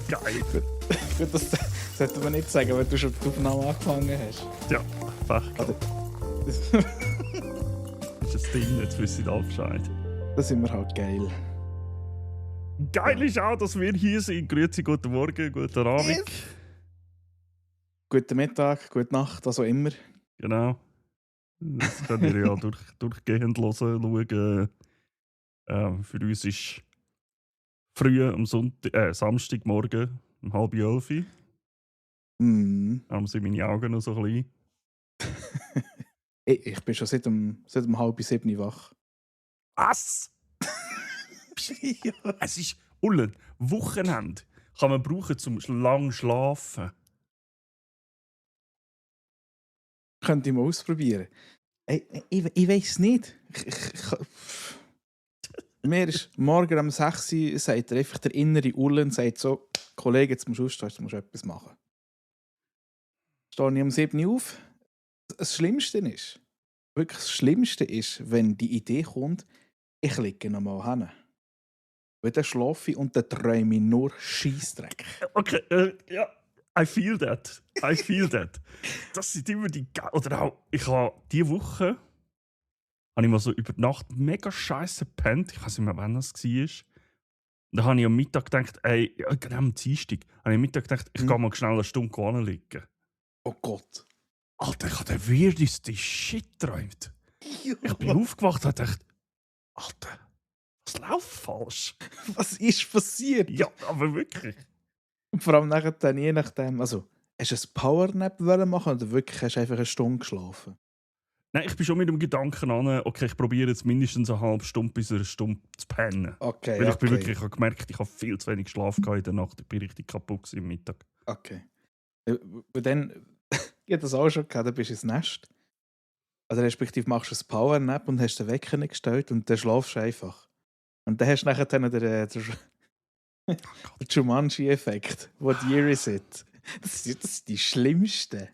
Geil. Gut, das sollte man nicht sagen, wenn du schon die Aufnahme angefangen hast. Ja, einfach. Oder, Das ist ein Ding, jetzt wissen alle Bescheid. das sind wir halt geil. Geil ist auch, dass wir hier sind. Grüezi, guten Morgen, guten Abend. Guten Mittag, gute Nacht, was auch immer. Genau. Das könnt ihr ja durchgehend hören, schauen. Für uns ist früh am Samstagmorgen um 10:30. Darum sind meine Augen noch so klein. Ich bin schon seit um 6:30 wach. Was? Ja. Es ist Ullen. Wochenende kann man brauchen, zum lang schlafen. Könnte ich mal ausprobieren. Ich weiß nicht. Mir ist morgen um 6 Uhr, sagt er einfach der innere Ullen, sagt so, Kollege, jetzt musst du aufstehen, jetzt musst du etwas machen. Stehe ich um 7 Uhr auf. Das Schlimmste ist, wirklich das Schlimmste ist, wenn die Idee kommt, ich liege noch mal hin. Weil dann schlafe ich und dann träume ich nur Scheissdreck. Okay, ja. I feel that. I feel that. Das sind immer die... Oder auch, ich habe diese Woche... habe ich mal so über die Nacht mega scheiße gepennt. Ich weiß nicht mehr, wann das war. Und dann habe ich am Mittag gedacht, genau am Dienstag, habe ich am Mittag gedacht, ich gehe mal schnell eine Stunde anliegen. Oh Gott. Alter, ich habe den weirdeste Shit geträumt. Ja. Ich bin aufgewacht und dachte, Alter, was läuft falsch? Was ist passiert? Ja, aber wirklich. Und vor allem nachher dann, je nachdem, also, hast du ein Powernap machen oder wirklich hast du einfach eine Stunde geschlafen? Nein, ich bin schon mit dem Gedanken an, okay, ich probiere jetzt mindestens eine halbe Stunde bis eine Stunde zu pennen. Okay, Weil ich habe gemerkt, ich habe viel zu wenig Schlaf gehabt in der Nacht. Ich bin richtig kaputt am Mittag. Okay. Und dann, ich habe das auch schon gehabt, dann bist du ins Nest. Also respektive machst du ein Powernap und hast den Wecker nicht gestellt und dann schlafst du einfach. Und dann hast du nachher den der Jumanji-Effekt. What year is it? Das ist die schlimmste.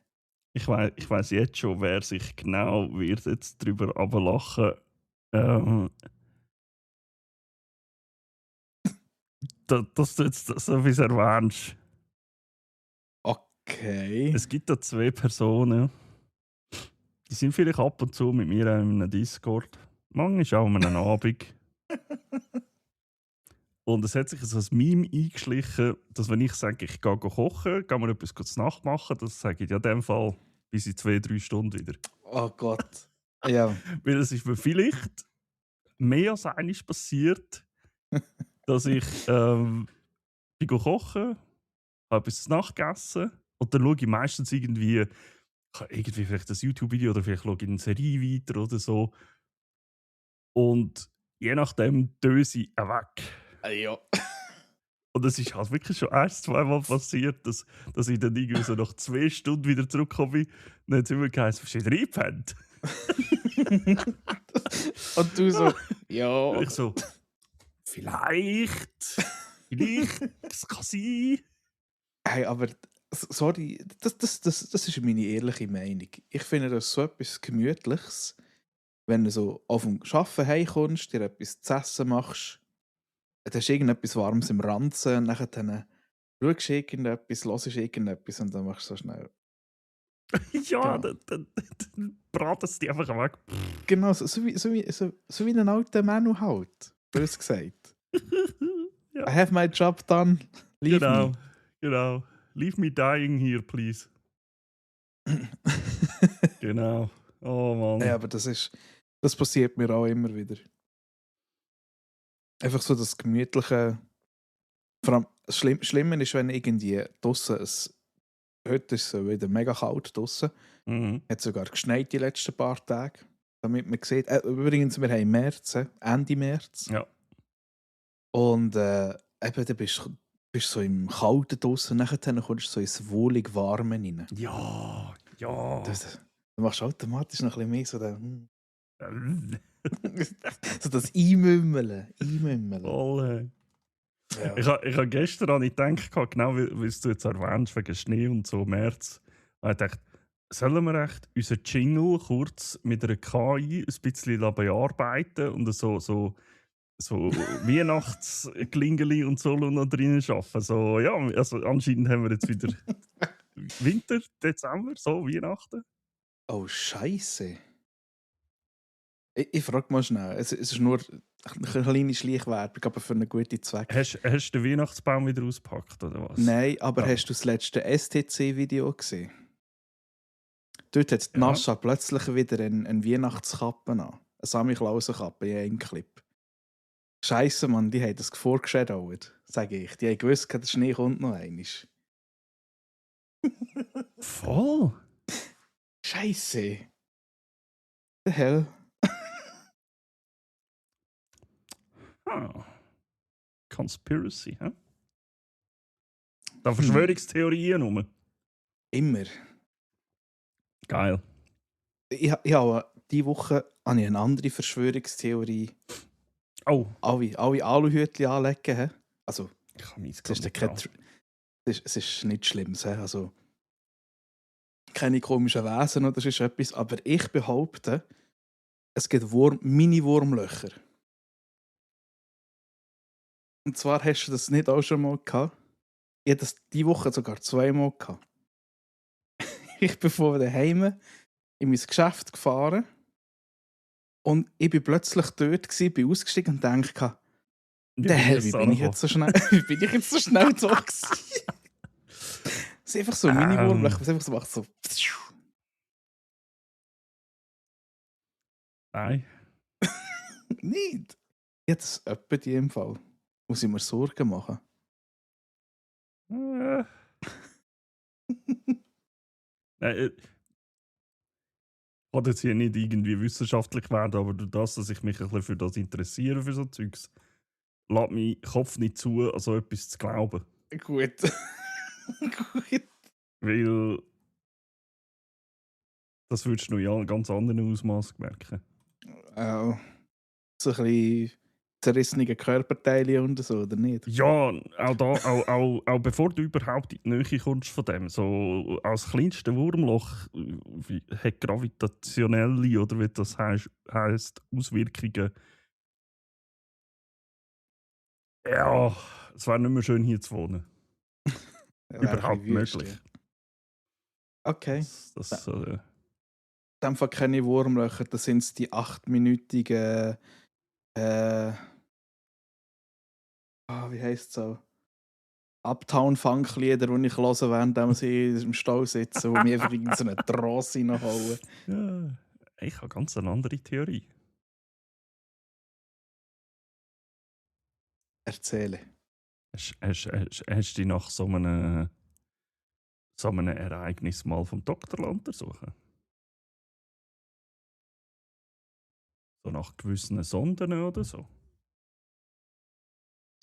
Ich weiss jetzt schon, wer sich genau wird jetzt drüber runterlachen. Dass du jetzt so etwas erwähnst. Okay. Es gibt da zwei Personen, die sind vielleicht ab und zu mit mir in einem Discord. Manchmal auch an einem Abend. Und es hat sich so ein Meme eingeschlichen, dass wenn ich sage, ich gehe kochen, gehe mir etwas zu Nacht machen, das sage ich ja in dem Fall bis in 2-3 Stunden wieder. Oh Gott. Ja. Weil es ist mir vielleicht mehr als einmal passiert, dass ich bin kochen, habe etwas zu Nacht gegessen und dann schaue ich meistens irgendwie vielleicht ein YouTube-Video oder vielleicht schaue ich eine Serie weiter oder so. Und je nachdem döse ich weg. Ja. Und es ist halt wirklich schon 1-2 Mal passiert, dass ich dann irgendwie so nach 2 Stunden wieder zurückkomme. Dann hat es immer geheißen, bist du wieder eingepennt? Und du so, ja. Und ich so, vielleicht, das kann sein. Hey, aber sorry, das ist meine ehrliche Meinung. Ich finde das so etwas Gemütliches, wenn du so auf dem Arbeiten heimkommst, dir etwas zu essen machst, dann hast du irgendetwas Warmes im Ranzen und nachher dann schaust du irgendetwas, hörst irgendetwas und dann machst du so schnell. Ja, Genau. dann braten sie die einfach weg. Genau, so wie ein alter Manu halt, bös gesagt. Ja. I have my job done, leave me. Genau. Leave me dying here, please. Genau. Oh Mann. Ja, aber das passiert mir auch immer wieder. Einfach so das gemütliche. Vor allem, das Schlimme ist, wenn irgendwie draussen heute ist es wieder mega kalt draussen. Mhm. Hat sogar geschneit die letzten paar Tage. Damit man sieht. Übrigens, wir haben März, Ende März. Ja. Und eben, dann bist du so im Kalten draussen, nachher kommst du so ins wohlig Warme rein. Ja. Du machst automatisch noch ein bisschen mehr so den, Voll. so das Einmümmeln. Ja. Ich habe gestern gedacht, genau wie du jetzt erwähnst, wegen Schnee und so, März. Ich dachte, sollen wir echt unseren Jingle kurz mit einer KI ein bisschen bearbeiten und so so Weihnachtsklingeli und so noch drinnen arbeiten. So, ja, also anscheinend haben wir jetzt wieder Winter, Dezember, so Weihnachten. Oh, Scheiße. Ich frage mal schnell. Es ist nur eine kleine Schleichwerbung, aber für einen guten Zweck. Hast du den Weihnachtsbaum wieder ausgepackt, oder was? Nein, aber Ja. hast du das letzte STC-Video gesehen? Dort hat die Ja. Nascha plötzlich wieder eine Weihnachtskappe an. Eine Sammy Klausen-Kappe in einem Clip. Scheiße, Mann, die haben das vorgeschädelt, sage ich. Die haben gewusst, der Schnee kommt noch einmal. Voll? Scheiße. The hell? Ah. Conspiracy, hä? Da Verschwörungstheorien rum. Immer. Geil. Ich habe diese Woche eine andere Verschwörungstheorie. Oh. Alle Aluhütchen anlegen. He? Also, Ich kann meins es ist, nicht kein, dran. es ist nichts Schlimmes. He? Also, keine komischen Wesen oder so etwas. Aber ich behaupte, es gibt Mini-Wurmlöcher. Und zwar hast du das nicht auch schon mal gehabt. Ich hatte das diese Woche sogar 2-mal gehabt. Ich bin von daheim in mein Geschäft gefahren und ich bin plötzlich dort gewesen, bin ausgestiegen und dachte, wie bin ich jetzt so schnell da gewesen? Es ist einfach so ein Mini-Wurmloch, was einfach so macht, so. Nein. Nicht. Jetzt etwa die im Fall. Muss ich mir Sorgen machen? Nein, ich wollte jetzt hier nicht irgendwie wissenschaftlich werden, aber durch das, dass ich mich ein bisschen für das interessiere, für so Zeugs, lässt mein Kopf nicht zu, an so etwas zu glauben. Gut. Gut. Weil das würdest du noch in einem ganz anderen Ausmaß merken. So ein bisschen zerrissene Körperteile und so, oder nicht? Ja, auch bevor du überhaupt in die Nähe kommst von dem, so als kleinste Wurmloch hat gravitationelle, oder wie das heisst, Auswirkungen. Ja, es wäre nicht mehr schön hier zu wohnen. Überhaupt möglich. Ja. Okay. Das, In dem Fall keine Wurmlöcher, das sind die 8-minütigen wie heisst es so? Uptown-Funk-Lieder, die ich höre, während sie im Stau sitzen, wo mir einfach in so eine Trasse reinhauen. ja, ich habe ganz eine andere Theorie. Erzähle. Hast du dich nach so einem Ereignis mal vom Doktor untersuchen? So nach gewissen Sonden oder so?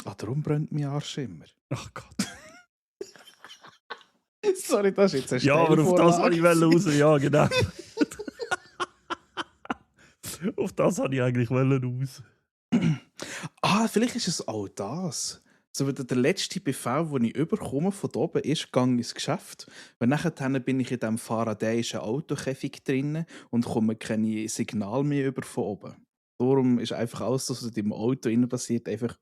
Ah, darum brennt mein Arsch immer. Ach Gott. Sorry, das ist jetzt eine Ja, aber auf das wollte ich raus. Ja, genau. Auf das wollte ich eigentlich raus. Vielleicht ist es auch das. So, der letzte Befehl, den ich überkomme von oben ist, gang ins Geschäft. Weil nachher bin ich in diesem faradäischen Autokäfig drin und komme keine Signal mehr über von oben. Darum ist einfach alles, was in deinem Auto innen passiert, einfach.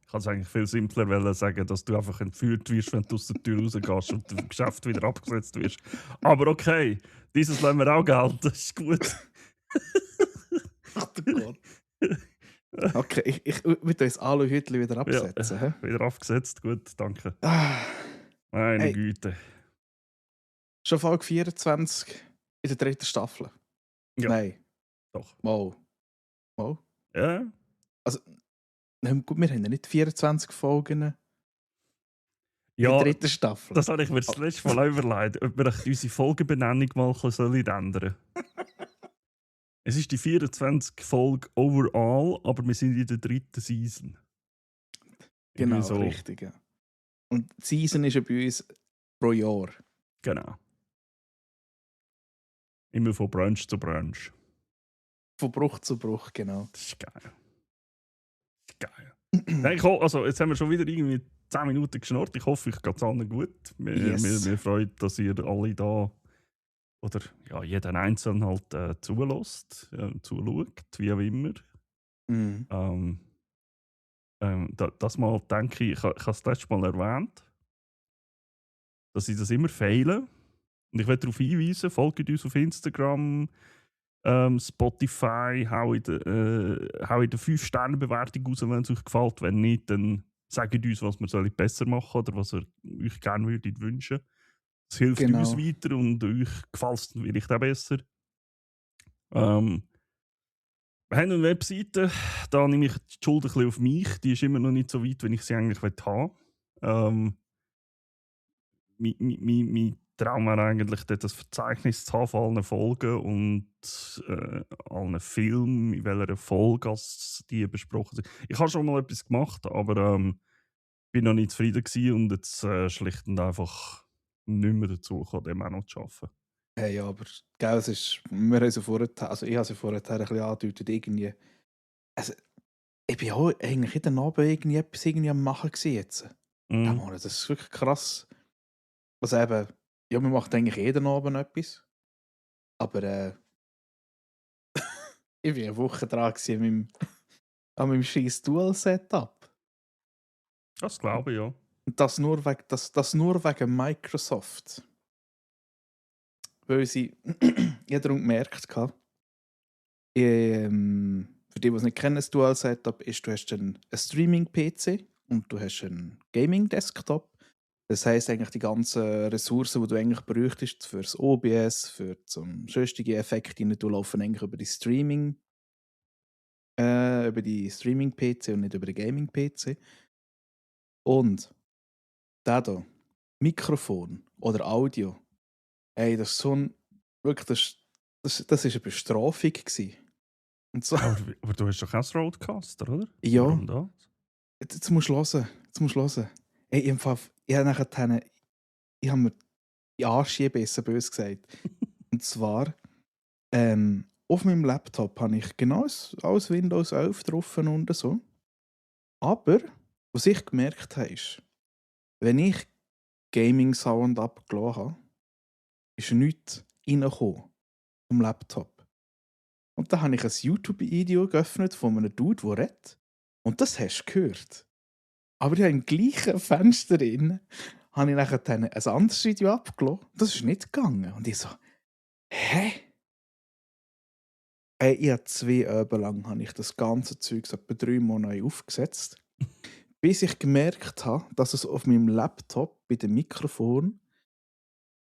Ich kann es eigentlich viel simpler sagen, dass du einfach entführt wirst, wenn du aus der Tür rausgehst und das Geschäft wieder abgesetzt wirst. Aber okay, dieses lassen wir auch gelten, das ist gut. Ach du Gott. Okay, ich will uns alle Hütchen wieder absetzen. Ja, wieder abgesetzt, gut, danke. Ah, Meine hey. Güte. Schon Folge 24 in der 3. Staffel. Ja. Nein. Doch. Mal. Ja. Also, gut, wir haben ja nicht 24 Folgen in Ja, der 3. Staffel. das habe ich mir das letzte Mal überlegt, ob wir unsere Folgenbenennung mal ändern. Es ist die 24 Folge overall, aber wir sind in der 3. Season. Genau, so. richtig. Ja. Und die Season ist ja bei uns pro Jahr. Genau. Immer von Brunch zu Brunch. Von Bruch zu Bruch, genau. Das ist geil. Das ist geil. Nein, also, jetzt haben wir schon wieder irgendwie 10 Minuten geschnurrt. Ich hoffe, euch geht es allen gut. Wir freuen, dass ihr alle da oder ja, jeden Einzelnen halt zulässt, zuschaut, wie auch immer. Mhm. Ähm, das Mal denke ich habe es letztes Mal erwähnt, dass ich das immer fehle. Und ich will darauf hinweisen, folgt uns auf Instagram, Spotify, hau in der 5-Sterne-Bewertung raus, wenn es euch gefällt. Wenn nicht, dann sagt uns, was wir besser machen sollen oder was ihr euch gerne würdet wünschen. Das hilft uns Genau. weiter und euch gefällt es vielleicht auch besser. Ähm, wir haben eine Webseite, da nehme ich die Schuld ein bisschen auf mich. Die ist immer noch nicht so weit, wie ich sie eigentlich haben will. Mein Traum wäre eigentlich, dort das Verzeichnis zu haben von allen Folgen und allen Filmen, in welcher Folge die besprochen sind. Ich habe schon mal etwas gemacht, aber bin noch nicht zufrieden gewesen und jetzt schlicht und einfach nicht mehr dazu gekommen, dem auch noch zu arbeiten. Hey, ja, aber gell, es ist, wir haben sie vorher, also ich habe sie vorher ein bisschen angedeutet, irgendwie. Also, ich bin auch eigentlich jeden Abend irgendwie etwas irgendwie am Machen gewesen jetzt. Ja, Mhm. Mann, das ist wirklich krass. Also eben, ja, man macht eigentlich jeden Abend etwas. Aber ich war eine Woche dran gewesen an meinem scheiß Dual-Setup. Das glaube ich, ja. Und das nur wegen Microsoft. Weil sie, ich habe darum gemerkt, für die, die es nicht kennen, das Dual-Setup ist, du hast einen Streaming-PC und du hast einen Gaming-Desktop. Das heisst eigentlich die ganzen Ressourcen, die du eigentlich bräuchtest für das OBS, für zum sonstige Effekte, die laufen eigentlich über die Streaming-PC und nicht über den Gaming-PC. Und da hier, Mikrofon oder Audio, ey, das ist so ein, wirklich, das ist eine Bestrafung gewesen. Und so, Aber du hast doch auch einen Roadcaster, oder? ja, Warum das? jetzt musst du hören, Ey, ich habe nachher, ich habe mir die Arsch gebissen, böse gesagt. Und zwar, auf meinem Laptop habe ich genau alles Windows 11 drauf und so. Aber, was ich gemerkt habe, ist, wenn ich Gaming-Sound abgelassen habe, ist nichts reingekommen vom Laptop. Und dann habe ich ein YouTube-Video geöffnet von einem Dude, der redet. Und das hast du gehört. Aber ich habe im gleichen Fenster drin, habe ich nachher ein anderes Video abgelassen. Das ist nicht gegangen. Und ich so, hä? Ey, ich habe 2 Abende lang habe ich das ganze Zeug etwa 3 Mal neu aufgesetzt, bis ich gemerkt habe, dass es auf meinem Laptop bei dem Mikrofon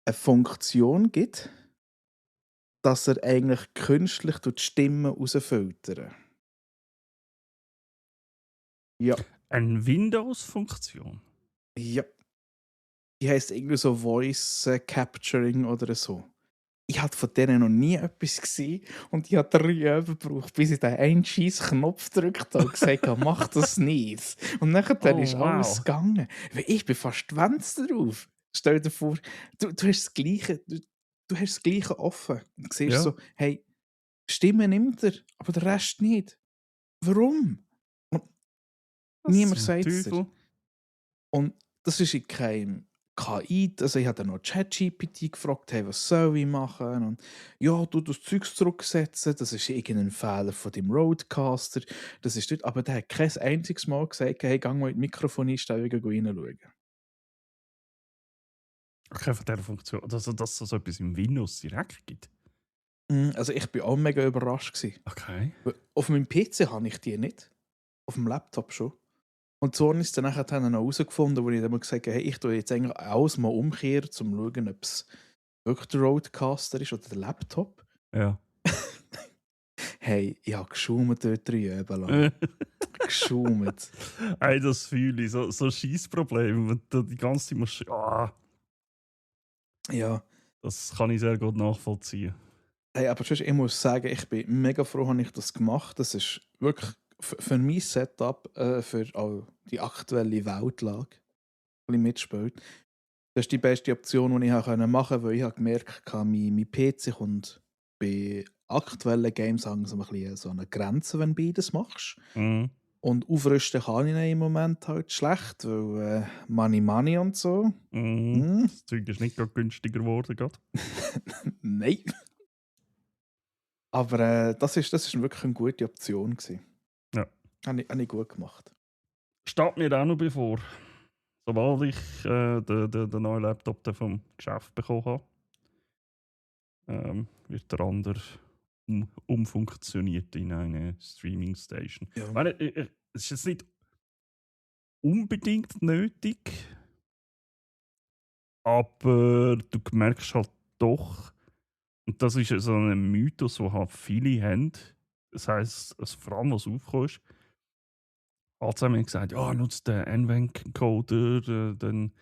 eine Funktion gibt, dass er eigentlich künstlich durch die Stimme rausfiltert. Ja, Eine Windows-Funktion. ja. Die heisst irgendwie so Voice Capturing oder so. Ich hatte von denen noch nie etwas gesehen und ich habe 3 Abende gebraucht, bis ich den einen scheiß Knopf gedrückt habe und gesagt habe, mach das nicht. Und nachher ist Oh, alles wow. gegangen. Weil ich bin fast Schwänz drauf. Stell dir vor, du hast das Gleiche, du hast das Gleiche offen und siehst Ja. so, hey, Stimme nimmt er, aber der Rest nicht. Warum? Und Was niemand zum sagt es dir. Teufel? Und das ist in keinem KI, also ich habe dann noch ChatGPT gefragt, hey, was soll ich machen? Und ja, du das Zeugs zurücksetzen, das ist irgendein Fehler von dem Roadcaster, das ist dort, aber der hat kein einziges Mal gesagt, hey, geh mal in die Mikrofoneinstellungen reinschauen. Okay, von dieser Funktion. Dass es so etwas im Windows direkt gibt. Also ich bin auch mega überrascht gewesen. Okay. Weil auf meinem PC habe ich die nicht, auf dem Laptop schon. Und so ist es dann nachher noch herausgefunden, wo ich dann mal gesagt habe, hey, ich tue jetzt eigentlich alles mal umkehren, um zu schauen, ob es wirklich der Roadcaster ist oder der Laptop. Ja. Hey, ich habe geschaumt dort 3 Abende lang. Geschaumt. Hey, das fühle ich. So Scheissprobleme. Wenn du die ganze Zeit musst. Ah, Ja. das kann ich sehr gut nachvollziehen. Hey, aber sonst, ich muss sagen, ich bin mega froh, habe ich das gemacht. Das ist wirklich für mein Setup, für auch die aktuelle Weltlage, ein bisschen mitspielt. Das ist die beste Option, die ich machen konnte, weil ich habe gemerkt habe, mein PC kommt bei aktuellen Games so ein bisschen so eine Grenze, wenn du beides machst. Mhm. Und aufrüsten kann ich ihn im Moment halt schlecht, weil Money und so. Mhm. Hm? Das Zeug ist nicht gerade günstiger geworden. Grad. Nein. Aber das ist wirklich eine gute Option gewesen. Habe ich gut gemacht. Steht mir auch noch bevor. Sobald ich den neuen Laptop dann vom Geschäft bekommen habe, wird der andere umfunktioniert in eine Streaming Station. Ja. Ich meine, es ist jetzt nicht unbedingt nötig, aber du merkst halt doch, und das ist so ein Mythos, den halt viele haben. Das heisst, also vor allem, was aufgekommen ist, alle haben gesagt, ja, nutzt den NVENC-Encoder, dann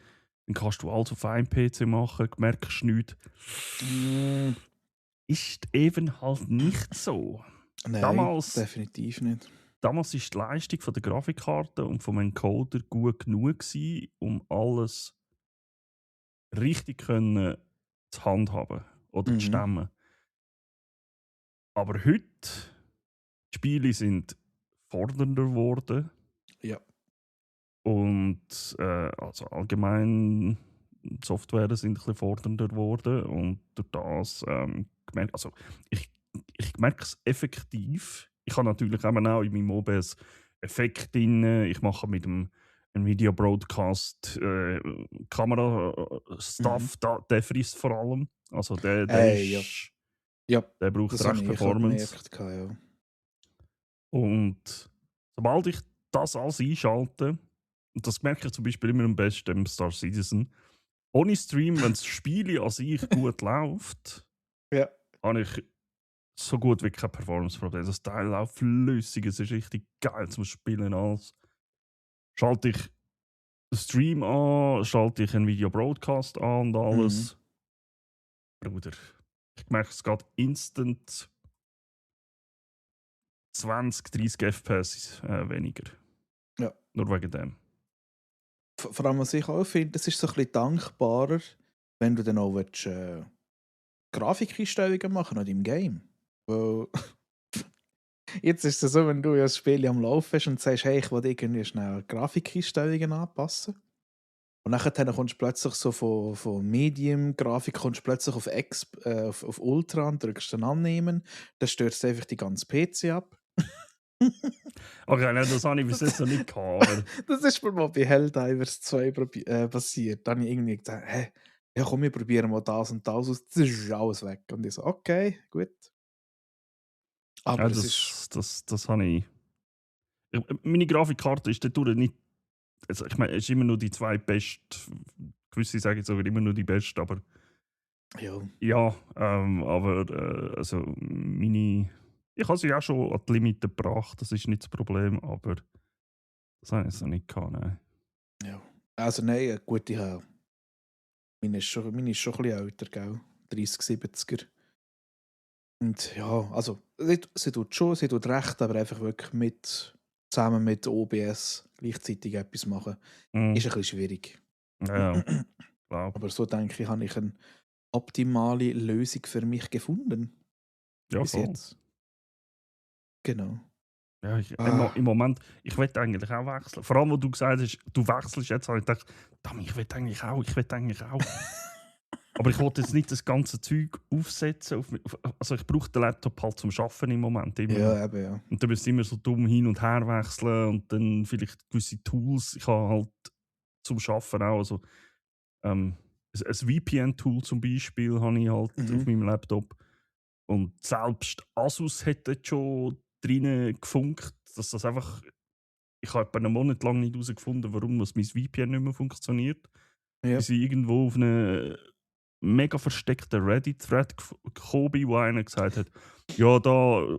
kannst du alles auf einem PC machen, du merkst nichts. Ist eben halt nicht so. Nein, Damals definitiv nicht. Damals war die Leistung von der Grafikkarte und vom Encoder gut genug gewesen, um alles richtig können zu handhaben oder zu stemmen. Aber heute, die Spiele sind fordernder geworden Ja. und also allgemein die Software sind ein bisschen fordernder geworden und durch das gemerkt, also ich merke es effektiv. Ich habe natürlich eben auch in meinem OBS Effekt drin. Ich mache mit dem Nvidia Broadcast Kamera-Stuff, der frisst vor allem. Also der Ja. ist, Ja, der braucht das habe recht ich Performance. gemerkt. Ja. Und sobald ich das alles einschalte, und das merke ich zum Beispiel immer am besten im Star Citizen, ohne Stream, wenn das Spiel an sich gut läuft, Ja. habe ich so gut wie kein Performance-Problem. Das Teil läuft flüssig, es ist richtig geil zum Spielen. Alles. Schalte ich den Stream an, schalte ich einen Video-Broadcast an und alles. Bruder, ich merke es gerade instant 20, 30 FPS weniger. Ja. Nur wegen dem. Vor allem, was ich auch finde, es ist so ein bisschen dankbarer, wenn du dann auch willst, Grafikeinstellungen machen an deinem Game. Weil jetzt ist es so, wenn du ja das Spiel am Laufen hast und sagst, hey, ich will irgendwie schnell Grafikeinstellungen anpassen. Und dann kommst du plötzlich so von Medium-Grafik kommst du plötzlich auf Ultra und drückst dann annehmen. Dann stürzt einfach die ganze PC ab. Okay, nein, das habe ich bis jetzt noch nicht gehabt. Aber Das ist mir mal bei Helldivers 2 passiert. Da habe ich irgendwie gesagt, hä, ja komm, wir probieren mal das und das aus. Das ist alles weg. Und ich so, okay, gut. Aber ja, es ist... das habe ich. Meine Grafikkarte ist dadurch nicht. Also ich meine, es ist immer nur die zwei beste. Gewisse sagen sogar immer nur die beste, aber Ja. ja, aber also meine. Ich habe sie auch schon an die Limite gebracht, das ist nicht das Problem, aber das habe ich jetzt noch nicht gehabt. Nein. Ja. Also nein, gut, ich habe... Meine ist schon ein bisschen älter, gell? 3070er. Und ja, also sie tut recht, aber einfach wirklich zusammen mit OBS gleichzeitig etwas machen, ist ein bisschen schwierig. Ja, klar. Aber so denke ich, habe ich eine optimale Lösung für mich gefunden. Ja, Bis voll. jetzt. Genau. Ja, im Moment, ich will eigentlich auch wechseln. Vor allem, wo du gesagt hast, du wechselst jetzt, habe ich gedacht, ich will eigentlich auch. Aber ich wollte jetzt nicht das ganze Zeug aufsetzen. Also ich brauche den Laptop halt zum Arbeiten im Moment immer noch. Ja, eben, ja. Und dann müsst ihr immer so dumm hin und her wechseln und dann vielleicht gewisse Tools. Ich habe halt zum Arbeiten auch, also ein VPN-Tool zum Beispiel habe ich halt auf meinem Laptop. Und selbst Asus hat dort schon drinnen gefunkt, dass das einfach... Ich habe etwa einen Monat lang nicht herausgefunden, warum das mein VPN nicht mehr funktioniert. Ja. Bis ich irgendwo auf einen mega versteckten Reddit-Thread gekommen bin, wo einer gesagt hat, ja, da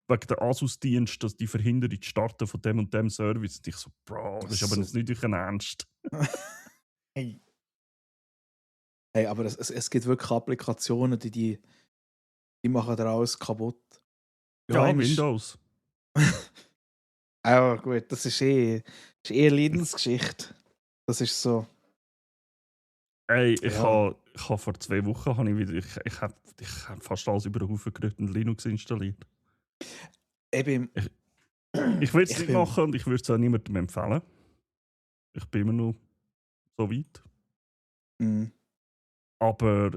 wegen der Asus-Dienst, dass die verhindern das Starten von dem und dem Service. Und ich so, Bro, das ist aber jetzt nicht euch Ernst. Hey. Hey, aber es gibt wirklich Applikationen, die machen da alles kaputt. Ja, einmal- Windows. Ah, gut, das ist eher Leidensgeschichte. Das ist so. Ey, ich Ja. habe vor 2 Wochen ich hab fast alles über den Haufen gerührt und Linux installiert. Eben, Ich würde es nicht machen und ich würde es auch niemandem empfehlen. Ich bin immer noch so weit. Aber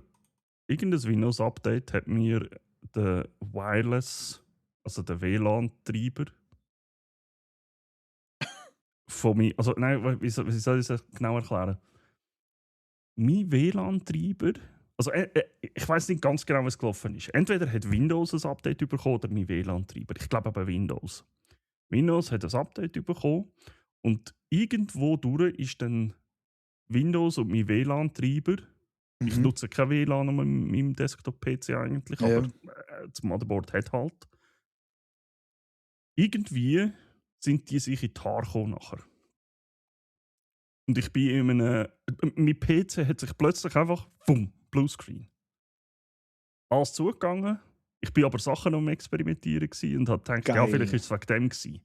irgendein Windows-Update hat mir den Wireless, also den WLAN-Treiber, von mir, also nein, wie soll ich das genau erklären? Mein WLAN-Treiber, also ich weiß nicht ganz genau, was gelaufen ist. Entweder hat Windows ein Update bekommen oder mein WLAN-Treiber. Ich glaube aber Windows. Windows hat ein Update bekommen und irgendwo durch ist dann Windows und mein WLAN-Treiber. Ich Mhm. nutze kein WLAN an meinem Desktop-PC eigentlich, Ja. aber das Motherboard hat halt. Irgendwie sind die sich in die Haare gekommen nachher. Und ich bin in einem. Mein PC hat sich plötzlich einfach. Bumm, Bluescreen. Alles zugegangen. Ich bin aber Sachen am Experimentieren und habe gedacht, ja, vielleicht Geil. ist es wegen dem gewesen.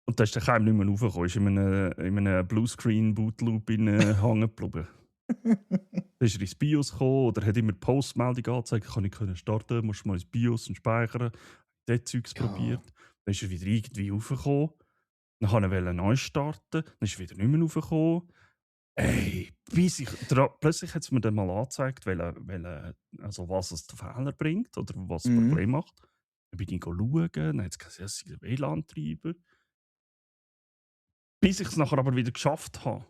Und da ist der Keim nicht mehr raufgekommen, ist in einem Bluescreen-Bootloop hängen geblieben. Dann ist er ins BIOS gekommen oder hat immer die Postmeldung angezeigt, kann ich können starten, musst du mal ins BIOS und speichern. Das Zeugs Ja. probiert. Dann ist er wieder irgendwie raufgekommen. Dann wollte er neu starten, dann ist er wieder nicht mehr raufgekommen. Ey, plötzlich hat es mir dann mal angezeigt, also was es den Fehler bringt oder was das Mhm. Problem macht. Dann bin ich schauen, dann hat es gesehen, es ist ein WLAN-Treiber. Bis ich es nachher aber wieder geschafft habe,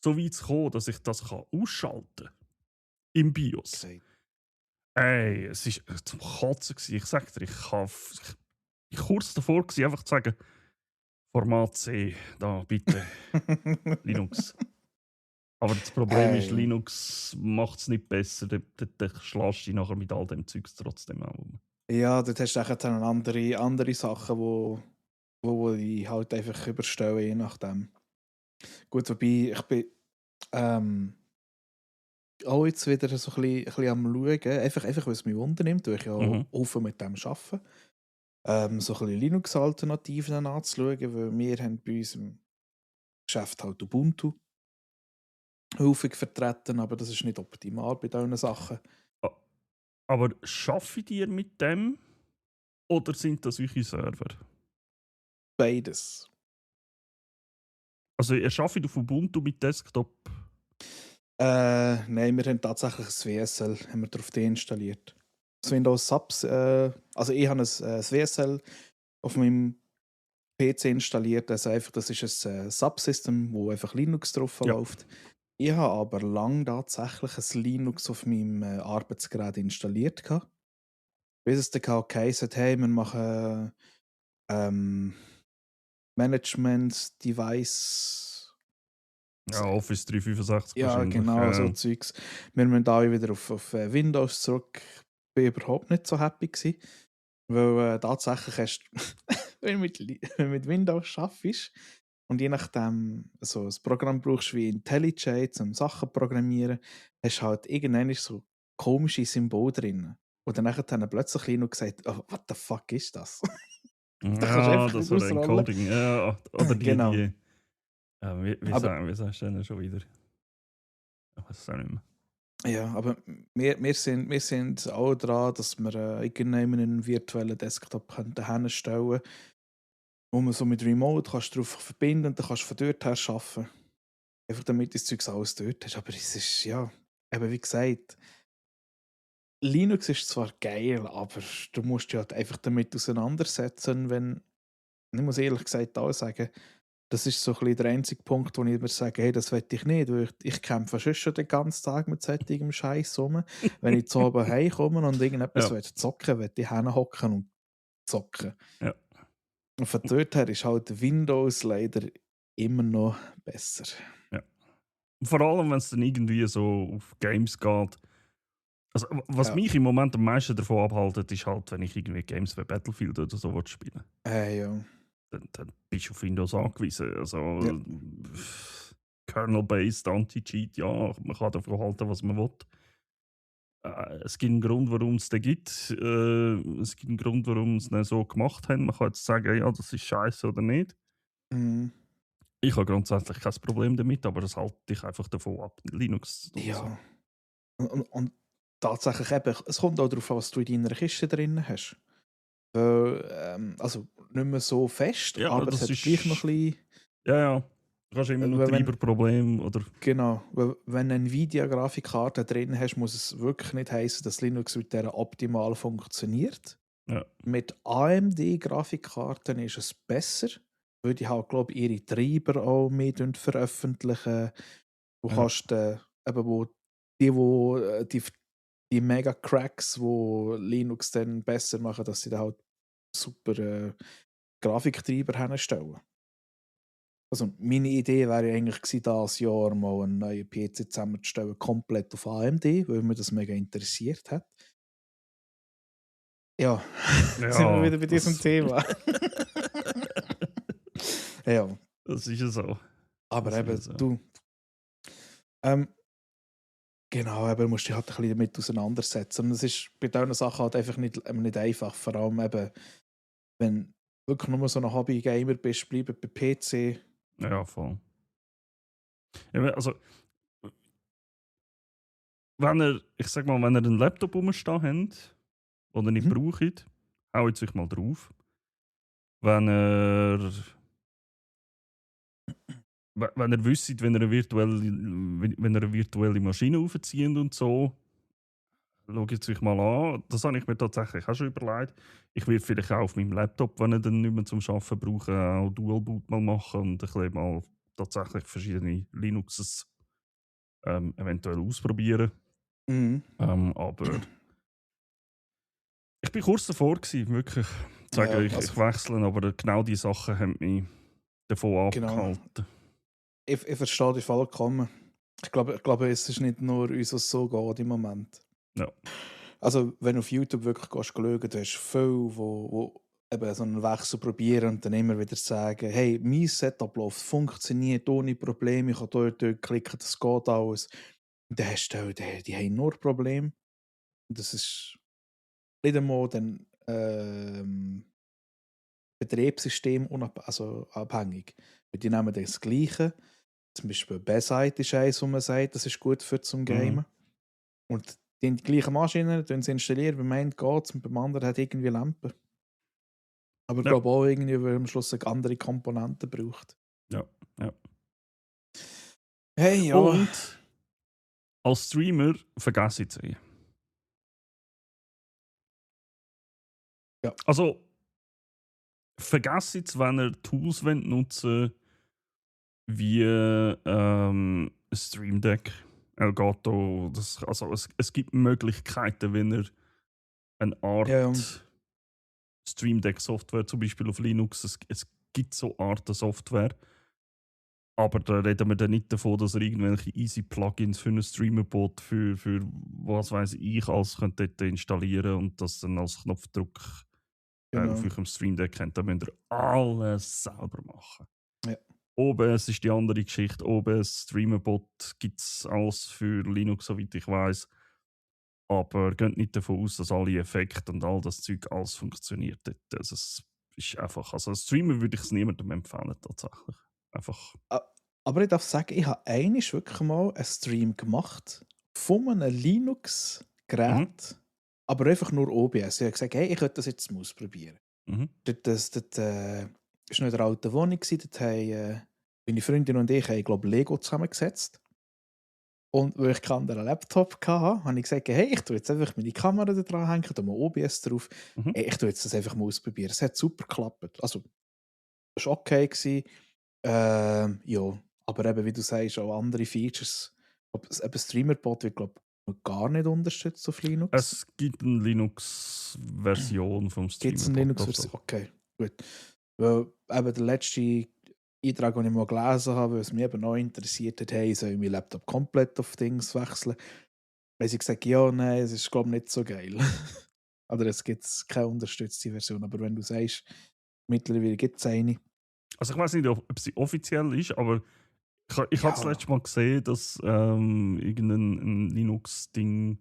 so weit zu kommen, dass ich das ausschalten kann im BIOS. Gesagt. Ey, es war zum Kotzen gewesen. Ich sag dir, ich war kurz davor gewesen, einfach zu sagen, Format C, da bitte, Linux. Aber das Problem ist, Hey. Linux macht es nicht besser. Dann schlägst du dich nachher mit all dem Zeugs trotzdem auch um. Ja, dort hast du echt dann andere Sachen, wo die halt einfach überstellen, je nachdem. Gut, wobei ich bin auch jetzt wieder so ein bisschen am Schauen, einfach weil es mich wundernimmt, weil ich ja Mhm. offen mit dem arbeite. So ein bisschen Linux-Alternativen anzuschauen, weil wir haben bei uns im Geschäft halt Ubuntu häufig vertreten, aber das ist nicht optimal bei diesen Sachen. A- Aber schaffe ihr mit dem oder sind das eure Server? Beides. Also ihr arbeitet auf Ubuntu mit Desktop? Nein, wir haben tatsächlich ein WSL haben wir drauf deinstalliert. Das Windows Subs, also ich habe ein WSL auf meinem PC installiert, also einfach, das ist ein Subsystem, wo einfach Linux drauf Ja. läuft. Ich habe aber lang tatsächlich ein Linux auf meinem Arbeitsgerät installiert gehabt. Bis es dann geheißen hat, hey, wir machen Management-Device. Ja, Office 365 Ja, wahrscheinlich. genau, so Zeugs. Wir müssen alle wieder auf Windows zurück. Ich war überhaupt nicht so happy gewesen, weil tatsächlich hast du, wenn du wenn du mit Windows arbeitest und je nachdem so ein Programm brauchst wie IntelliJ zum Sachen programmieren, hast du halt irgendwann so komische Symbole drin. Und dann plötzlich Linux gesagt, oh, what the fuck ist das? Da kannst du Ja, einfach das nicht oder ausrollen. Encoding. Ja, oder Genau. Aber wie sagst du denn schon wieder? Ich weiß es auch nicht mehr. ja, aber wir sind auch dran, dass wir irgendwann einen virtuellen Desktop hinstellen können, wo man so mit Remote kannst drauf verbinden und dann kannst du von dort her arbeiten. Einfach damit das Zeug alles dort ist. Aber es ist, ja, eben wie gesagt, Linux ist zwar geil, aber du musst dich halt einfach damit auseinandersetzen, wenn, ich muss ehrlich gesagt auch sagen, das ist so ein bisschen der einzige Punkt, wo ich mir sage, hey, das will ich nicht, weil ich kämpfe schon den ganzen Tag mit solchem Scheiß rum. Wenn ich zu oben heimkomme und irgendetwas Ja, zocken will, ich hinhocken und zocken. ja. Und von dort her ist halt Windows leider immer noch besser. Ja. Vor allem, wenn es dann irgendwie so auf Games geht. Also, was Ja. mich im Moment am meisten davon abhält, ist halt, wenn ich irgendwie Games wie Battlefield oder so spielen Ja. dann bist du auf Windows angewiesen. Also, Ja. Kernel-based Anti-Cheat, ja, man kann davon halten, was man will. Es gibt einen Grund, warum es den gibt. Es gibt einen Grund, warum sie es so gemacht haben. Man kann jetzt sagen, ja, das ist scheiße oder nicht. Mhm. Ich habe grundsätzlich kein Problem damit, aber das halte ich einfach davon ab, Linux zu tun. So. Ja. Und tatsächlich eben, es kommt auch darauf an, was du in deiner Kiste drin hast. Also nicht mehr so fest, Ja, aber es das hat ist. gleich noch ein bisschen. Ja. Du hast immer noch Wenn, Treiberprobleme oder. genau, wenn du eine Nvidia-Grafikkarte drin hast, muss es wirklich nicht heißen, dass Linux mit der optimal funktioniert. Ja. Mit AMD-Grafikkarten ist es besser, weil die halt, glaube ich, ihre Treiber auch mehr veröffentlichen. Du Ja. kannst eben, die Mega-Cracks, die Linux dann besser machen, dass sie da halt super Grafiktreiber herstellen. Also meine Idee wäre ja eigentlich gewesen, dieses Jahr mal einen neuen PC zusammenzustellen, komplett auf AMD, weil mich das mega interessiert hat. Ja, sind wir Ja, wieder bei diesem Thema. Ja, das ist ja so. aber Das ist ja eben, so. du, ähm, genau, eben, musst dich halt ein bisschen damit auseinandersetzen. Und es ist bei diesen Sachen halt einfach nicht einfach. Vor allem eben, wenn du wirklich nur so ein Hobby-Gamer bist, bleib bei PC. Ja, voll. Ja, also, ich sag mal, wenn ihr einen Laptop rumstehen habt, den ihr nicht Mhm. braucht, haut euch mal drauf. Wenn ihr, wenn ihr wisst, wenn ihr eine virtuelle Maschine aufzieht und so, schaut es euch mal an. Das habe ich mir tatsächlich auch schon überlegt. Ich werde vielleicht auch auf meinem Laptop, wenn ich dann nicht mehr zum Arbeiten brauche, auch Dual Boot mal machen und ein bisschen mal tatsächlich verschiedene Linuxes eventuell ausprobieren. Mhm. Aber ich bin kurz davor gewesen, wirklich zu Ja, sagen, also ich wechsle, aber genau diese Sachen haben mich davon genau. abgehalten. Ich verstehe dich vollkommen. Ich glaube, es ist nicht nur uns, was so geht im Moment. Ja. Also, wenn du auf YouTube wirklich schauen, du hast viele, wo eben so einen Wechsel probieren und dann immer wieder sagen, hey, mein Setup läuft, funktioniert ohne Probleme, ich kann dort klicken, das geht alles. Und dann hast du die haben nur Probleme. Und das ist nicht einmal dann Betriebssystem also abhängig. Weil die nehmen das Gleiche. Zum Beispiel Beside ist eins, wo man sagt, das ist gut für zum Mhm. Gamen. Und die gleichen Maschinen, sie installieren, beim einen geht es und beim anderen hat irgendwie Lampen. Aber ich Ja. glaube auch irgendwie, weil am Schluss eine andere Komponenten braucht. Ja. Ja. Hey, ja. Und als Streamer vergesse ich es eh. Ja. Also, vergesse es, wenn ihr Tools nutzen wollt, wie Stream Deck, Elgato. Also es gibt Möglichkeiten, wenn ihr eine Ja, Art Stream Deck Software, zum Beispiel auf Linux, es gibt so Arten Software. Aber da reden wir dann nicht davon, dass ihr irgendwelche easy Plugins für einen Streamer-Bot für was weiß ich alles könnt dort installieren und das dann als Knopfdruck auf genau. eurem Stream Deck könnt. Da müsst ihr alles selber machen. Ja. OBS ist die andere Geschichte. OBS, Streamer-Bot gibt es alles für Linux, soweit ich weiß. Aber geht nicht davon aus, dass alle Effekte und all das Zeug alles funktioniert dort. Also es ist einfach, also als Streamer würde ich es niemandem empfehlen, tatsächlich. Einfach. Aber ich darf sagen, ich habe einmal wirklich mal einen Stream gemacht von einem Mhm. Linux-Gerät, aber einfach nur OBS. Ich habe gesagt, hey, ich könnte das jetzt mal ausprobieren. Mhm. Das war noch in der alten Wohnung. Dort haben meine Freundin und ich, glaube Lego zusammengesetzt. Und weil ich keinen anderen Laptop hatte, habe ich gesagt, hey, ich tue jetzt einfach meine Kamera da dran hängen, da mal OBS drauf. Mhm. Hey, ich tue jetzt das einfach mal ausprobieren. Es hat super geklappt. Also, das war okay gewesen. Ja, aber eben, wie du sagst, auch andere Features. Eben Streamer-Bot wird, glaube ich, gar nicht unterstützt auf Linux. Es gibt eine Linux-Version vom Gibt es eine Streamer-Bot. Linux-Version? Okay, gut. Weil eben der letzte Eintrag, den ich mal gelesen habe, weil es mich eben noch interessiert hat, hey, soll ich meinen Laptop komplett auf Dings wechseln? Haben sie gesagt, ja, nein, es ist, glaube ich, nicht so geil. Oder es gibt keine unterstützte Version. Aber wenn du sagst, mittlerweile gibt es eine. Also ich weiß nicht, ob sie offiziell ist, aber ich habe das Ja, letzte Mal gesehen, dass irgendein ein Linux-Ding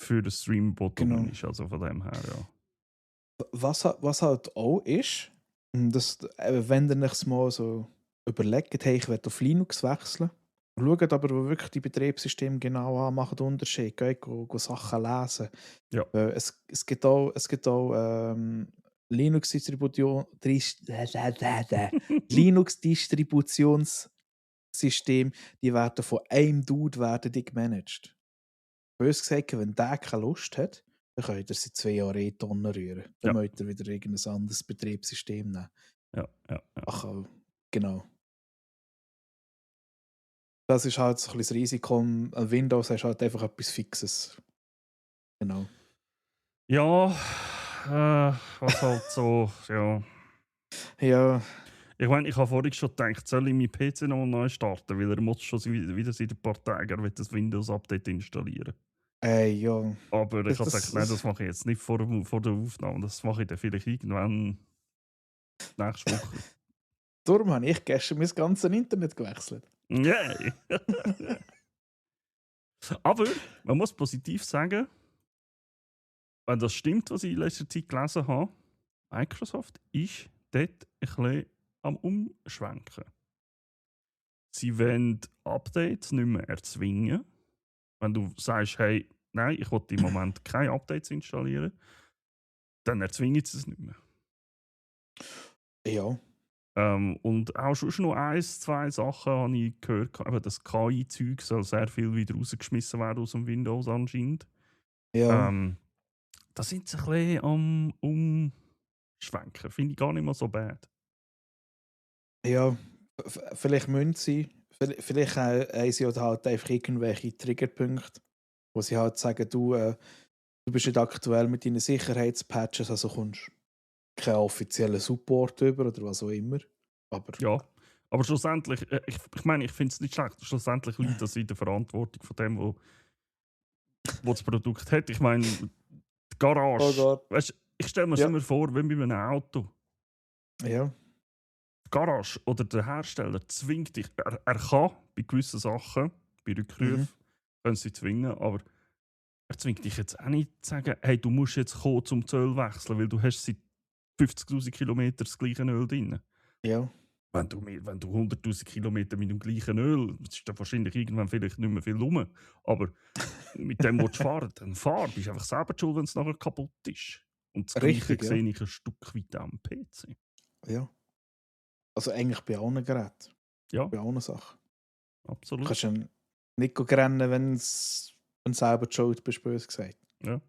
für den Stream-Bot rum genau. ist. Also von dem her, ja. Was halt auch ist, dass, wenn ihr euch mal so überlegt, hey, ich werde auf Linux wechseln, schaut aber wo wirklich die Betriebssysteme genau an, macht Unterschied, geht go Sachen lesen. Ja. Es gibt auch Linux-Distribution, Linux-Distributionssysteme, die werden von einem Dude die gemanagt. Bös gesagt, wenn der keine Lust hat, dann könnt ihr sie 2 Jahre in die Tonne rühren. Dann Ja. müsst ihr wieder irgendein anderes Betriebssystem nehmen. Ja. Ach, genau. Das ist halt so ein bisschen das Risiko. An Windows hast du halt einfach etwas Fixes. Genau. Ja, was halt so, ja. Ja, Ich meine, ich habe vorhin schon gedacht, soll ich meinen PC noch neu starten, weil er muss schon wieder seit ein paar Tagen, er will das Windows-Update installieren. ja. Aber ich habe gedacht, nein, das Das, mache ich jetzt nicht vor der Aufnahme, das mache ich dann vielleicht irgendwann nächste Woche. darum habe ich gestern mein ganzes Internet gewechselt. Yay! Aber man muss positiv sagen, wenn das stimmt, was ich in letzter Zeit gelesen habe, Microsoft ist dort ein bisschen am Umschwenken. Sie wollen Updates nicht mehr erzwingen. Wenn du sagst, hey, nein, ich will im Moment keine Updates installieren, dann erzwingen sie es nicht mehr. Ja. Und auch schon noch eins, zwei Sachen habe ich gehört. Aber das KI-Zeug soll sehr viel wieder rausgeschmissen werden aus dem Windows anscheinend. Ja. Da sind sie ein bisschen am Umschwenken. Finde ich gar nicht mal so bad. Ja. Vielleicht müssen sie. Vielleicht haben sie halt einfach irgendwelche Triggerpunkte, wo sie halt sagen, du bist nicht aktuell mit deinen Sicherheitspatches, also kommst keinen offiziellen Support über oder was auch immer. Aber Ja. Aber schlussendlich, ich meine, ich finde es nicht schlecht. Schlussendlich liegt das in der Verantwortung von dem, wo das Produkt hat. Ich meine, die oh Garage. Gott. Weißt, ich stelle mir es Ja. immer vor, wenn bei einem Auto Ja. die Garage oder der Hersteller zwingt dich, er kann bei gewissen Sachen, bei Mhm. Rückrufen, können sie zwingen, aber er zwingt dich jetzt auch nicht zu sagen, hey, du musst jetzt kommen zum Öl wechseln, weil du hast seit 50'000 Kilometern das gleiche Öl drin. Ja. Wenn du 100'000 Kilometer mit dem gleichen Öl, ist da wahrscheinlich irgendwann vielleicht nicht mehr viel rum. Aber mit dem, wo du fahren, dann fahr. Bist einfach selber schuld, wenn es nachher kaputt ist. Und das Gleiche Richtig, ja. sehe ich ein Stück weit am PC. Ja. Also eigentlich bei allen Geräten. Ja, Bei allen Sachen. Du absolut. kannst ja nicht rennen, wenn du selber die schuld bist, böse gesagt. Ja.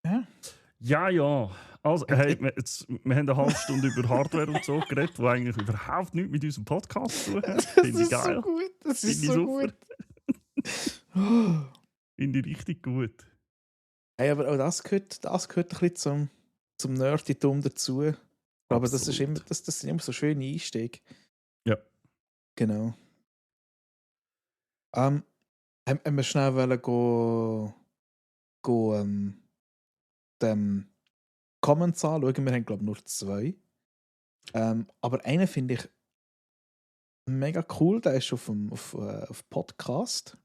Ja. Ja. Also, hey, Hat- wir haben eine halbe Stunde über Hardware und so geredet, die eigentlich überhaupt nichts mit unserem Podcast zu tun hat. Das Finde ich ist so geil. gut. Das ist Finde ich so super. gut. Oh. Finde ich richtig gut. Hey, aber auch das gehört ein bisschen zum Nerditum dazu. Aber das ist immer, Absolut. das sind immer so schöne Einstiege. Ja. Genau. Haben wir schnell wollen dem Comments anschauen. Wir haben, glaube ich, nur 2. Aber einen finde ich mega cool. Der ist auf Podcast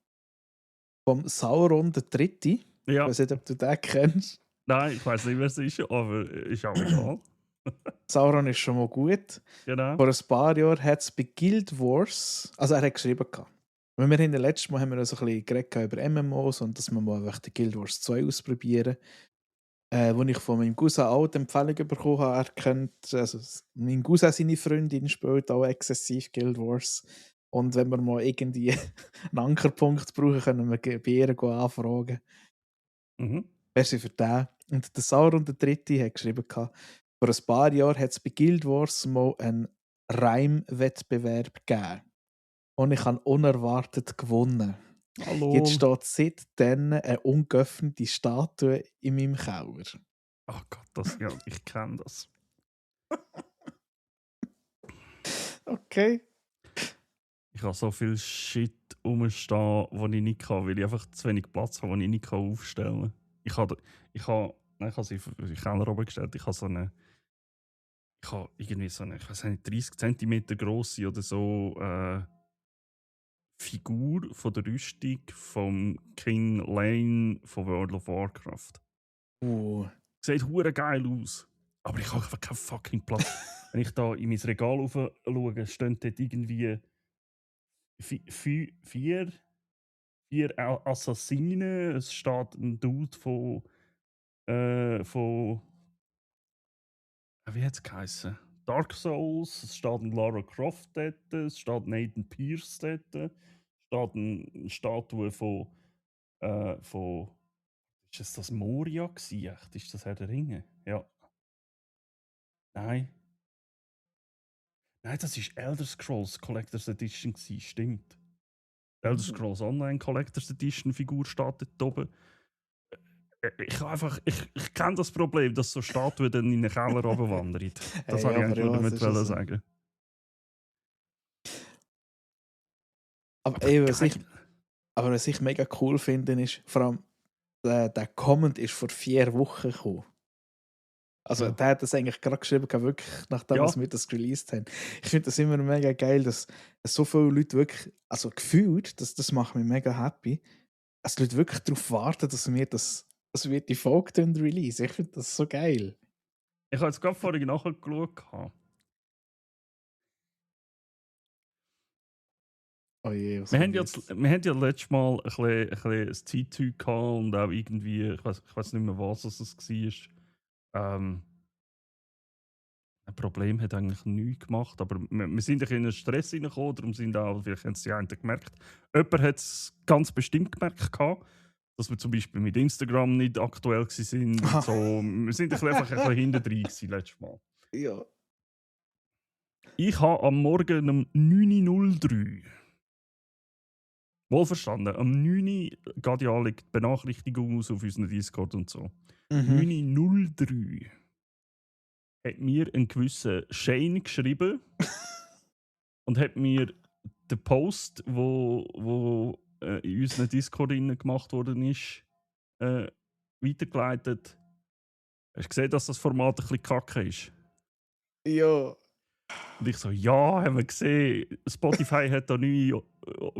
vom Sauron der Dritte. Ich Ja. weiß nicht, ob du den kennst. Nein, ich weiß nicht, wer es ist, aber ist auch egal. Sauron ist schon mal gut. Genau. Vor ein paar Jahren hat es bei Guild Wars, also er hat geschrieben, weil wir in den letzten Mal haben wir so ein bisschen geredet über MMOs und dass wir mal einfach den Guild Wars 2 ausprobieren. Wo ich von meinem Cousin auch die Empfehlung bekommen habe, er kennt, also mein Cousin, seine Freundin, spielt auch exzessiv Guild Wars. Und wenn wir mal irgendwie einen Ankerpunkt brauchen, können wir bei ihr anfragen. Mhm. Wer sie für den? Und der Sauron der Dritte hat geschrieben, vor ein paar Jahren hat es bei Guild Wars mal einen Reimwettbewerb gegeben. Und ich habe unerwartet gewonnen. Hallo. Jetzt steht seitdem eine ungeöffnete Statue in meinem Keller. Oh Gott, ja, ich kenne das. Okay. Ich habe so viel Shit rumstehen, den ich nicht kann, weil ich einfach zu wenig Platz habe, den ich nicht aufstellen kann. Ich habe sie in den Keller oben gestellt. Ich habe irgendwie so eine, ich weiß nicht, 30 cm grosse oder so Figur von der Rüstung vom King Lane von World of Warcraft. Sieht hure geil aus. Aber ich habe einfach keinen fucking Platz. Wenn ich da in mein Regal schaue, stehen dort irgendwie vier Assassinen. Es steht ein Dude von wie hat es geheißen? Dark Souls. Es steht ein Lara Croft dort. Es steht Nathan Pierce dort. Es steht eine Statue von ist das Moria gewesen? Echt? Ist das Herr der Ringe? Ja. Nein. Nein, das ist Elder Scrolls Collector's Edition gewesen, stimmt. Elder Scrolls Online Collector's Edition Figur steht dort oben. Ich kenne das Problem, dass so Statuen dann in den Keller runterwandern. Das Hey, wollte ich aber eigentlich nur ja, es damit ist ja so. sagen. Aber ey, Geil. was ich mega cool finde, ist, vor allem, der Comment ist vor 4 Wochen gekommen. Also, Ja. der hat das eigentlich gerade geschrieben, wirklich, nachdem Ja. wir das released haben. Ich finde das immer mega geil, dass so viele Leute wirklich, also gefühlt, das macht mich mega happy, dass die Leute wirklich darauf warten, dass wir die Folge dann release. Ich finde das so geil. Ich habe jetzt gerade vorhin nachgeschaut. Oh je, was Wir haben, kommt jetzt? wir haben ja letztes Mal ein bisschen ein Zeitzeug gehabt und auch irgendwie, ich weiß nicht mehr, was es war. Ein Problem hat eigentlich nichts gemacht, aber wir sind ein bisschen in einen Stress reingekommen, darum sind auch, vielleicht haben es die einen gemerkt, jemand hat es ganz bestimmt gemerkt gehabt, dass wir zum Beispiel mit Instagram nicht aktuell waren. Und so. Wir sind einfach ein bisschen hinten drin gewesen, letztes Mal. Ja. Ich habe am Morgen um 9.03 Uhr, wohlverstanden, am 9 Uhr geht ja alle die Benachrichtigung aus auf unseren Discord und so. 9.03 Uhr hat mir ein gewisser Shane geschrieben und hat mir den Post, wo in unseren Discord gemacht worden ist, weitergeleitet. Hast du gesehen, dass das Format ein bisschen kacke ist? Ja. Und ich so, ja, haben wir gesehen. Spotify hat da neue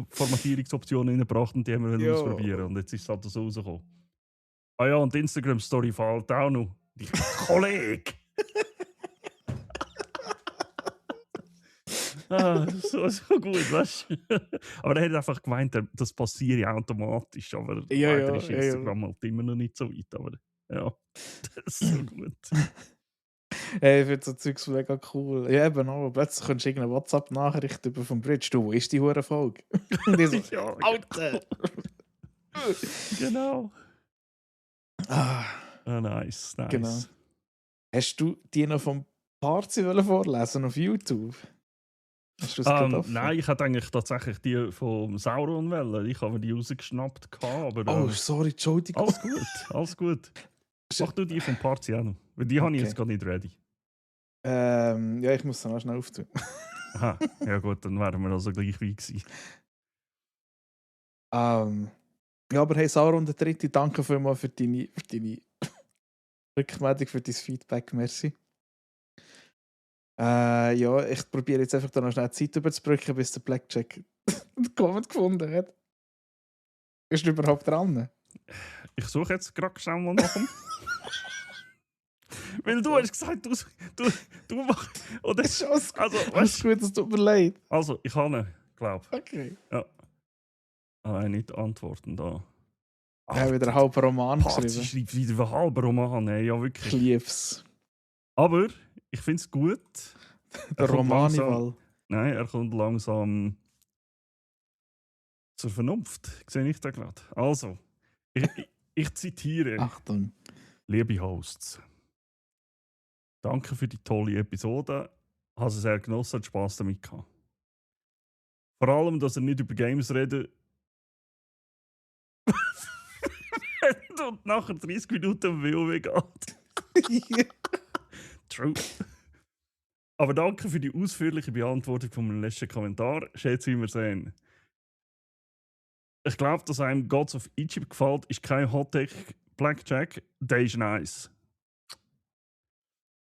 Formatierungsoptionen reingebracht und die haben wir Ja. ausprobieren. Und jetzt ist es halt so rausgekommen. Ah ja, und die Instagram-Story fällt auch noch. Und ich, Kollege! So gut, weißt du? Aber er hat einfach gemeint, das passiert ja automatisch. Aber Ja, leider ja, ist ja, Instagram halt immer noch nicht so weit. Aber ja, das ist so gut. Hey, ich finde so Zeugs mega cool. Ja, eben auch. Plötzlich kommst du irgendeine WhatsApp-Nachricht über vom Bridge. Du, wo ist die hure Folge? Und ich so, Ja, Alter! genau. Ah, Ah, nice, nice. genau. Hast du die noch vom Parzi vorlesen auf YouTube? Hast du das gerade offen? Nein, ich hatte eigentlich tatsächlich die vom Sauron wählen. Ich habe mir die rausgeschnappt. Aber, Oh, sorry, Entschuldigung. alles gut, alles gut. Mach du die vom Parzi auch noch. Weil die habe ich jetzt Okay. gar nicht ready. Ja, ich muss dann auch schnell auftun. Aha, ja gut, dann wären wir also gleich wie gewesen. Ja, aber hey, Sauron der Dritte, danke vielmals für deine Rückmeldung, für dein Feedback, merci. Ja, ich probiere jetzt einfach da noch schnell Zeit überzubrücken, bis der Blackjack den Comment gefunden hat. Ist er überhaupt dran? Ich suche jetzt gerade schnell mal nach ihm. Weil du hast gesagt, du machst. Oder, Das ist alles, also, alles gut, es tut mir leid. Also, ich habe ihn, glaube ich. Okay. Ja. Nicht antworten da. Ich habe wieder einen halben Roman Parzi geschrieben. schreibt wieder einen halben Roman, ey, ja Ich wirklich. lieb's. Aber ich finde es gut. Der Romanival. Nein, er kommt langsam zur Vernunft. Sehe ich da gerade. Also, ich zitiere. Achtung. Liebe Hosts, danke für die tolle Episode. Habe es sehr genossen und Spass damit gehabt. Vor allem, dass er nicht über Games redet und nachher 30 Minuten am WoW geht. True. Aber danke für die ausführliche Beantwortung von meinem letzten Kommentar. Schätze, wie wir sehen. Ich glaube, dass einem Gods of Egypt gefällt, ist kein Hottech Blackjack. Der ist nice.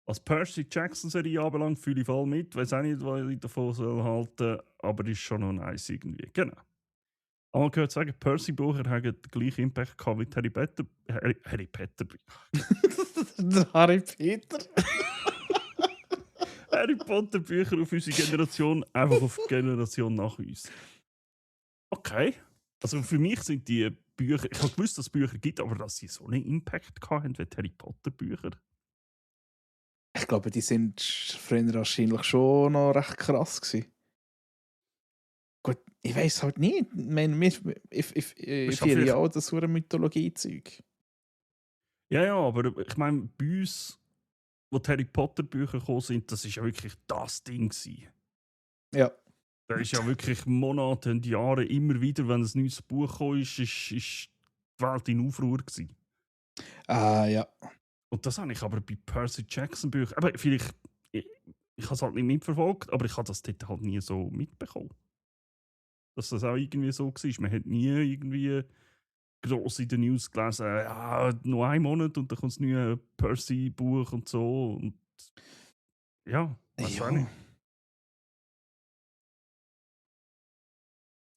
Was Percy Jackson-Serie anbelangt, fühle ich voll mit. Weiß auch nicht, was ich davon soll halten, aber ist schon noch nice irgendwie. Genau. Aber man gehört sagen, Percy Bücher haben den gleichen Impact gehabt wie Harry Potter. Harry Potter. Der Harry Peter. Harry Potter Bücher auf unsere Generation, einfach auf die Generation nach uns. Okay. Also für mich sind die Bücher, ich habe gewusst, dass es Bücher gibt, aber dass sie so einen Impact hatten wie die Harry Potter Bücher. Ich glaube, die sind früher wahrscheinlich schon noch recht krass gewesen. Gut, ich weiß halt nicht. Ich meine, ich führe ja auch das hure Mythologie-Zeug. Ja, aber ich meine, bei uns, wo die Harry Potter Bücher gekommen sind, das war ja wirklich das Ding gewesen. Ja. Da ist ja wirklich Monate und Jahre immer wieder, wenn ein neues Buch kam, ist die Welt in Aufruhr gewesen. Ja. Und das habe ich aber bei Percy Jackson Büchern, aber vielleicht, ich habe es halt nicht mitverfolgt, aber ich habe das dort halt nie so mitbekommen. Dass das auch irgendwie so war. Man hat nie irgendwie gross in den News gelesen, ja, noch einen Monat und dann kommt das neue Percy-Buch und so. Und ja, weiß auch Ja. nicht.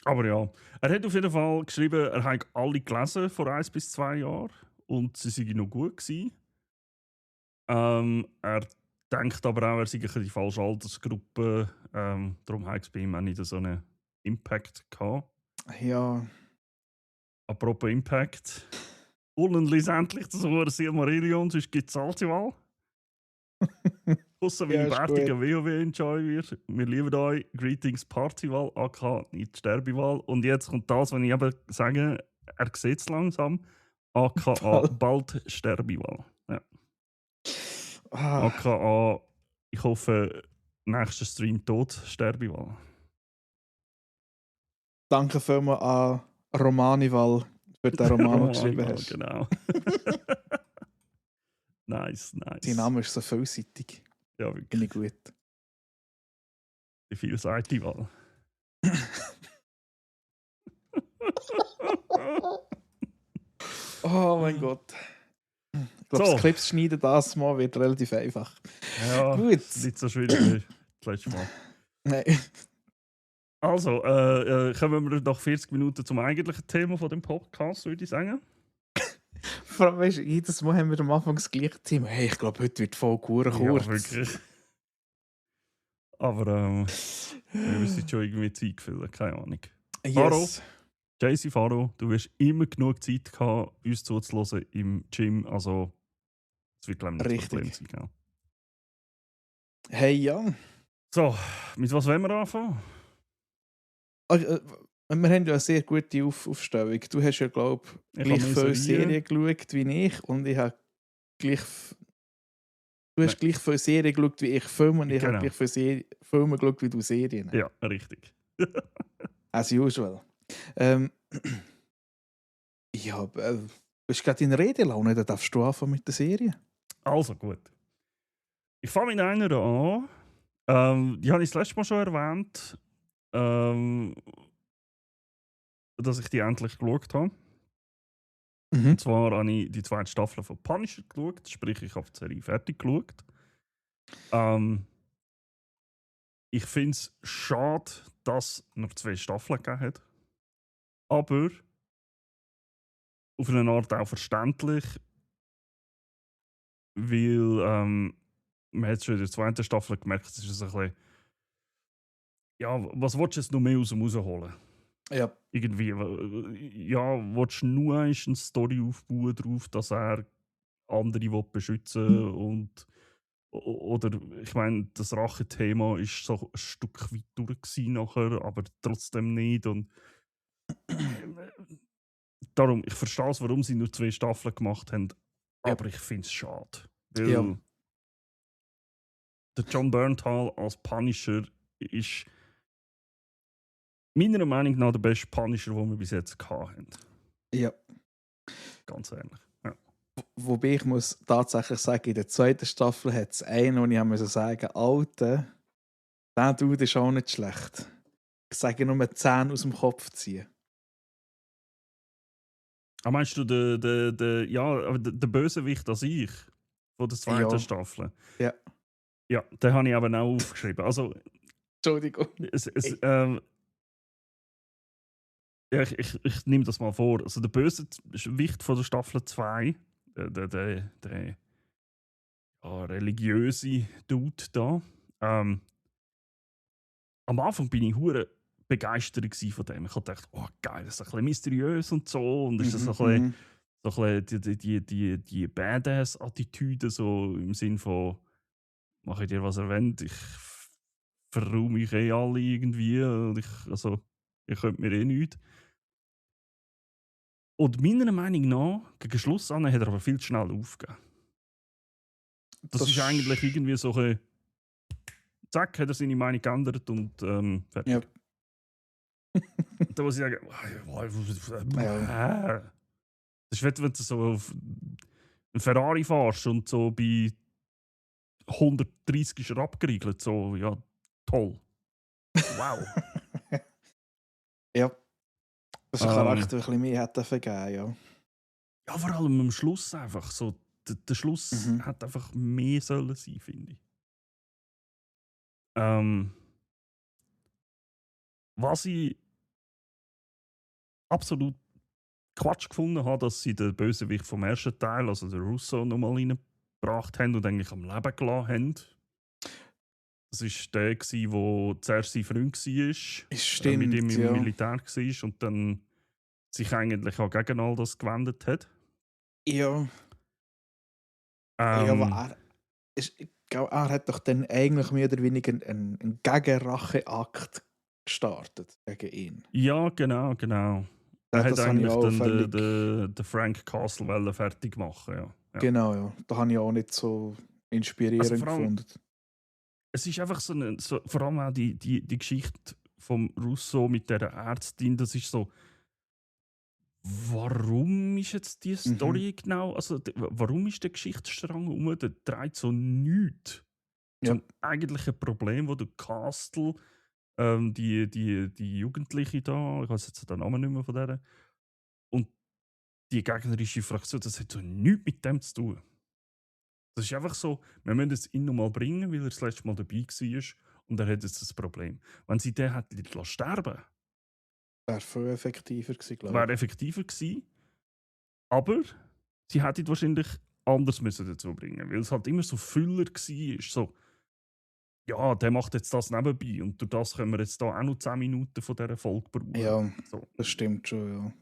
Aber ja, er hat auf jeden Fall geschrieben, er hat alle gelesen vor 1 bis 2 Jahren und sie seien noch gut gewesen. Er denkt aber auch, er sei die falsche Altersgruppe. Darum hat es bei ihm auch nicht so einen Impact gehabt. Ja. Apropos Impact. Ullen liest endlich das Wort Silmarillion, sonst gibt es Alcival. Ausser Ja, meine ist bärtigen WoW-Enjoy wird. Wir lieben euch. Greetings Partyval, aka nicht Sterbewahl. Und jetzt kommt das, was ich eben sage, er sieht es langsam, aka bald Sterbewahl. Ja. aka, ich hoffe, nächster Stream tot, Sterbewahl. Danke vielmals an Romanival für den Roman, den du geschrieben hast. Genau. Nice. Dein Name ist so vielseitig. Ja, Finde wirklich. ich gut. Die vielseitige Wahl. Oh mein Gott. Ich glaube, das Clips schneiden das mal wird relativ einfach. Ja, gut. Nicht so schwierig wie das letzte Mal. Nein. Also, kommen wir noch 40 Minuten zum eigentlichen Thema von dem Podcast, würde ich sagen. Vor allem, weißt, jedes Mal haben wir am Anfang das gleiche Thema. Hey, ich glaube, heute wird voll kurz. Ja, wirklich. Aber wir müssen schon irgendwie Zeit füllen, keine Ahnung. Yes. Faro, JC Faro, du wirst immer genug Zeit haben, uns zuzuhören im Gym. Also, das wird, glaube ich, nicht das Problem sein. Genau. Hey, ja. So, mit was wollen wir anfangen? Wir haben ja eine sehr gute Aufstellung. Du hast ja, glaube ich, gleich viele Serien geschaut wie ich. Und ich habe gleich. Du hast gleich viele Serien geschaut wie ich Filme. Und ich habe gleich viele Filme geschaut wie du Serien. Ja, richtig. As usual. Ja, bist gerade in Redelaune, dann darfst du anfangen mit der Serie. Also gut. Ich fange mit einer an. Die habe ich das letzte Mal schon erwähnt, dass ich die endlich geschaut habe. Und zwar habe ich die 2. Staffel von Punisher geschaut, sprich, ich habe die Serie fertig geschaut. Ich finde es schade, dass es noch 2 Staffeln gegeben hat. Aber auf eine Art auch verständlich, weil man hat schon in der 2. Staffel gemerkt, es ist ein bisschen. Ja, was willst du jetzt noch mehr aus dem rausholen? Ja. Irgendwie, ja, willst du nur eine Story aufbauen darauf, dass er andere beschützen will und oder ich meine, das Rachethema ist so ein Stück weit durch nachher, aber trotzdem nicht und darum, ich verstehe es, warum sie nur 2 Staffeln gemacht haben, aber ich finde es schade, weil der John Bernthal als Punisher ist meiner Meinung nach der beste Punisher, den wir bis jetzt hatten. Ja. Ganz ehrlich. Ja. Wobei ich muss tatsächlich sagen, in der 2. Staffel hat es einen, und ich musste sagen, Alter, der Dude ist auch nicht schlecht. Ich sage nur 10 aus dem Kopf ziehen. Meinst du den Bösewicht als ich von der 2. Staffel? Ja. Ja, den habe ich aber auch aufgeschrieben. Also, Entschuldigung. Ja, ich nehme das mal vor. Also der Bösewicht von der Staffel 2, der religiöse Dude da. Am Anfang bin ich hure begeistert von dem. Ich habe gedacht, oh geil, das ist ein bisschen mysteriös und so. Und ist das ein bisschen die Badass-Attitüde, so im Sinn von, mache ich dir was erwähnt, ich verruhe mich alle irgendwie. Und ich könnte mir nichts. Und meiner Meinung nach, gegen Schluss an, hat er aber viel zu schnell aufgegeben. Das ist eigentlich irgendwie so zack, hat er seine Meinung geändert und fertig. Ja. Und da muss ich sagen, Ja. das ist, wenn du so auf einen Ferrari fährst und so bei 130 ist er abgeriegelt. So, ja, toll. Wow. Ja. Dass der Ähm, Charakter ein bisschen mehr hätte vergeben, ja. ja, vor allem am Schluss einfach. So, der Schluss Mhm. hat einfach mehr sollen sein, finde ich. Was ich absolut Quatsch gefunden habe, dass sie den Bösewicht vom ersten Teil, also den Russo, nochmal reingebracht haben und eigentlich am Leben gelassen haben. Das war der, der zuerst sein Freund war, Stimmt, mit ihm im ja. Militär war und dann sich eigentlich auch gegen all das gewendet hat. Ja. Ja, aber ich glaube, er hat doch dann eigentlich mehr oder weniger einen Gegenracheakt gestartet gegen ihn. Ja, genau. Er Ja, hat das habe ich eigentlich auch dann völlig... den Frank Castle fertig machen. Ja. Genau, ja. Da habe ich auch nicht so inspirierend Also vor allem, gefunden. es ist einfach so vor allem auch die Geschichte vom Russo mit der Ärztin, das ist so, warum ist jetzt die Story genau, also warum ist der Geschichtsstrang um, der dreht so nichts Ja. zum eigentlichen Problem, wo der Castle, die Jugendliche da, ich weiß jetzt den Namen nicht mehr von der, und die gegnerische Fraktion, das hat so nichts mit dem zu tun. Das ist einfach so, wir müssen es ihn nochmal bringen, weil er das letzte Mal dabei war und er hat jetzt das Problem. Wenn sie den hätten sterben lassen, Wäre viel effektiver gewesen, glaube wäre effektiver gewesen, aber sie hätten wahrscheinlich anders müssen dazu bringen, weil es halt immer so Füller war. So, ja, der macht jetzt das nebenbei und durch das können wir jetzt da auch noch 10 Minuten von dieser Folge brauchen. Ja, so. das stimmt schon, ja.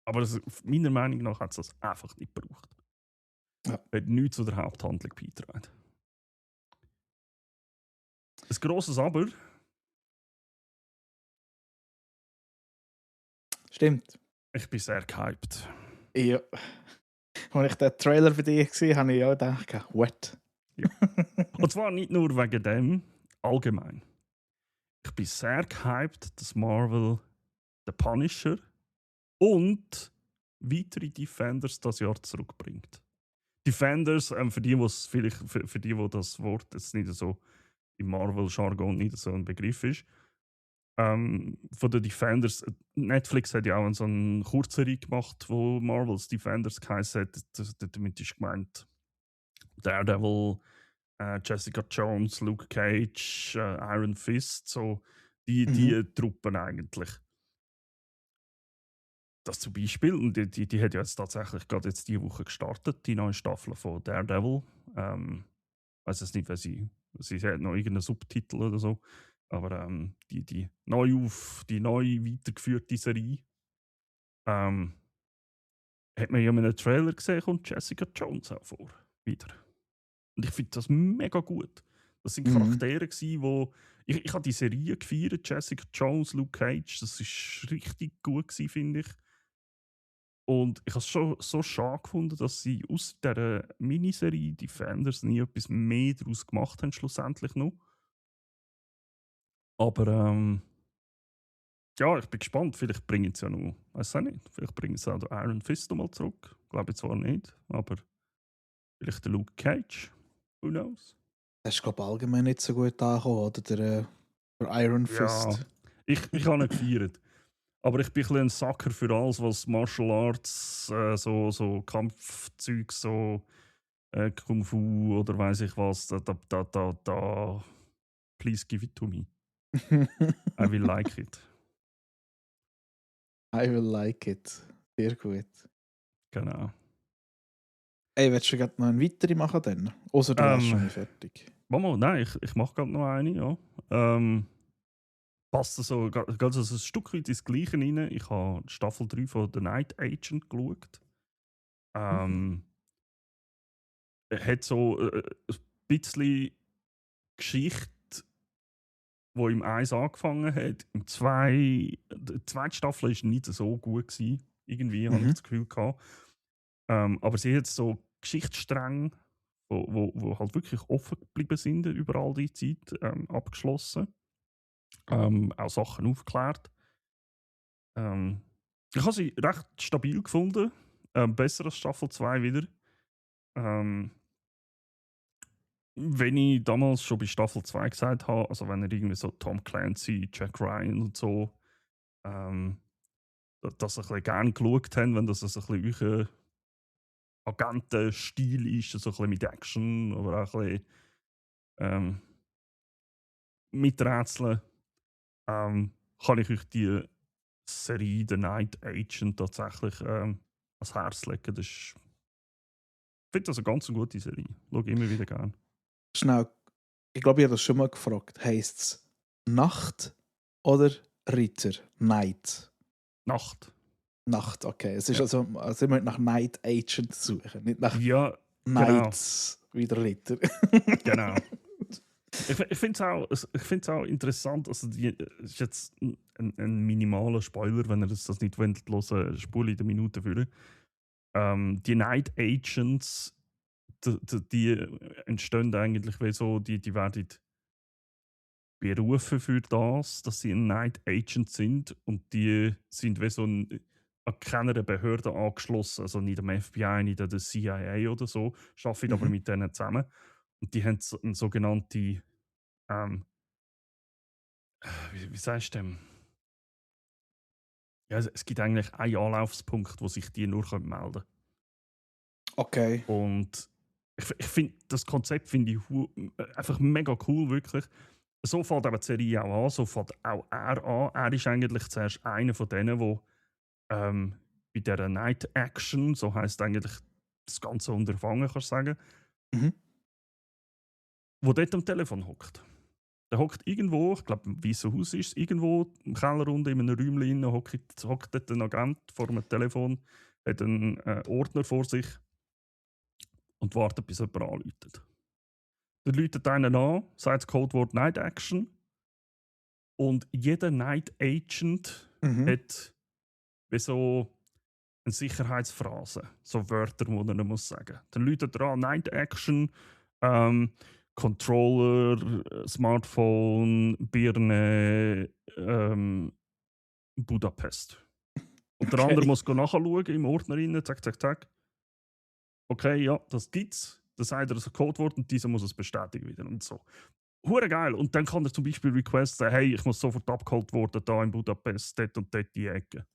Aber meiner Meinung nach hat es das einfach nicht gebraucht. Ja. Hat nichts zu der Haupthandlung beigetragen. Ein grosses Aber. Stimmt. Ich bin sehr gehypt. Ja. Als ich den Trailer bei dir gesehen habe, habe ich auch gedacht, what? Ja. Und zwar nicht nur wegen dem, allgemein. Ich bin sehr gehypt, dass Marvel The Punisher und weitere Defenders das Jahr zurückbringt. Defenders, für die, wo das Wort jetzt nicht so im Marvel-Jargon nicht so ein Begriff ist, von den Defenders, Netflix hat ja auch so eine Kurzserie gemacht, wo Marvels Defenders geheißen hat. Damit ist gemeint Daredevil, Jessica Jones, Luke Cage, Iron Fist, so die Truppen eigentlich. Das zum Beispiel, und die hat ja jetzt tatsächlich gerade jetzt diese Woche gestartet, die neue Staffel von Daredevil. Weiß es nicht, sie hat noch irgendeinen Subtitel oder so. Aber die neu weitergeführte Serie hat man ja in einem Trailer gesehen, kommt Jessica Jones auch vor. Wieder. Und ich finde das mega gut. Das sind Charaktere gewesen, wo ich habe die Serie gefeiert, Jessica Jones, Luke Cage, das ist richtig gut gewesen, finde ich. Und ich habe es schon so schade gefunden, dass sie aus dieser Miniserie Defenders nie etwas mehr daraus gemacht haben, schlussendlich noch. Aber ja, ich bin gespannt. Vielleicht bringen sie ja noch, weiß auch nicht, vielleicht bringen sie auch den Iron Fist mal zurück. Glaube ich zwar nicht, aber vielleicht der Luke Cage. Who knows? Das ist, glaube ich, allgemein nicht so gut angekommen, oder? Der Iron Ja, Fist. ich habe ihn gefeiert. Aber ich bin ein bisschen ein Sucker für alles, was Martial Arts, so Kampfzeug, so Kung Fu oder weiß ich was. Da. Please give it to me. I will like it. I will like it. Sehr gut. Genau. Ey, willst du gerade noch eine weitere machen dann? Außer du wärst schon fertig. Mama, nein, ich mache gerade noch eine, ja. Passt so ganz ein Stück weit ins Gleiche rein. Ich habe Staffel 3 von The Night Agent geschaut. Hat so ein bisschen Geschichte, die im 1 angefangen hat. Die zweite Staffel war nicht so gut irgendwie, habe ich das Gefühl gehabt. Aber sie hat so Geschichtsstränge wo halt wirklich offen geblieben sind über all die Zeit, abgeschlossen. Auch Sachen aufgeklärt. Ähm, ich habe sie recht stabil gefunden. Besser als Staffel 2 wieder. Ähm, wenn ich damals schon bei Staffel 2 gesagt habe, also wenn er irgendwie so Tom Clancy, Jack Ryan und so, dass ich ein bisschen gerne geschaut haben, wenn das so ein bisschen euer Agentenstil ist, so ein bisschen mit Action, aber auch ein bisschen ähm, mit Rätseln, kann ich euch die Serie The Night Agent tatsächlich ans Herz legen. Ich finde das eine ganz gute Serie. Schaue immer wieder gerne. Schnell, ich glaube, ich habe das schon mal gefragt. Heisst es Nacht oder Ritter? Night. Nacht. Nacht, okay. Es ist Ja, also immer nach Night Agent suchen, nicht nach ja genau. Knights wie der Ritter. Genau. Ich finde es auch interessant, also ist jetzt ein minimaler Spoiler, wenn ihr das nicht wollt, hören, spule in der Minute für. Die Night Agents, die entstehen eigentlich wie so, die werden berufen für das, dass sie ein Night Agent sind und die sind wie so an keiner Behörde angeschlossen, also nicht am FBI, nicht an der CIA oder so, arbeiten aber Mhm. mit denen zusammen. Und die haben so eine sogenannte, ähm, wie sagst du dem? Ja, es gibt eigentlich einen Anlaufspunkt, wo sich die nur melden können. Okay. Und ich finde, das Konzept finde ich einfach mega cool, wirklich. So fängt aber die Serie auch an, so fängt auch er an. Er ist eigentlich zuerst einer von denen, der bei dieser Night Action, so heisst eigentlich das ganze Unterfangen, kannst du sagen, Mhm. wo dort am Telefon hockt. Der hockt irgendwo, ich glaube, im Weißen Haus ist es, irgendwo im Keller unten in einem Räumchen hockt dort ein Agent vor einem Telefon, hat einen Ordner vor sich und wartet, bis jemand anruft. Dann läutet einer an, sagt das Codewort Night Action und jeder Night Agent Mhm. hat wie so eine Sicherheitsphrase, so Wörter, die er dann muss sagen. Dann läutet er an Night Action, ähm, Controller, Smartphone, Birne, Budapest. Und der andere Okay. muss nachschauen im Ordner rein, zack, zack, zack. Okay, ja, das gibt's. Dann sagt er das Codewort und dieser muss es bestätigen wieder und so. Hure geil. Und dann kann er zum Beispiel requesten, hey, ich muss sofort abgeholt worden, da in Budapest, dort und dort die Ecke.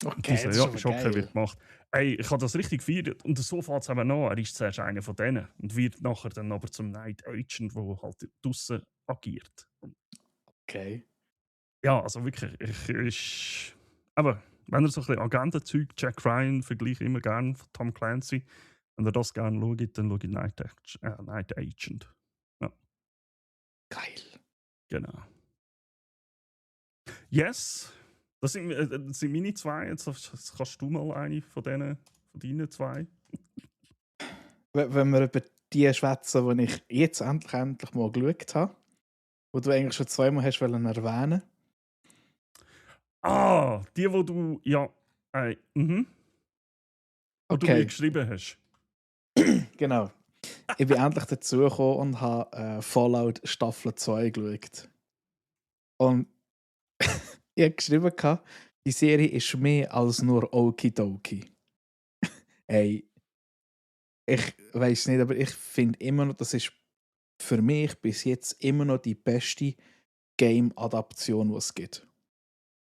Und Okay, dieser, das ist ja, aber ist okay, wird geil. gemacht. Ey, ich habe das richtig gefeiert. Und so fängt es eben an. Er ist zuerst einer von denen und wird nachher dann aber zum Night Agent, der halt draussen agiert. Und Okay. ja, also wirklich, aber wenn er so ein bisschen Agentenzeug, Jack Ryan vergleiche ich immer gerne von Tom Clancy, wenn er das gerne schaut, dann schaue ich Night Agent. Ja, Geil. genau. Yes, das sind meine zwei. Jetzt kannst du mal eine von deinen zwei. Wenn wir über die schwätzen, die ich jetzt endlich mal geschaut habe, wo du eigentlich schon zweimal hast wollen erwähnen. Ah, die, wo du, ja, wo du mir Okay, geschrieben hast. genau. Ich bin endlich dazugekommen und habe Fallout Staffel 2 geschaut. Und ich habe geschrieben, die Serie ist mehr als nur Okidoki. Hey, ich weiß nicht, aber ich finde immer noch, das ist für mich bis jetzt immer noch die beste Game-Adaption, die es gibt.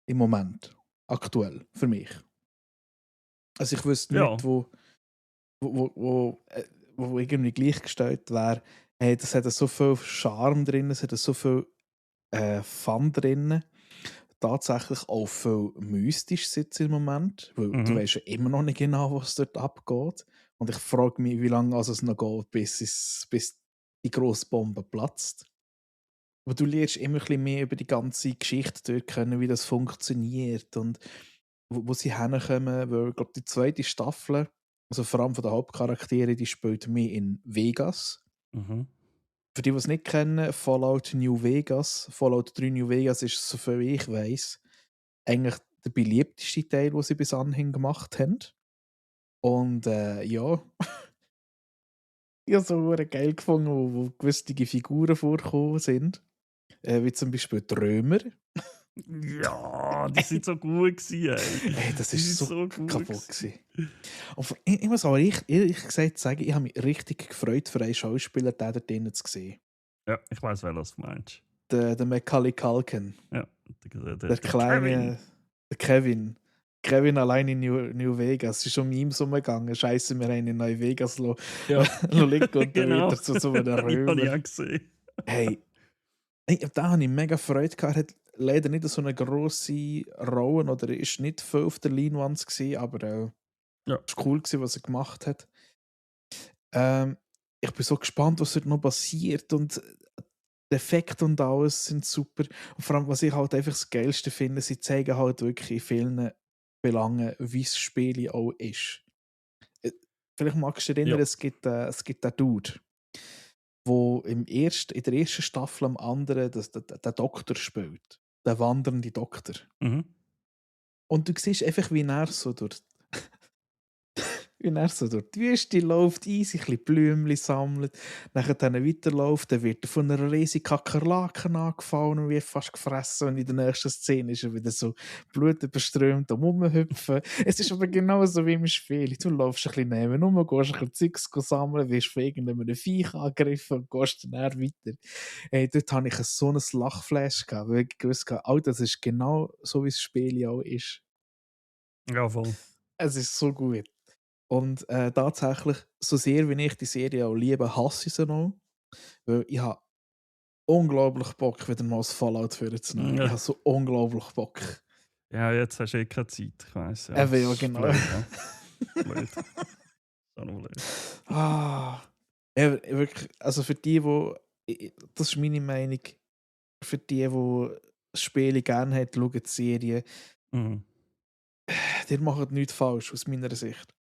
Im Moment. Aktuell. Für mich. Also ich wüsste Ja. nicht, wo irgendwie gleichgestellt wäre. Hey, das hat so viel Charme drin, es hat so viel Fun drin. Tatsächlich auch viel mystisch sitzt im Moment, weil du Mhm. weißt ja immer noch nicht genau, was dort abgeht. Und ich frage mich, wie lange es noch geht, bis die grosse Bombe platzt. Aber du lernst immer ein bisschen mehr über die ganze Geschichte dort kennen, wie das funktioniert und wo sie herkommen. Weil ich glaube, die zweite Staffel, also vor allem von den Hauptcharakteren, die spielt mehr in Vegas. Mhm. Für die, die es nicht kennen, Fallout New Vegas. Fallout 3 New Vegas ist, soviel ich weiß, eigentlich der beliebteste Teil, den sie bis anhin gemacht haben. Und ja, Ich habe so geil gefunden, wo gewisse Figuren vorgekommen sind. Wie zum Beispiel die Römer. Ja, die sind so gut gewesen, ey. Hey, das Die ist sind so so gut kaputt gewesen. gewesen. Und ich muss aber ehrlich gesagt sagen, ich habe mich richtig gefreut, für einen Schauspieler den da drinnen zu sehen. Ja, ich weiß, wer das meinst. Der Macaulay Culkin. Ja, Der kleine. Der Kevin. Kevin allein in New Vegas. Es ist um ihm umgegangen. Scheiße, wir haben in New Vegas Ja, liegen und dann genau. wieder zu so einem Die habe ich Römer. auch gesehen. Hey, da habe ich mega Freude gehabt. Er hat leider nicht so eine grosse Rolle oder ist nicht viel auf der Leinwand gewesen, aber Ja. es war cool gewesen, was er gemacht hat. Ich bin so gespannt, was dort noch passiert und die Effekte und alles sind super. Und vor allem, was ich halt einfach das Geilste finde, sie zeigen halt wirklich in vielen Belangen, wie das Spiel auch ist. Vielleicht magst du dich erinnern, Ja. es gibt einen Dude, der in der ersten Staffel am anderen den Doktor spielt. Der wandernde Doktor. Mhm. Und du siehst einfach, wie er so durch die Wüste läuft, easy ein bisschen Blümchen sammelt, nachher dann weiterläuft, dann wird er von einer riesigen Kakerlaken angefallen und wird fast gefressen und in der nächsten Szene ist er wieder so blutüberströmt am Rumhüpfen. Es ist aber genauso wie im Spiel. Du läufst ein bisschen nebenan, gehst ein bisschen Zeugs sammeln, wirst von irgendeinem Viech angegriffen und gehst dann weiter. Hey, dort hatte ich so ein Lachflash gehabt, weil ich gewusst habe, oh, das ist genau so, wie das Spiel auch ist. Ja, voll. Es ist so gut. Und tatsächlich, so sehr wie ich die Serie auch liebe, hasse ich sie noch. Weil ich habe unglaublich Bock, wieder mal das Fallout vorzunehmen. Ich Ja. habe so unglaublich Bock. Ja, jetzt hast du keine Zeit, ich weiss. Ja, Ja, das ist genau. blöd, ja. Blöd. So blöd. Ja, wirklich, also für die, das ist meine Meinung, für die das Spiel gerne haben, schauen die Serie, Mhm. die machen nichts falsch, aus meiner Sicht.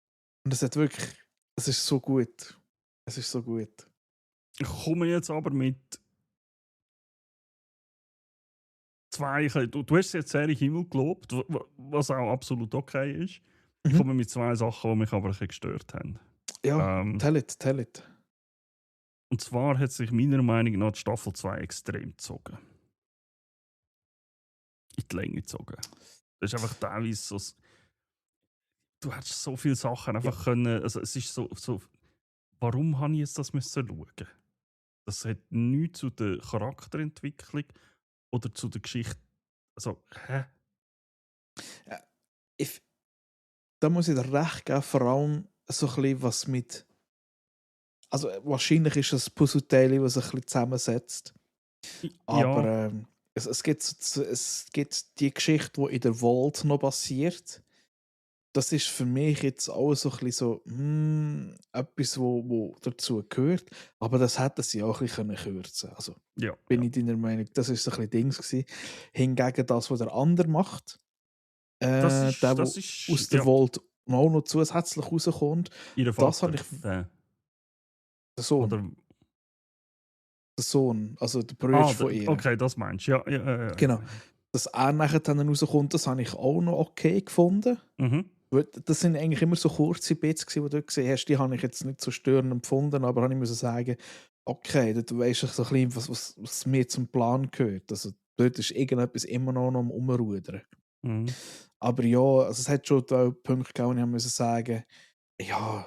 Und es ist so gut. Es ist so gut. Ich komme jetzt aber mit zwei. Du hast jetzt sehr in den Himmel gelobt, was auch absolut okay ist. Ich Mhm. komme mit zwei Sachen, die mich aber ein bisschen gestört haben. Ja, tell it. Und zwar hat sich meiner Meinung nach die Staffel 2 extrem gezogen. In die Länge gezogen. Das ist einfach teilweise so. Du hättest so viele Sachen einfach können. Also es ist so. Warum habe ich jetzt das müssen schauen? Das hat nichts zu der Charakterentwicklung oder zu der Geschichte. Also, hä? Da muss ich dir recht geben, vor allem so ein bisschen was mit. Also, wahrscheinlich ist das Puzzleteil, das sich ein bisschen zusammensetzt. Aber Ja, es gibt die Geschichte, die in der Vault noch passiert. Das ist für mich jetzt auch so ein bisschen so, etwas, wo dazu gehört. Aber das hätten sie auch ein bisschen kürzen können. Also, ja. bin ich deiner Meinung, das ist so ein bisschen Dings gewesen. Hingegen das, was der andere macht, Das der, ist, der das ist aus der ja, Vault auch noch zusätzlich rauskommt, ihr das Vater. habe ich. Der, Der Sohn. oder, Der Sohn, also der Bruder von ihr. okay, das meinst du. Ja. Genau. Dass er nachher dann rauskommt, das habe ich auch noch okay gefunden. Mhm. Weil das sind eigentlich immer so kurze Bits, die du gesehen hast, die habe ich jetzt nicht so störend empfunden, aber habe ich müssen sagen, okay, du weißt so ein bisschen, was mir zum Plan gehört. Also dort ist irgendetwas immer noch am Umrudern. Mhm. Aber ja, also es hat schon da Punkte gegeben, wo ich musste sagen, ja,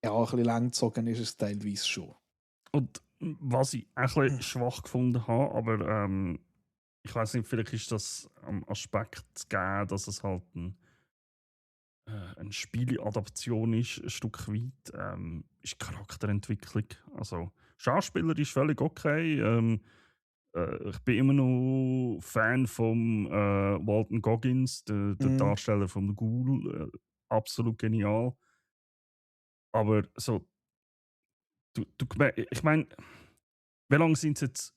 ein bisschen lang gezogen ist es teilweise schon. Und was ich ein bisschen schwach gefunden habe, aber ich weiß nicht, vielleicht ist das am Aspekt zu geben, dass es halt eine Spieladaption ist, ein Stück weit, ist Charakterentwicklung. Also, Schauspieler ist völlig okay. Ich bin immer noch Fan von Walton Goggins, der Darsteller von Ghoul. Absolut genial. Aber so, ich meine, wie lange sind sie jetzt,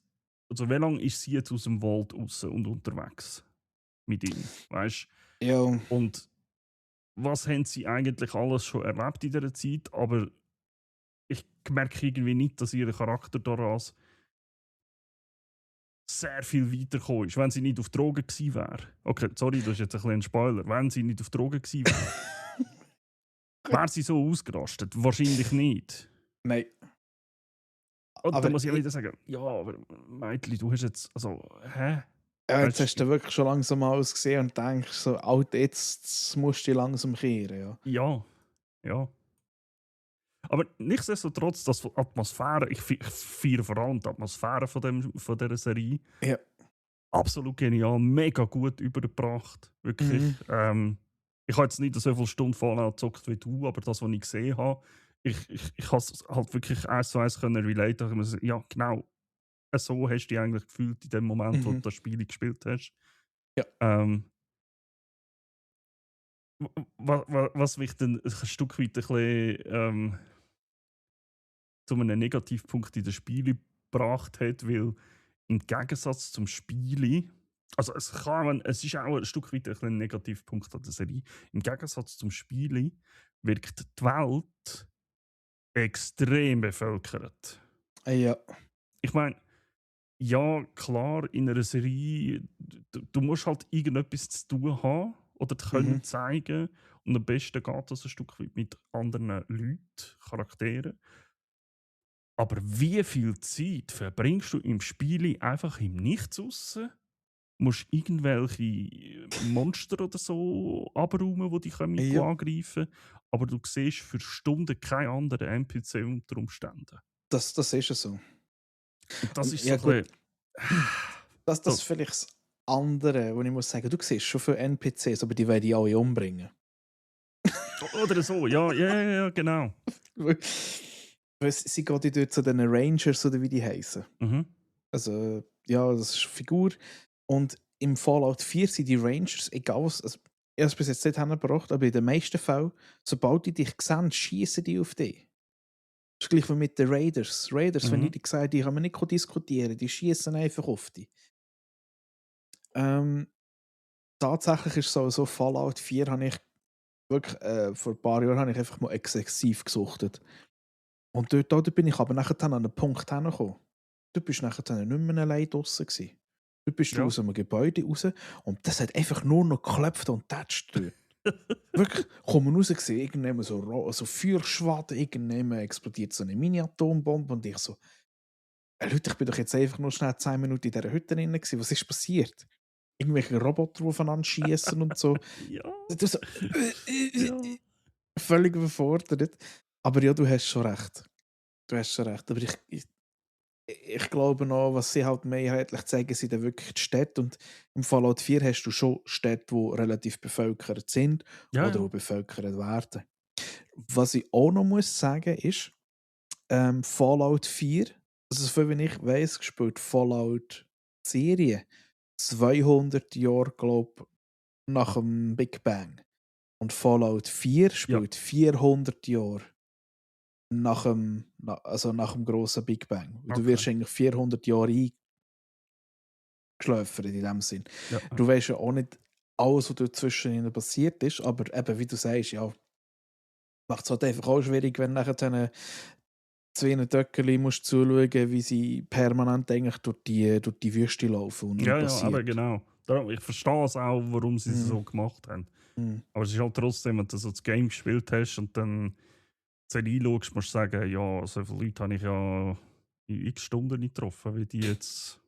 also wie lange ist sie jetzt aus dem Wald raus und unterwegs mit ihm, weißt? Ja. Und was haben sie eigentlich alles schon erlebt in dieser Zeit? Aber ich merke irgendwie nicht, dass ihr Charakter daraus sehr viel weitergekommen ist, wenn sie nicht auf Drogen gewesen wäre. Okay, sorry, das ist jetzt ein bisschen ein Spoiler. Wenn sie nicht auf Drogen gewesen wäre. Wäre sie so ausgerastet? Wahrscheinlich nicht. Nein. Und Aber dann muss ich auch wieder sagen, ja, aber Mädchen, du hast jetzt, also, hä? ja, jetzt hast Weißt du wirklich schon langsam alles gesehen und denkst so, Alter, jetzt musst du dich langsam kehren. Ja. ja, ja. Aber nichtsdestotrotz, das Atmosphäre, ich feiere vor allem die Atmosphäre von dieser Serie. Ja. Absolut genial, mega gut übergebracht. Wirklich. Ich habe jetzt nicht so viele Stunden Fallout gezockt wie du, aber das, was ich gesehen habe, ich habe es halt wirklich 1:1 können relate. Ich muss, ja, genau, so hast du dich eigentlich gefühlt in dem Moment, wo du Mhm. das Spiel gespielt hast. Ja. Ähm, was mich dann ein Stück weit ein bisschen, zu einem Negativpunkt in den Spielen gebracht hat, weil im Gegensatz zum Spiel, also es ist auch ein Stück weit ein Negativpunkt an der Serie, im Gegensatz zum Spiel wirkt die Welt extrem bevölkert. Ja. Ich meine, ja, klar, in einer Serie, du musst halt irgendetwas zu tun haben oder können zeigen. Und am besten geht das ein Stück weit mit anderen Leuten, Charakteren. Aber wie viel Zeit verbringst du im Spiel einfach im Nichts raus? Musst irgendwelche Monster oder so abräumen, die dich Ja. angreifen können. Aber du siehst für Stunden keinen anderen NPC unter Umständen. Das ist ja so. Und das Und ist so ja, ein gut, bisschen. das So, ist vielleicht das andere, wo ich muss sagen, du siehst schon viele NPCs, aber die werden die alle umbringen. oder so, ja, ja, ja, ja, genau. Weil sie geht dort zu den Rangers oder wie die heißen. Mhm. Also, ja, das ist eine Figur. Und im Fallout 4 sind die Rangers, egal was, also, ich habe es bis jetzt nicht hingebracht, aber in den meisten Fällen, sobald die dich sehen, schießen die auf dich. Das ist gleich wie mit den Raiders. Raiders, wenn Mhm. die sagen, die kann man nicht diskutieren, die schießen einfach auf dich. Tatsächlich ist es so, Fallout 4 habe ich wirklich, vor ein paar Jahren habe ich einfach mal exzessiv gesuchtet. Und dort bin ich aber nachher dann an einen Punkt hergekommen. Du bist nachher dann nicht mehr allein draussen gewesen. Du bist Ja. aus einem Gebäude raus und das hat einfach nur noch geklopft und tätscht dort. Wirklich, kommen raus gesehen, irgendwann so Feuerschwaden, irgendwann explodiert so eine Mini-Atombombe und ich so, Leute, ich bin doch jetzt einfach nur schnell 10 Minuten in dieser Hütte drin gewesen. Was ist passiert? Irgendwelche Roboter, die aufeinander schießen und so. Ja. Du so Ja. völlig überfordert. Aber ja, du hast schon recht. Du hast schon recht. Aber ich glaube noch, was sie halt mehrheitlich zeigen, sind dann wirklich die Städte. Und im Fallout 4 hast du schon Städte, die relativ bevölkert sind Ja, oder ja. die bevölkert werden. Was ich auch noch muss sagen ist, Fallout 4, also so viel wie ich weiss, spielt Fallout Serie 200 Jahre, glaube nach dem Big Bang. Und Fallout 4 Ja. spielt 400 Jahre also nach dem grossen Big Bang. Und du Okay. wirst eigentlich 400 Jahre eingeschläfert in dem Sinn. Ja. Du weißt ja auch nicht alles, was dort zwischen ihnen passiert ist, aber eben, wie du sagst, ja, macht es halt einfach auch schwierig, wenn nachher dann zwei Töckerli musst zuschauen, wie sie permanent eigentlich durch die Wüste laufen und Ja, nichts ja, aber passiert. genau. Darum, ich verstehe es auch, warum sie es Mhm. so gemacht haben. Mhm. Aber es ist halt trotzdem, wenn du so das Game gespielt hast und dann zu reinschaust, musst du sagen, ja, so viele Leute habe ich ja in x Stunden nicht getroffen, wie die jetzt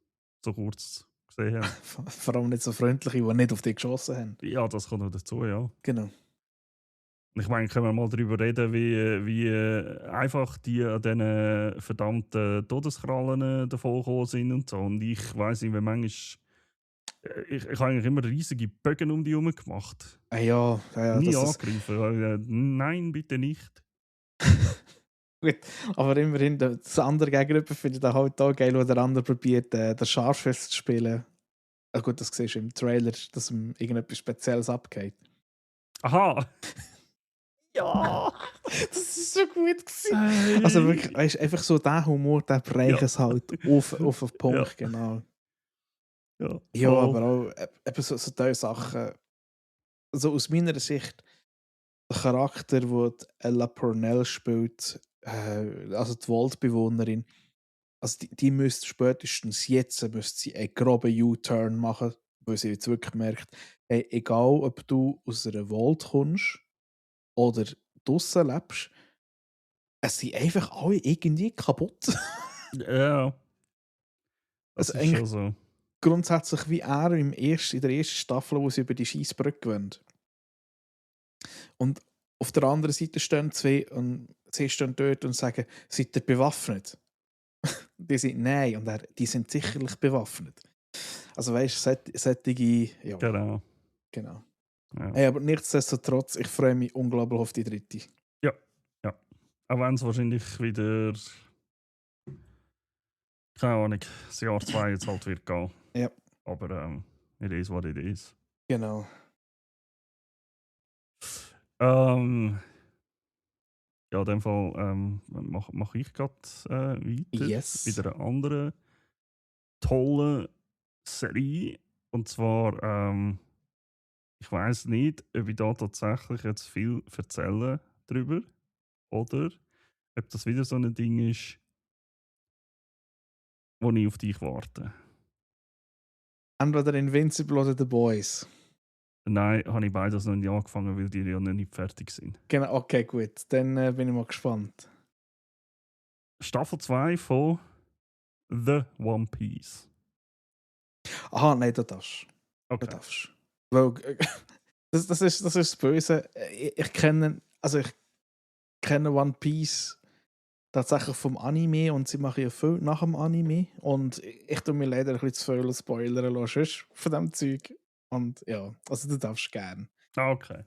so kurz gesehen haben. Vor allem nicht so freundliche, die nicht auf dich geschossen haben. Ja, das kommt noch dazu, ja. Genau. Und ich meine, können wir mal darüber reden, wie einfach die an diesen verdammten Todeskrallen davon gekommen sind und so. Und ich weiss nicht, wie manchmal. Ich habe eigentlich immer riesige Bögen um die herum gemacht. Ja, Nie das ist angegriffen. Nein, bitte nicht. gut. Aber immerhin, das andere Gegenüber finde ich dann halt auch geil, wo der andere probiert, den Scharfschütze zu spielen. Gut, das siehst du im Trailer, dass ihm irgendetwas Spezielles abgeht. Aha! Ja! Das ist so gut gewesen. Hey. Also wirklich, weißt, einfach so der Humor, der bereicht Ja. es halt auf den Punkt, Ja. genau. Ja, Ja, voll. aber auch eben so diese Sachen, also aus meiner Sicht, der Charakter, den Ella Purnell spielt, also die Waldbewohnerin, also die müsste spätestens jetzt müsste sie einen groben U-Turn machen, weil sie jetzt wirklich merkt, hey, egal ob du aus einer Wald kommst oder draussen lebst, es sind einfach alle irgendwie kaputt. Ja, das Also ist schon eigentlich so. grundsätzlich wie er in der ersten Staffel, wo sie über die Scheissbrücke gehen. Und auf der anderen Seite stehen zwei und sie stehen dort und sagen, seid ihr bewaffnet? Die sind nein und die sind sicherlich bewaffnet. Also weißt du, solche, ja, Genau. genau. Ja. Hey, aber nichtsdestotrotz, ich freue mich unglaublich auf die dritte. Ja. Auch wenn es wahrscheinlich wieder, keine Ahnung, das Jahr 2 jetzt halt wird gehen. Ja. Aber it is what it is. Genau. Ja, in dem Fall mach ich gerade weiter. Yes. Mit einer anderen tollen Serie. Und zwar, ich weiß nicht, ob ich da tatsächlich jetzt viel erzähle drüber. Oder ob das wieder so ein Ding ist, wo ich auf dich warte. Entweder Invincible oder The Boys. Nein, habe ich beides noch nicht angefangen, weil die ja noch nicht fertig sind. Genau, okay, gut. Dann bin ich mal gespannt. Staffel 2 von The One Piece. Aha, nein, das darfst. Okay. Das darfst. Weil, das ist das Böse. Ich kenne One Piece tatsächlich vom Anime und sie machen ja viel nach dem Anime. Und ich tue mir leider ein bisschen zu viel spoilern lassen von diesem Zeug. Und ja, also du darfst gern. Okay.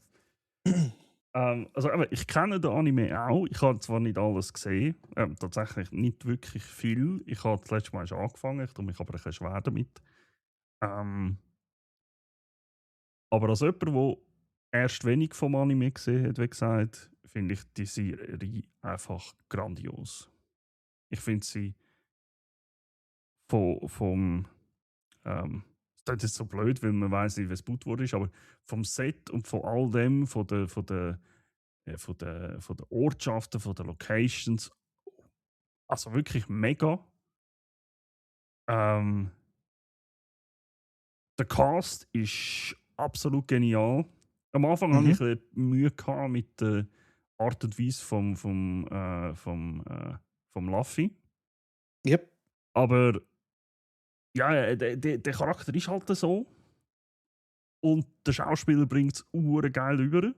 Also, aber ich kenne den Anime auch. Ich habe zwar nicht alles gesehen, tatsächlich nicht wirklich viel. Ich habe das letzte Mal schon angefangen, ich tue mich aber ein bisschen schwer damit. Aber als jemand, der erst wenig vom Anime gesehen hat, wie gesagt, finde ich die Serie einfach grandios. Ich finde sie vom das klingt jetzt so blöd, weil man weiß nicht, wie es gebaut wurde, aber vom Set und von all dem, von den Ortschaften, von den Locations, also wirklich mega. Der Cast ist absolut genial. Am Anfang hatte ich ein bisschen Mühe mit der Art und Weise vom Luffy. Yep. Aber ja, der Charakter ist halt so. Und der Schauspieler bringt es geil rüber.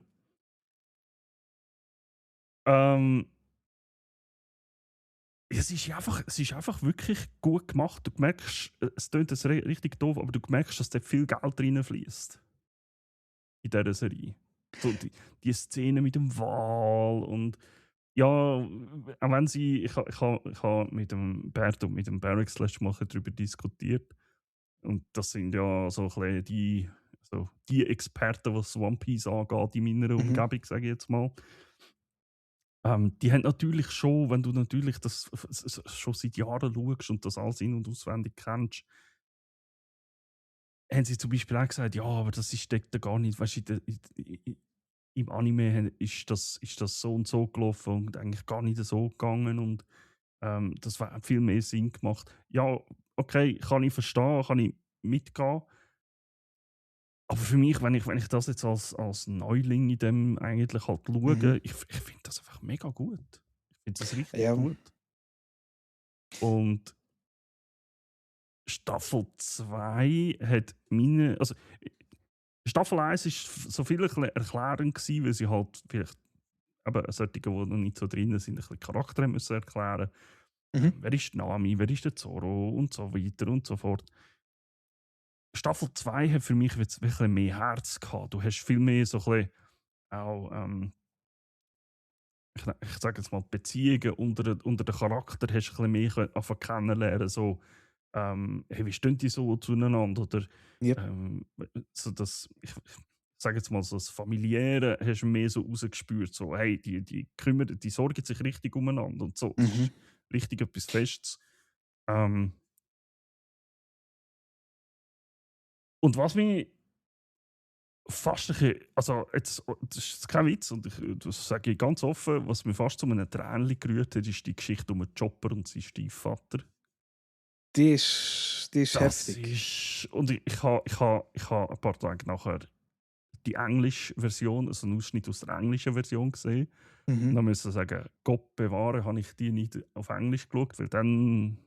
Es ist einfach wirklich gut gemacht. Du merkst, es klingt jetzt richtig doof, aber du merkst, dass da viel Geld reinfließt. In dieser Serie. So die Szene mit dem Wal und ja, auch wenn sie. Ich ha mit dem Bert und mit dem Barracks letztes Mal darüber diskutiert. Und das sind ja so ein bisschen die Experten, was One Piece angeht, in meiner Umgebung, sage ich jetzt mal. Die haben natürlich schon, wenn du natürlich das schon seit Jahren schaust und das alles in- und auswendig kennst, haben sie zum Beispiel auch gesagt, ja, aber das steckt da gar nicht, weißt du, im Anime ist das so und so gelaufen und eigentlich gar nicht so gegangen und das hat viel mehr Sinn gemacht. Ja, okay, kann ich verstehen, kann ich mitgehen. Aber für mich, wenn ich das jetzt als Neuling in dem eigentlich halt schaue, ich finde das einfach mega gut. Ich finde das richtig gut. Und Staffel 2 hat meine. Also, Staffel 1 war so viel erklärend gewesen, weil sie halt vielleicht eben solche, die noch nicht so drin sind, ein bisschen Charakter haben müssen erklären. Wer ist Nami, wer ist der Zoro und so weiter und so fort. Staffel 2 hat für mich jetzt wirklich mehr Herz gehabt. Du hast viel mehr so ein bisschen auch, ich sage jetzt mal, Beziehungen unter den Charakter hast du ein bisschen mehr anfangen kennenlernen. So, hey, wie stehen die so zueinander? Oder so das, ich sage jetzt mal, so das Familiäre hast du mehr so rausgespürt. So, hey, die sorgen sich richtig umeinander und so. Das ist richtig etwas Festes. Und was mich fast ein bisschen, also jetzt, das ist kein Witz und das sage ich ganz offen, was mir fast zu einem Tränchen gerührt hat, ist die Geschichte um den Chopper und seinen Stiefvater. Die ist heftig. Und ich ha ein paar Tage nachher die englische Version, also einen Ausschnitt aus der englischen Version gesehen. Und dann müssen sagen, Gott bewahre, habe ich die nicht auf Englisch geschaut, weil dann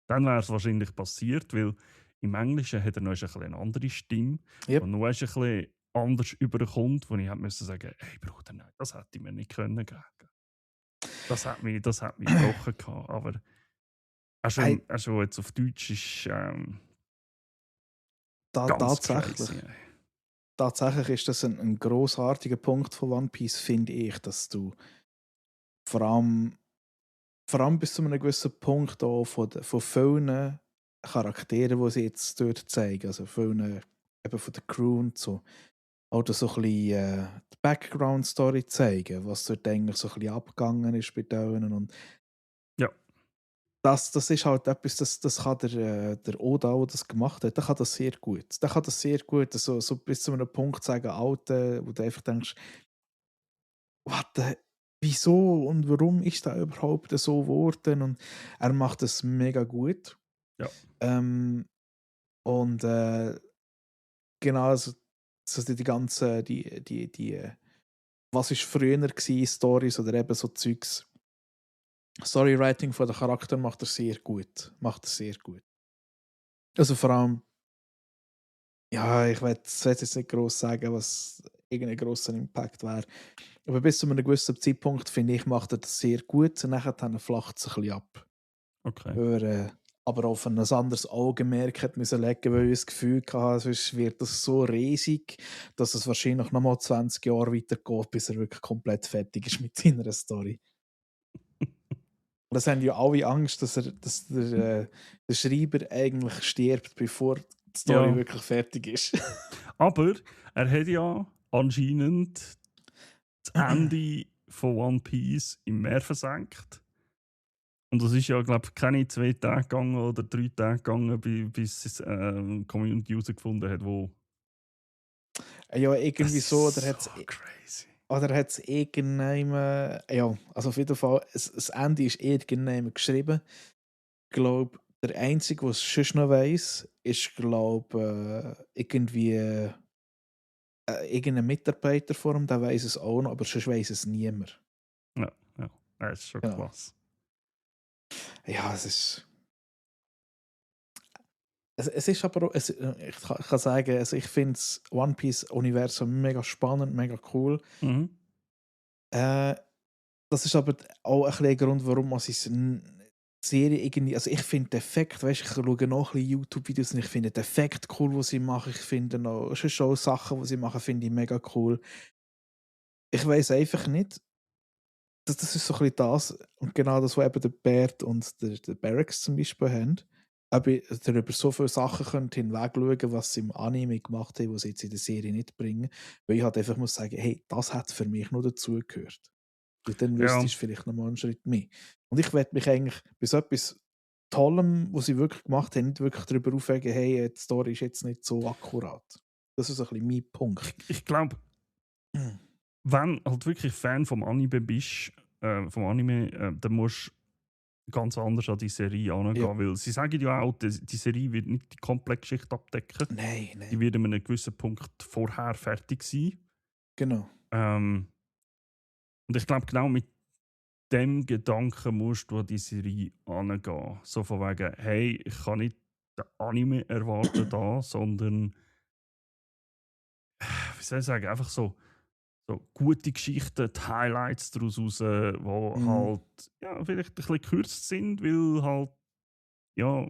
wäre es wahrscheinlich passiert, weil im Englischen hat er noch ein bisschen eine andere Stimme, Yep. und noch ein bisschen anders überkommt, wo ich halt müssen sagen, hey Bruder, nein, das hätte ich mir nicht können geben. Das hat mich gebrochen gehabt. Aber Hey, schon jetzt auf Deutsch ist ganz tatsächlich. crazy. Ey. Tatsächlich ist das ein grossartiger Punkt von One Piece, finde ich, dass du vor allem bis zu einem gewissen Punkt auch von vielen Charakteren, die sie jetzt dort zeigen, also vielen eben von der Crew und so, oder so ein bisschen die Background-Story zeigen, was dort eigentlich so ein bisschen abgegangen ist bei denen. Und Ja, das ist halt etwas, das kann der Oda, der das gemacht hat, der kann das sehr gut. Der kann das sehr gut, so bis zu einem Punkt sagen, Alter, wo du einfach denkst, warte, wieso und warum ist da überhaupt so geworden? Und er macht das mega gut. ja. Ähm, und genau, also die ganzen, was ist früher gewesen, Stories oder eben so Zeugs. Storywriting von den Charakteren macht er sehr gut. Also vor allem, ja, ich will jetzt nicht gross sagen, was irgendein grosser Impact wäre. Aber bis zu einem gewissen Zeitpunkt, finde ich, macht er das sehr gut. Und nachher flacht es ein bisschen ab. Okay. Weil er aber auf ein anderes Augenmerk hat müssen legen, weil ich das Gefühl hatte, sonst wird das so riesig, dass es wahrscheinlich nochmal 20 Jahre weitergeht, bis er wirklich komplett fertig ist mit seiner Story. Und das haben ja alle Angst, dass der Schreiber eigentlich stirbt, bevor die Story Ja. wirklich fertig ist. Aber er hat ja anscheinend das Ende von One Piece im Meer versenkt. Und das ist ja, glaube ich, keine 2 Tage gegangen oder 3 Tage gegangen, bis es Community herausgefunden hat, wo. Ja, irgendwie Das so, ist so crazy. oder hat es irgendjemand, ja, also auf jeden Fall, das Ende ist irgendjemand geschrieben. Ich glaube, der Einzige, der es sonst noch weiss, ist, glaube irgendwie irgendein Mitarbeiter von ihm, der weiss es auch noch, aber sonst weiss es niemand. Ja, das ist schon Ja, klasse. ja es ist. Es ist aber auch, ich kann sagen, also ich finde das One Piece-Universum mega spannend, mega cool. Mhm. Das ist aber auch ein bisschen der Grund, warum man Serie irgendwie, also ich finde den Effekt, weißt, ich schaue noch ein bisschen YouTube-Videos und ich finde den Effekt cool, was sie machen. Ich finde noch schon Sachen, die sie machen, finde ich mega cool. Ich weiß einfach nicht, das ist so ein bisschen das, und genau das, was eben der Bert und der Barracks zum Beispiel haben. Ob ich über so viele Sachen könnte hinweg schauen, was sie im Anime gemacht haben, was sie jetzt in der Serie nicht bringen. Weil ich halt einfach muss sagen, hey, das hat für mich nur dazugehört. Weil dann Ja, wüsstest du vielleicht noch mal einen Schritt mehr. Und ich werde mich eigentlich bei so etwas Tollem, was sie wirklich gemacht haben, nicht wirklich darüber aufregen, hey, die Story ist jetzt nicht so akkurat. Das ist ein bisschen mein Punkt. ich glaube, wenn halt wirklich Fan vom Anime bist, dann musst du ganz anders an die Serie angehen. Ja. Weil sie sagen ja auch, die Serie wird nicht die komplette Geschichte abdecken. Nein. Die wird an einem gewissen Punkt vorher fertig sein. Genau. Und ich glaube, genau mit dem Gedanken musst du an die Serie angehen. So von wegen, hey, ich kann nicht den Anime erwarten da, sondern, wie soll ich sagen, einfach so gute Geschichten, die Highlights daraus raus, die halt ja, vielleicht ein bisschen gekürzt sind, weil halt, ja,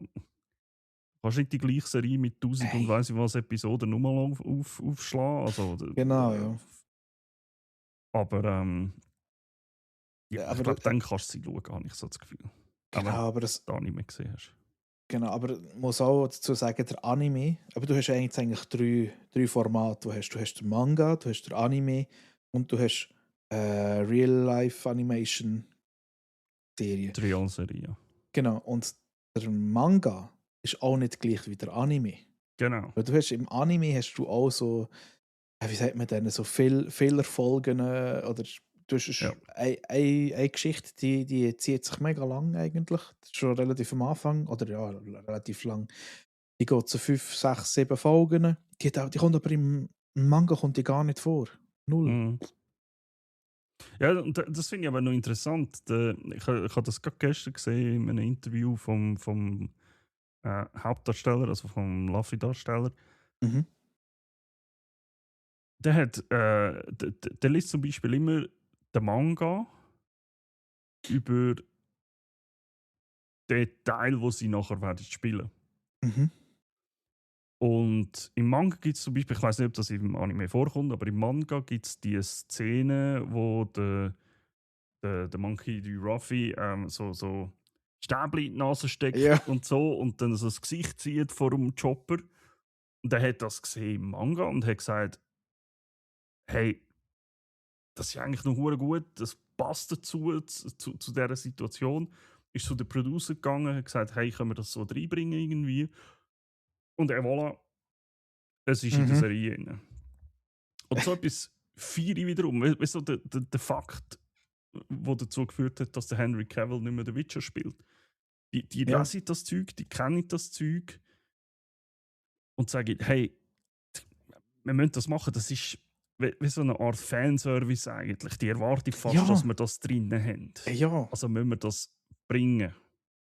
kannst nicht die gleiche Serie mit 1000 und Hey. weiss ich was Episoden nochmal aufschlagen. Also, Genau, ja. aber ja, Aber ich glaube, dann kannst du sie schauen, habe ich so das Gefühl. genau, aber das, Den Anime gesehen hast. genau, aber ich muss auch dazu sagen, der Anime, aber du hast eigentlich drei Formate. Du hast den Manga, du hast den Anime und du hast Real-Life-Animation-Serie. Die Realserie, ja. Genau, und der Manga ist auch nicht gleich wie der Anime. Genau. Weil du hast im Anime hast du auch so, wie sagt man denn, so Fehlerfolgen oder du hast Ja. eine Geschichte, die zieht sich mega lang eigentlich. Das ist schon relativ am Anfang, oder ja, relativ lang. Die geht so 5, 6, 7 Folgen. Die kommt aber Im Manga kommt die gar nicht vor. Null. Mhm. Ja, und das finde ich aber noch interessant. Ich habe das gerade gestern gesehen in einem Interview vom Hauptdarsteller, also vom Luffy-Darsteller. Mhm. Der liest zum Beispiel immer den Manga über den Teil, wo sie nachher werden spielen. Mhm. Und im Manga gibt es zum Beispiel, ich weiß nicht, ob das im Anime vorkommt, aber im Manga gibt es die Szene, wo der Monkey D. Ruffy so Stäbchen in die Nase steckt Ja. und so und dann so das Gesicht zieht vor dem Chopper. Und er hat das gesehen im Manga und hat gesagt, hey, das ist eigentlich noch hure gut, das passt dazu, zu dieser Situation. Ist zu den Producer gegangen, hat gesagt, hey, können wir das so reinbringen irgendwie? Und voilà, es ist in der Mhm. Serie drin. Und so etwas feiere ich wiederum. Weißt du, der Fakt, der dazu geführt hat, dass der Henry Cavill nicht mehr den Witcher spielt. Die Ja. lesen das Zeug, die kennen das Zeug und sagen, hey, wir müssen das machen. Das ist wie so eine Art Fanservice eigentlich. Die erwarte ich fast, Ja. dass wir das drinnen haben. Ja. Also müssen wir das bringen.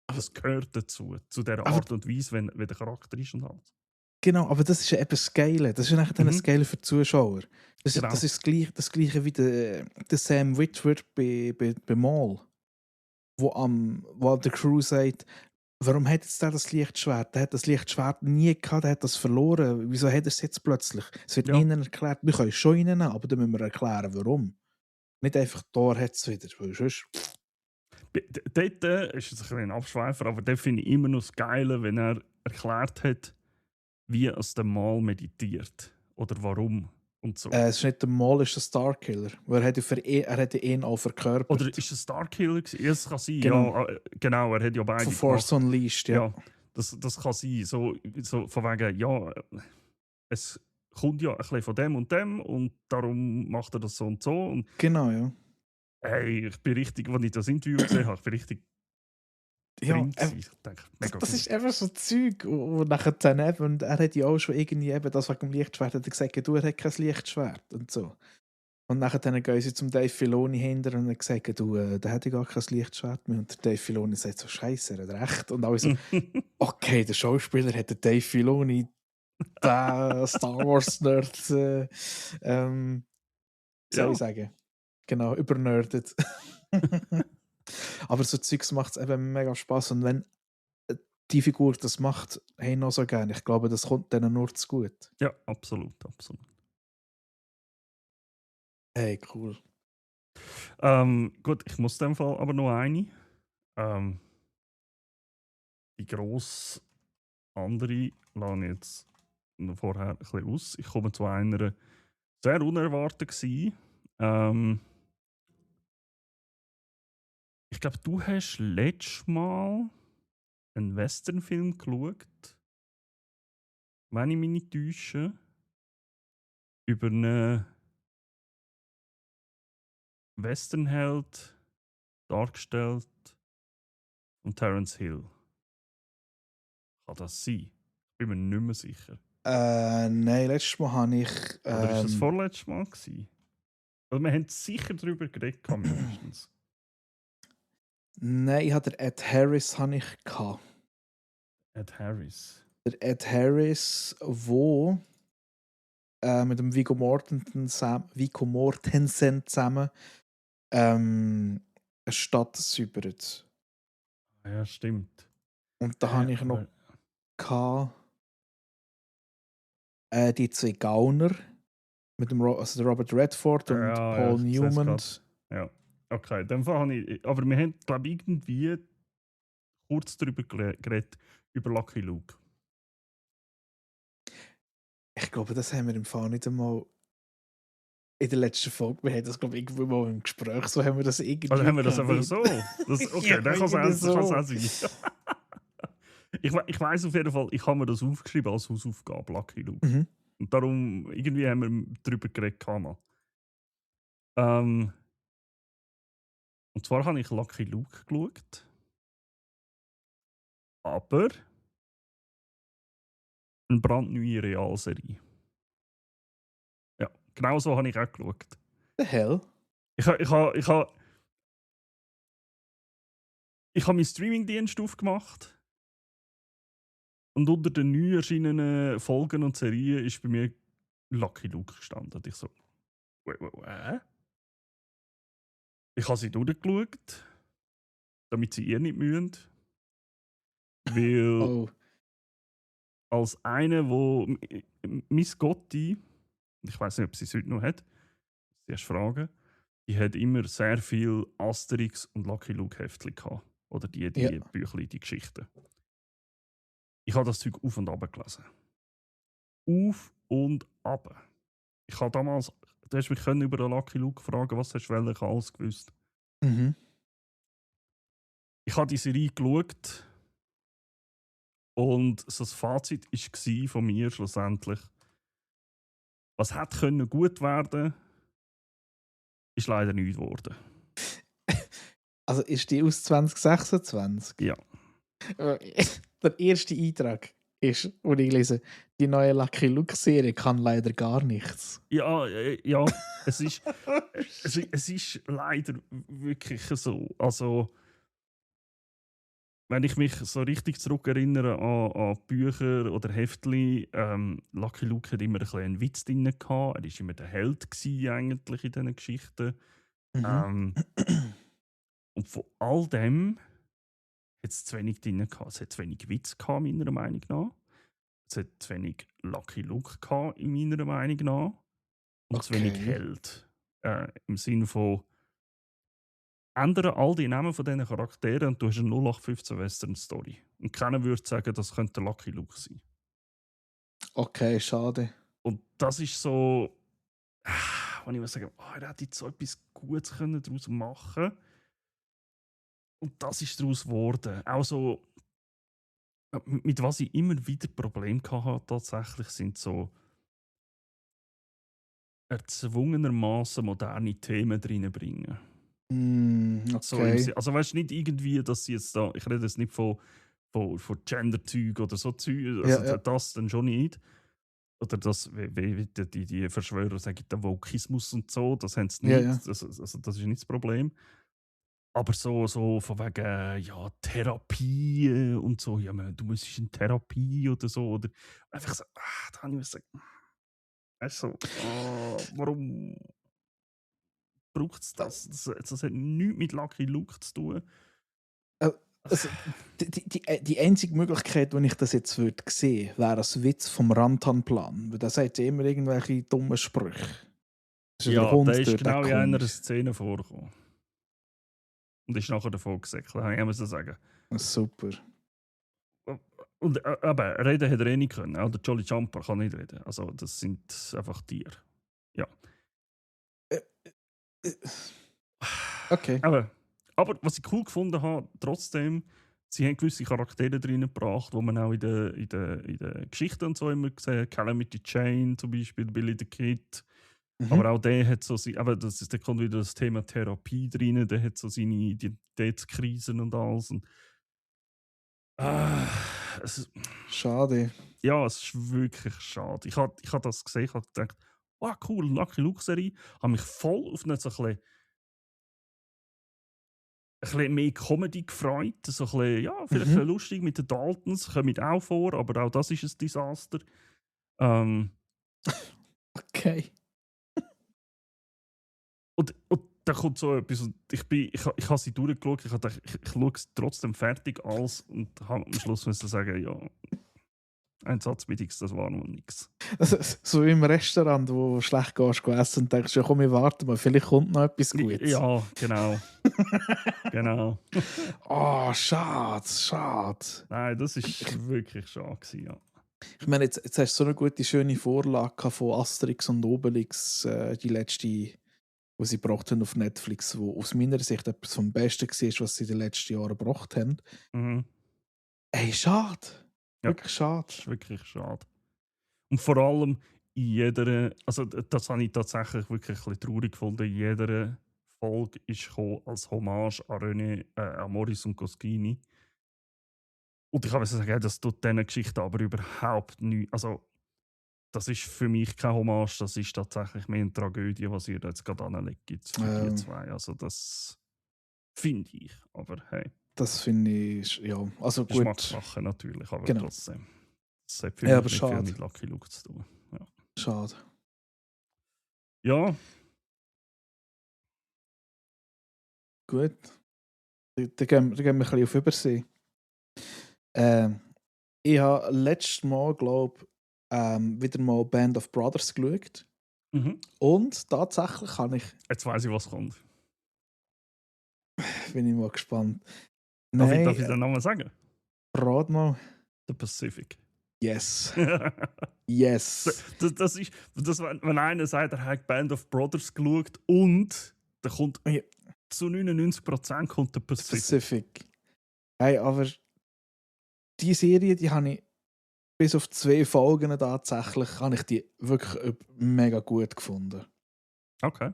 Das gehört dazu, zu dieser Aber Art und Weise, wie der Charakter ist und alles. genau, aber das ist ja eben das Geile. Das ist ja nachher dann das Mhm. Geile für die Zuschauer. Das Genau. ist das Gleiche wie der Sam Witwer bei Maul, wo der Crew sagt, warum hat jetzt der das Lichtschwert? Der hat das Lichtschwert nie gehabt, der hat das verloren. Wieso hat er es jetzt plötzlich? Es wird Ja. nie erklärt. Wir können es schon ihnen, aber dann müssen wir erklären, warum. Nicht einfach, da hat es wieder. Weil sonst, Dort ist es ein bisschen ein Abschweifer, aber dort finde ich immer noch das Geile, wenn er erklärt hat, wie es der Mal meditiert oder warum und so. es ist nicht der Maul, es ist der Starkiller. Weil er hat ihn auch verkörpert. Oder ist es Starkiller gewesen? Ja, es kann sein. Genau. Ja, genau, er hat ja beide Von Force gemacht. Unleashed, ja. Ja, das kann sein. So von wegen, ja, es kommt ja ein bisschen von dem und darum macht er das so und so. Und Genau, ja. hey, ich bin richtig, als ich das Interview gesehen habe, ich bin richtig Ja, drin gewesen. Ich denke, mega das gut. ist einfach so Zeug, wo nachher dann eben, und er hat ja auch schon irgendwie eben das wegen dem Lichtschwert, hat er gesagt, du, er hat kein Lichtschwert und so. Und nachher dann gehen sie zum Dave Filoni hinter und er sagt, du, der hat ja gar kein Lichtschwert mehr. Und der Dave Filoni sagt so, Scheiße, er hat recht. Und alle so, okay, der Schauspieler hat den Dave Filoni, der Star Wars Nerd, wie soll Ja. ich sagen? Genau, übernerdet. Aber so Zeugs macht es eben mega Spaß. Und wenn die Figur das macht, hey, noch so gerne. Ich glaube, das kommt denen nur zu gut. Ja, absolut, absolut. Hey, cool. Gut, ich muss in dem Fall aber noch eine. Die grosse andere lasse ich jetzt noch vorher ein bisschen aus. Ich komme zu einer sehr unerwartet gewesen. Ich glaube, du hast letztes Mal einen Westernfilm geschaut, wenn ich mich nicht täusche, über einen Westernheld, dargestellt von Terence Hill. Kann das sein? Ich bin mir nicht mehr sicher. Nein, letztes Mal habe ich. Oder ist das vorletztes Mal gewesen? Also wir haben sicher darüber geredet, mindestens. Nein, ich hatte Ed Harris habe ich gehabt. Ed Harris. Der Ed Harris, wo mit dem Viggo Mortensen zusammen eine Stadt säubert. Ja, stimmt. Und da habe ich noch gehabt, die zwei Gauner mit dem also der Robert Redford und Paul Newman. Ja, okay. In dem Fall habe ich. Aber wir haben, glaube ich, irgendwie kurz darüber geredet, über Lucky Luke. Ich glaube, das haben wir im Fall nicht einmal in der letzten Folge. Wir haben das, glaube ich, irgendwo mal im Gespräch, so haben wir das irgendwie. Also haben wir das gehabt. einfach so? Okay, Ja, dann kann es irgendwie auch so. sein. Ich weiss auf jeden Fall, ich habe mir das aufgeschrieben als Hausaufgabe, Lucky Luke. Mhm. Und darum, irgendwie haben wir darüber geredet. Und zwar habe ich Lucky Luke geschaut. Aber eine brandneue Realserie. Genau so habe ich auch geschaut. The hell? Ich habe meinen Streamingdienst aufgemacht und unter den neu erschienenen Folgen und Serien ist bei mir Lucky Luke gestanden. Und ich so, ich habe sie durchgeschaut, damit sie ihr nicht mühen. Weil Oh. als einer, wo Miss Gotti, ich weiß nicht, ob sie es heute noch hat, die erste Frage, die hat immer sehr viel Asterix und Lucky Luke Heftchen gehabt. Oder die Ja. Büchlein, die Geschichten. Ich habe das Zeug auf und ab gelesen. Auf und ab. Ich habe damals, du hast mich über den Lucky Luke fragen, was hast du welchen alles gewusst. Mhm. Ich habe die Serie geschaut und so das Fazit war von mir schlussendlich, was hätte können gut werden, ist leider nichts geworden. Also ist die aus 2026? Ja. Der erste Eintrag ist, wo ich lese, die neue Lucky Luke-Serie kann leider gar nichts. Ja, es ist, es ist leider wirklich so. Also, wenn ich mich so richtig zurückerinnere an Bücher oder Heftchen, Lucky Luke hat immer ein bisschen einen Witz drin gehabt. Er war immer der Held gewesen, eigentlich in diesen Geschichten. Mhm. Und von all dem hat es zu wenig drin gehabt. Es hat zu wenig Witz gehabt, meiner Meinung nach. Es hat zu wenig Lucky Luke gehabt, in meiner Meinung nach. Und zu wenig Okay. Held. Im Sinne von, ändere all die Namen von diesen Charakteren und du hast eine 0815 Western Story. Und keiner würde sagen, das könnte Lucky Luke sein. Okay, schade. Und das ist so, wenn ich muss sagen, er hätte jetzt so etwas Gutes daraus machen können. Und das ist daraus geworden. Auch so, mit was ich immer wieder Probleme hatte, tatsächlich, sind so erzwungenermaßen moderne Themen reinbringen. So Okay. also weißt du, nicht irgendwie, dass sie jetzt da, ich rede jetzt nicht von Gender-Zeug oder so Zeug, also Ja. das dann schon nicht. Oder das, wie die Verschwörer sagen, der Wokismus und so, das haben sie Ja. nicht. Das ist nicht das Problem. Aber so von wegen, ja, Therapie und so, ja, du musst in Therapie oder so. Oder einfach so, da habe ich gesagt, weißt du, warum braucht es das? Das hat nichts mit Lucky Luke zu tun. Also, die einzige Möglichkeit, wenn ich das jetzt würde sehen, wäre ein Witz vom Rantanplan. Weil der sagt ja immer irgendwelche dummen Sprüche. Das ist ja der Ja, der Hund ist dort, der genau in einer komisch. Szene vorgekommen. Und ist nachher davon gesäckelt, habe ich immer so sagen. Super. Und aber reden hätte er eh nicht können. Auch der Jolly Jumper kann nicht reden. Also, das sind einfach Tiere. Ja. Okay. Aber was ich cool gefunden habe, trotzdem, sie haben gewisse Charaktere drin gebracht, die man auch in der Geschichte und so immer gesehen hat. Calamity Jane zum Beispiel, Billy the Kid. Aber auch der hat so, aber da kommt wieder das Thema Therapie drin, der hat so seine Identitätskrisen und alles. Und, es ist, Schade. ja, es ist wirklich schade. Ich hab das gesehen, ich habe gedacht, wow, cool, Lucky Luke-Serie. Habe mich voll auf eine so ein bisschen mehr Comedy gefreut. So ein bisschen, ja, vielleicht ein bisschen lustig mit den Daltons, kommen auch vor, aber auch das ist ein Desaster. Okay. Und da kommt so etwas. Und ich habe sie durchgeschaut, ich dachte, ich schaue es trotzdem fertig alles und habe am Schluss müssen sagen, ja, ein Satz mit X, das war noch nichts. Also, so wie im Restaurant, wo schlecht gehst, essen und denkst, ja komm, wir warten mal, vielleicht kommt noch etwas Gutes. Ja, genau. Genau. Oh, schade. Nein, das war wirklich schade gewesen, ja. Ich meine, jetzt hast du so eine gute, schöne Vorlage von Asterix und Obelix, die letzte, die sie gebracht haben auf Netflix, wo aus meiner Sicht etwas vom Besten war, was sie in den letzten Jahren gebracht haben. Mhm. Ey, schade. Ja, Wirklich schade. das ist wirklich schade. Und vor allem in jeder, also das habe ich tatsächlich wirklich ein bisschen traurig gefunden, in jeder Folge ist gekommen als Hommage an René, an Maurice und Goscinny. Und ich kann sagen, das tut diesen Geschichten aber überhaupt nichts. Also, das ist für mich kein Hommage, das ist tatsächlich mehr eine Tragödie, was ihr da jetzt gerade anlegt für die zwei. Also das finde ich, aber hey. Das finde ich, ja, also gut. Geschmackssache natürlich, aber Genau. trotzdem. Das hat für Ja, mich aber nicht viel schade. mit Lucky Luke zu tun. Ja. Schade. Ja, Gut. Dann gehen wir ein bisschen auf Übersee. Ich habe letztes Mal, glaube ich, wieder mal Band of Brothers geschaut. Und tatsächlich kann ich. jetzt weiss ich, was kommt. Bin ich mal gespannt. Darf Nein, ich den Namen sagen? rat mal. The Pacific. Yes. Yes. Das ist, wenn einer sagt, er hat Band of Brothers geschaut und da kommt Ja. zu 99% kommt der Pacific. Hey, aber die Serie, die habe ich bis auf 2 Folgen tatsächlich, habe ich die wirklich mega gut gefunden. Okay.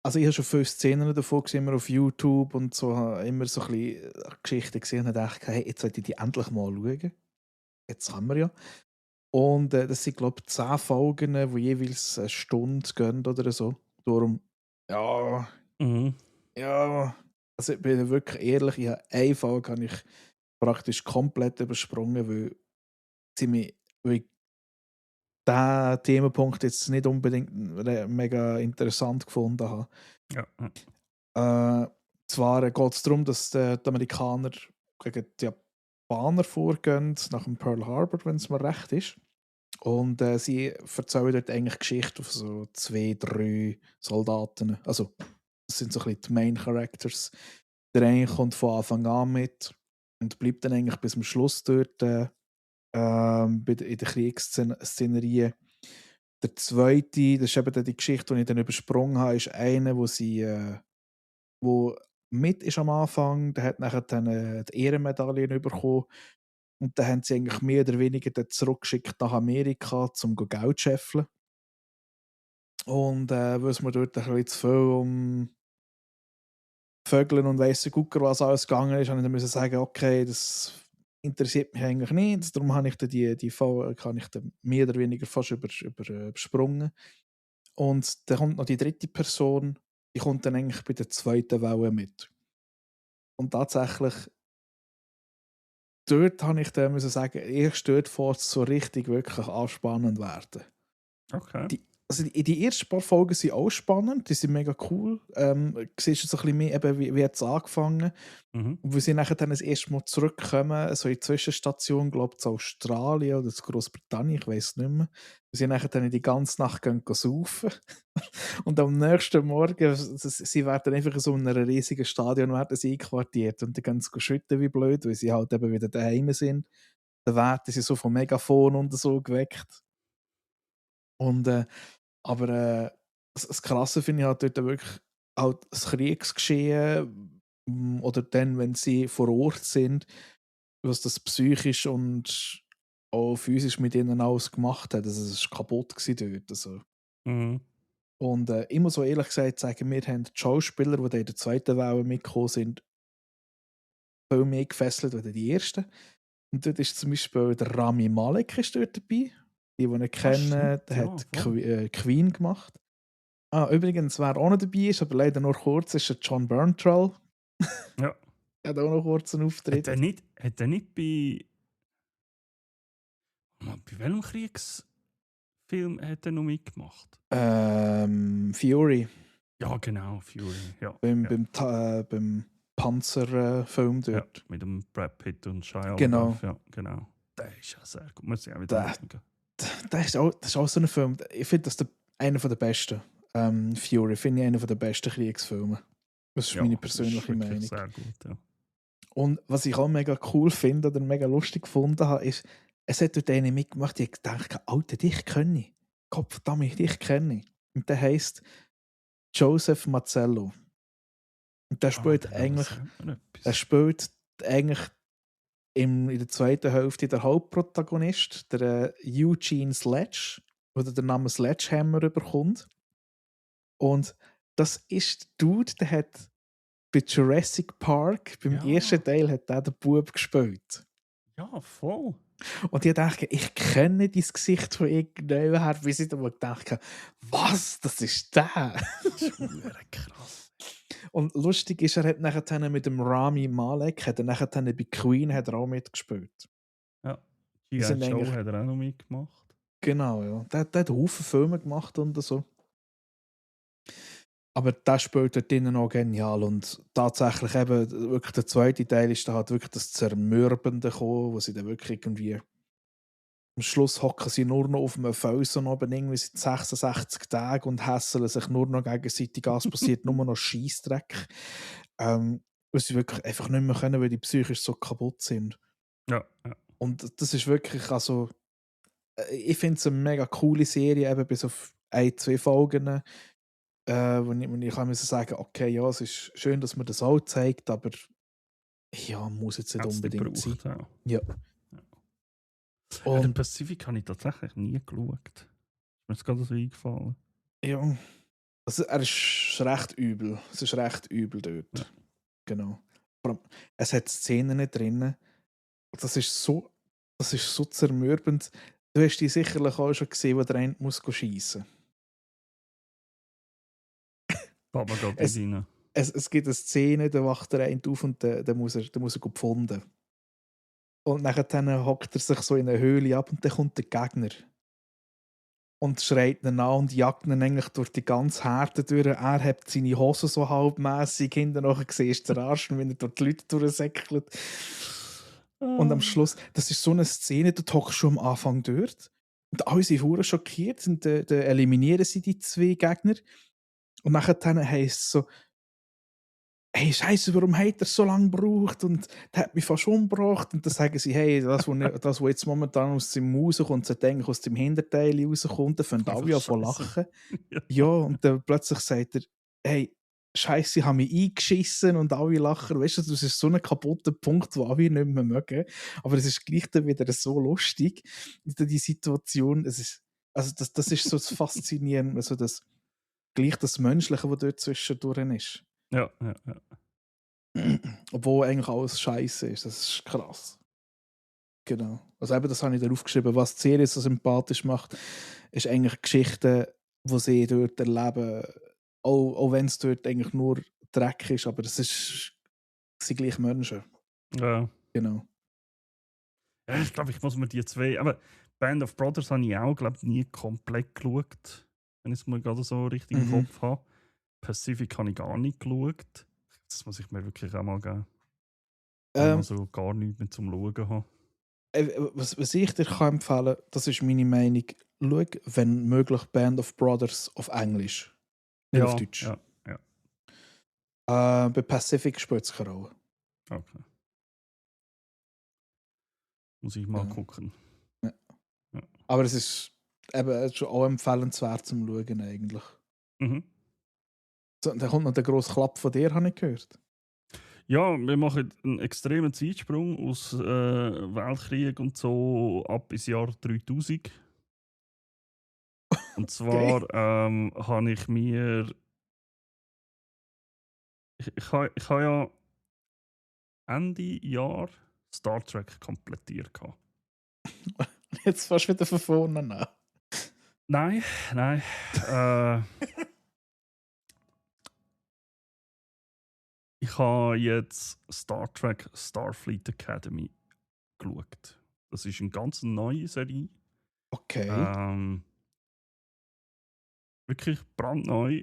Also ich habe schon viele Szenen davon gesehen, immer auf YouTube und so, habe immer so ein bisschen Geschichten gesehen und dachte, hey, jetzt sollte ich die endlich mal schauen. Jetzt haben wir ja. Und das sind, glaube ich, 10 Folgen, die jeweils eine Stunde gehen oder so. Darum, ja, ja, also ich bin wirklich ehrlich, ich habe eine Folge habe ich praktisch komplett übersprungen, weil ich diesen Themenpunkt jetzt nicht unbedingt mega interessant gefunden habe. Ja. Zwar geht es darum, dass die Amerikaner gegen die Japaner vorgehen, nach dem Pearl Harbor, wenn es mir recht ist. Und sie erzählen dort eigentlich Geschichte auf so 2, 3 Soldaten. Also, das sind so ein bisschen die Main Characters. Der eine kommt von Anfang an mit und bleibt dann eigentlich bis zum Schluss dort in der Kriegsszenerie. Der zweite, das ist eben dann die Geschichte, die ich dann übersprungen habe, ist einer, wo mit ist am Anfang, der hat nachher dann die Ehrenmedaillen bekommen und dann haben sie eigentlich mehr oder weniger dann zurückgeschickt nach Amerika, um Geld zu scheffeln. Und weil es mir dort ein bisschen zu viel um Vögeln und weiße Gucker, was alles gegangen ist, habe ich dann müssen sagen, okay, das interessiert mich eigentlich nicht. Darum habe ich dann die Fall kann ich dann mehr oder weniger fast übersprungen. Und dann kommt noch die dritte Person, die kommt dann eigentlich bei der zweiten Welle mit. Und tatsächlich, dort habe ich dann müssen sagen, erst dort fährt es so richtig wirklich anspannend werden. Okay. Die ersten paar Folgen sind auch spannend, die sind mega cool. Siehst du so ein bisschen mehr, eben, wie hat es angefangen. Und wir sind nachher dann das erste Mal zurückgekommen, so in die Zwischenstation, glaube ich, zu Australien oder zu Großbritannien, ich weiß nicht mehr. Wir sind nachher dann die ganze Nacht saufen. Und am nächsten Morgen, sie werden einfach in so einem riesigen Stadion einquartiert und dann gehen sie schütten wie blöd, weil sie halt eben wieder daheim sind. Dann werden sie so vom Megafon und so geweckt. Und aber das Krasse finde ich halt dort wirklich halt das Kriegsgeschehen oder dann, wenn sie vor Ort sind, was das psychisch und auch physisch mit ihnen alles gemacht hat. Also es war kaputt dort. Also. Und ich muss so ehrlich gesagt sagen, wir haben die Schauspieler, die in der zweiten Welle mitgekommen sind, viel mehr gefesselt als die ersten. Und dort ist zum Beispiel der Rami Malek ist dort dabei. Die ihn kennen, der hat Queen gemacht. Übrigens, wer auch noch dabei ist, aber leider nur kurz, ist der John Bernthal. Ja. Er hat auch noch kurz einen Auftritt. Hat er nicht bei welchem Kriegsfilm hat er noch mitgemacht? Fury. Ja, genau, Fury. Ja. Beim Panzerfilm dort. Ja, mit dem Brad Pitt und Shia Genau. Ja, genau. Der ist ja sehr gut. Muss ich auch wieder das ist auch so ein Film. Ich finde das einer der besten. Fury finde ich einer der besten Kriegsfilme. Das ist meine persönliche Meinung. Sehr gut, ja. Und was ich auch mega cool finde oder mega lustig gefunden habe, ist, es hat dort einen mitgemacht, die gedacht, Alter, dich kenne ich. Gottverdammt, dich kenne ich. Und der heisst Joseph Mazzello. Und der spielt eigentlich in der zweiten Hälfte der Hauptprotagonist, der Eugene Sledge, der den Namen Sledgehammer bekommt. Und das ist der Dude, der hat bei Jurassic Park, beim ersten Teil, hat der den Bub gespielt. Ja, voll. Und ich dachte, ich kenne dein Gesicht von irgendwoher her, bis ich dann mal gedacht habe, was, das ist der? Das ist verdammt krass. Und lustig ist, er hat nachher mit dem Rami Malek, hat er nachher bei Queen hat er auch mitgespielt. Ja. Die G.I. sind Joe eigentlich, hat er auch noch mitgemacht. genau, ja. Der hat Haufen Filme gemacht und so. Aber der spielt dort drinnen auch genial. Und tatsächlich eben, wirklich der zweite Teil ist da halt wirklich das Zermürbende gekommen, wo sie dann wirklich irgendwie am Schluss hocken sie nur noch auf einem Felsen oben irgendwie seit 66 Tagen und hässeln sich nur noch gegenseitig an. Es passiert nur noch Scheissdreck. Weil sie wirklich einfach nicht mehr können, weil die psychisch so kaputt sind. Ja, ja. Und das ist wirklich, also, ich finde es eine mega coole Serie, eben bis auf ein, zwei Folgen, wo ich kann müssen sagen, okay, ja, es ist schön, dass man das auch zeigt, aber ja, muss jetzt nicht Hat es nicht unbedingt sein. gebraucht. Ja. Ja. Ja, den Und Pacific habe ich tatsächlich nie geschaut. Ist mir jetzt gerade so eingefallen. ja, also er ist recht übel. Es ist recht übel Ja. dort. Genau. Vor allem, es hat Szenen drin. Das ist so zermürbend. Du hast die sicherlich auch schon gesehen, wo der eine muss schiessen. Fällt mir gerade nicht Es, rein. es gibt eine Szene, da wacht der eine auf und dann muss er gefunden. Und nachher hockt er sich so in eine Höhle ab und dann kommt der Gegner. Und schreit ihn an und jagt ihn eigentlich durch die ganze Härte durch. Er hat seine Hosen so halbmässig, hinten nachher siehst du den Arsch, wenn er durch die Leute durchsäckelt. Und am Schluss, das ist so eine Szene, da hockst du am Anfang dort. Und alle sind verdammt schockiert und dann eliminieren sie die zwei Gegner. Und nachher heisst es so, hey, Scheiße, warum hat er so lange gebraucht? Und der hat mich fast umgebracht. Und dann sagen sie, hey, das, was jetzt momentan aus dem Maus rauskommt, sollte eigentlich aus dem Hinterteil rauskommen. Dann fangen alle an zu lachen. Ja. Ja, und dann plötzlich sagt er, hey, Scheiße, ich habe mich eingeschissen und alle lachen. Weißt du, das ist so ein kaputter Punkt, den alle nicht mehr mögen. Aber es ist gleich dann wieder so lustig, die Situation. Es ist, also das ist so das Faszinierende, also gleich das Menschliche, was dort zwischendurch ist. Ja, ja, ja. Obwohl eigentlich alles scheiße ist. Das ist krass. Genau. Also eben, das habe ich da aufgeschrieben. Was die Serie so sympathisch macht, ist eigentlich Geschichten, die sie dort erleben. Auch wenn es dort eigentlich nur Dreck ist, aber es sind gleich Menschen. Ja. Genau. Ja, ich glaube, ich muss mir die zwei. Aber Band of Brothers habe ich auch, glaube ich, nie komplett geschaut. Wenn ich es mal gerade so richtig im Kopf habe. Pacific habe ich gar nicht geschaut. Das muss ich mir wirklich auch mal geben. Wenn ich also gar nichts mehr zum Schauen habe. Was ich dir kann empfehlen kann, das ist meine Meinung. Schau, wenn möglich, Band of Brothers auf Englisch. Nicht auf Deutsch. Ja, ja. Bei Pacific spielt es keine Rolle. Okay. Muss ich mal gucken. Ja. Ja. Aber es ist schon auch empfehlenswert zum Schauen eigentlich. Mhm. So, da kommt noch der grosse Klapp von dir, habe ich gehört. Ja, wir machen einen extremen Zeitsprung aus Weltkrieg und so ab ins Jahr 3000. Und zwar habe ich mir. Ich habe ja Ende Jahr Star Trek komplettiert. Jetzt fast wieder von vorne an. Nein, nein. Ich habe jetzt Star Trek Starfleet Academy geschaut. Das ist eine ganz neue Serie. Okay. Wirklich brandneu.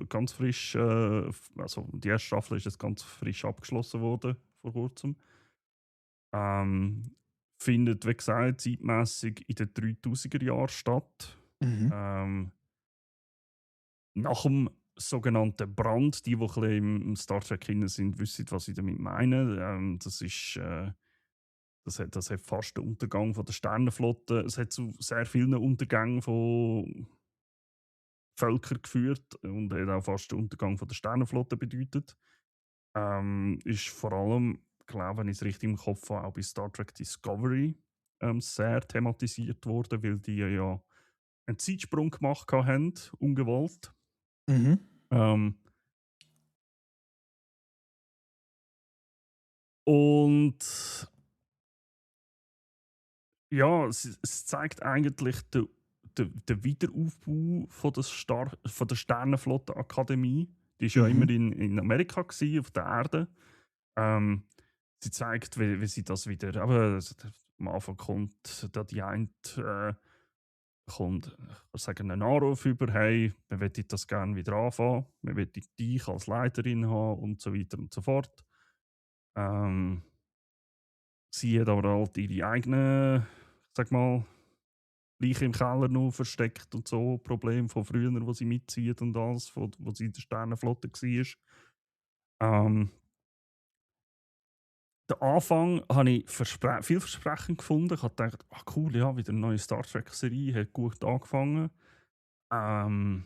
Ganz frisch. Also die erste Staffel ist jetzt ganz frisch abgeschlossen worden vor kurzem. Findet, wie gesagt, zeitmässig in den 3000er Jahren statt. Mhm. Nach dem sogenannten Brand, die ein bisschen im Star Trek drin sind, wissen, was ich damit meine. Das hat fast den Untergang von der Sternenflotte. Es hat zu sehr vielen Untergängen von Völkern geführt und hat auch fast den Untergang von der Sternenflotte bedeutet. Ist vor allem, glaube wenn ich es richtig im Kopf habe, auch bei Star Trek Discovery sehr thematisiert worden, weil die ja einen Zeitsprung gemacht haben, ungewollt. Mhm. Und Ja, es zeigt eigentlich den Wiederaufbau von der Sternenflottenakademie. Die war ja immer Mhm. in Amerika gewesen, auf der Erde. Ähm, sie zeigt, wie sie das wieder. Aber am Anfang kommt da die eine, kommt, ich kann sagen, einen Anruf über, hey, wir möchten das gerne wieder anfangen, wir möchten dich als Leiterin haben und so weiter und so fort. Ähm, sie hat aber halt ihre eigenen, ich sag mal, Leiche im Keller noch versteckt und so, Probleme von früher, wo sie mitzieht und alles, wo sie in der Sternenflotte war. Ähm, den Anfang habe ich vielversprechend gefunden. Ich habe gedacht, cool, ja, wieder eine neue Star Trek-Serie, hat gut angefangen. Ähm,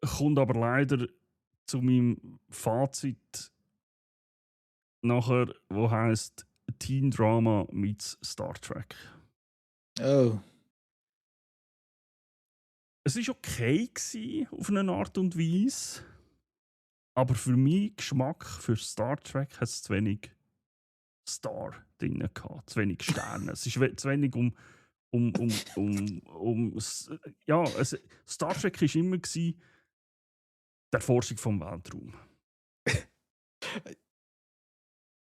kommt aber leider zu meinem Fazit nachher, wo heißt Teen Drama meets Star Trek. Oh. Es war okay gewesen, auf eine Art und Weise, aber für meinen Geschmack für Star Trek hat es zu wenig Star drin gehabt, zu wenig Sterne. Es ist zu wenig ja, Star Trek war immer die Erforschung vom Weltraum.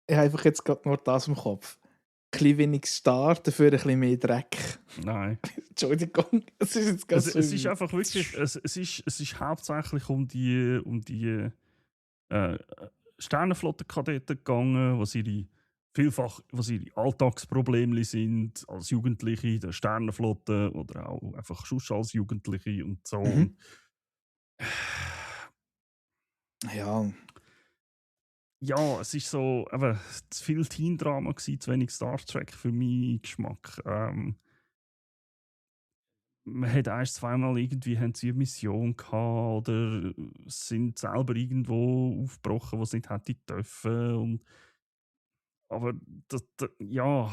Ich habe einfach jetzt gerade nur das im Kopf. Ein bisschen wenig Star, dafür ein bisschen mehr Dreck. Nein. Entschuldigung, es ist jetzt ganz Es ist einfach wirklich, es ist hauptsächlich um die äh, Sternenflottenkadetten gegangen, was ihre Alltagsprobleme sind, als Jugendliche in der Sternenflotte oder auch einfach schon als Jugendliche und so. Mhm. Ja, Ja, es ist so, eben, zu viel Teen-Drama gewesen, zu wenig Star Trek für meinen Geschmack. Man hat erst zweimal irgendwie haben sie eine Mission gehabt oder sind selber irgendwo aufgebrochen, wo sie nicht hätte dürfen. Aber ja,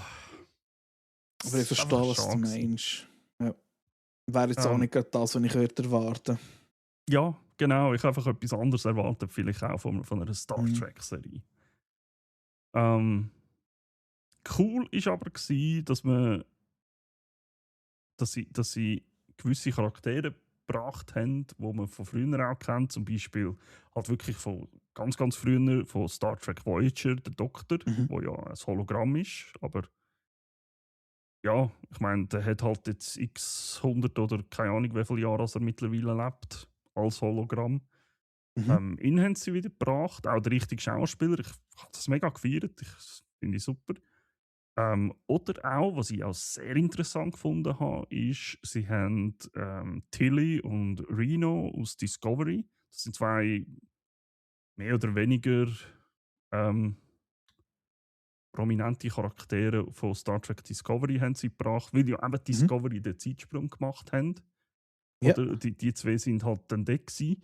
aber ich es war einfach verstehe, was du schade gewesen. meinst. Ja. Wäre jetzt auch Ähm, nicht gerade das, was ich würde erwarten. ja, genau, ich habe einfach etwas anderes erwartet, vielleicht auch von einer Star Mhm. Trek-Serie. Ähm, cool ist aber gewesen, dass sie gewisse Charaktere gebracht haben, die man von früher auch kennt. Zum Beispiel halt wirklich von ganz früher von Star Trek Voyager, der Doktor, Mhm. wo ja ein Hologramm ist. Aber ja, ich meine, der hat halt jetzt x 100 oder keine Ahnung, wie viele Jahre er mittlerweile lebt, als Hologramm. Mhm. Ihn haben sie wieder gebracht, auch der richtige Schauspieler. Ich habe das mega gefeiert, ich finde ich super. Oder auch, was ich auch sehr interessant gefunden habe, ist, sie haben Tilly und Reno aus Discovery. Das sind zwei mehr oder weniger ähm, prominente Charaktere von Star Trek Discovery haben sie gebracht, weil ja eben Mhm. Discovery den Zeitsprung gemacht haben. Ja. Oder die zwei sind halt dann da gewesen.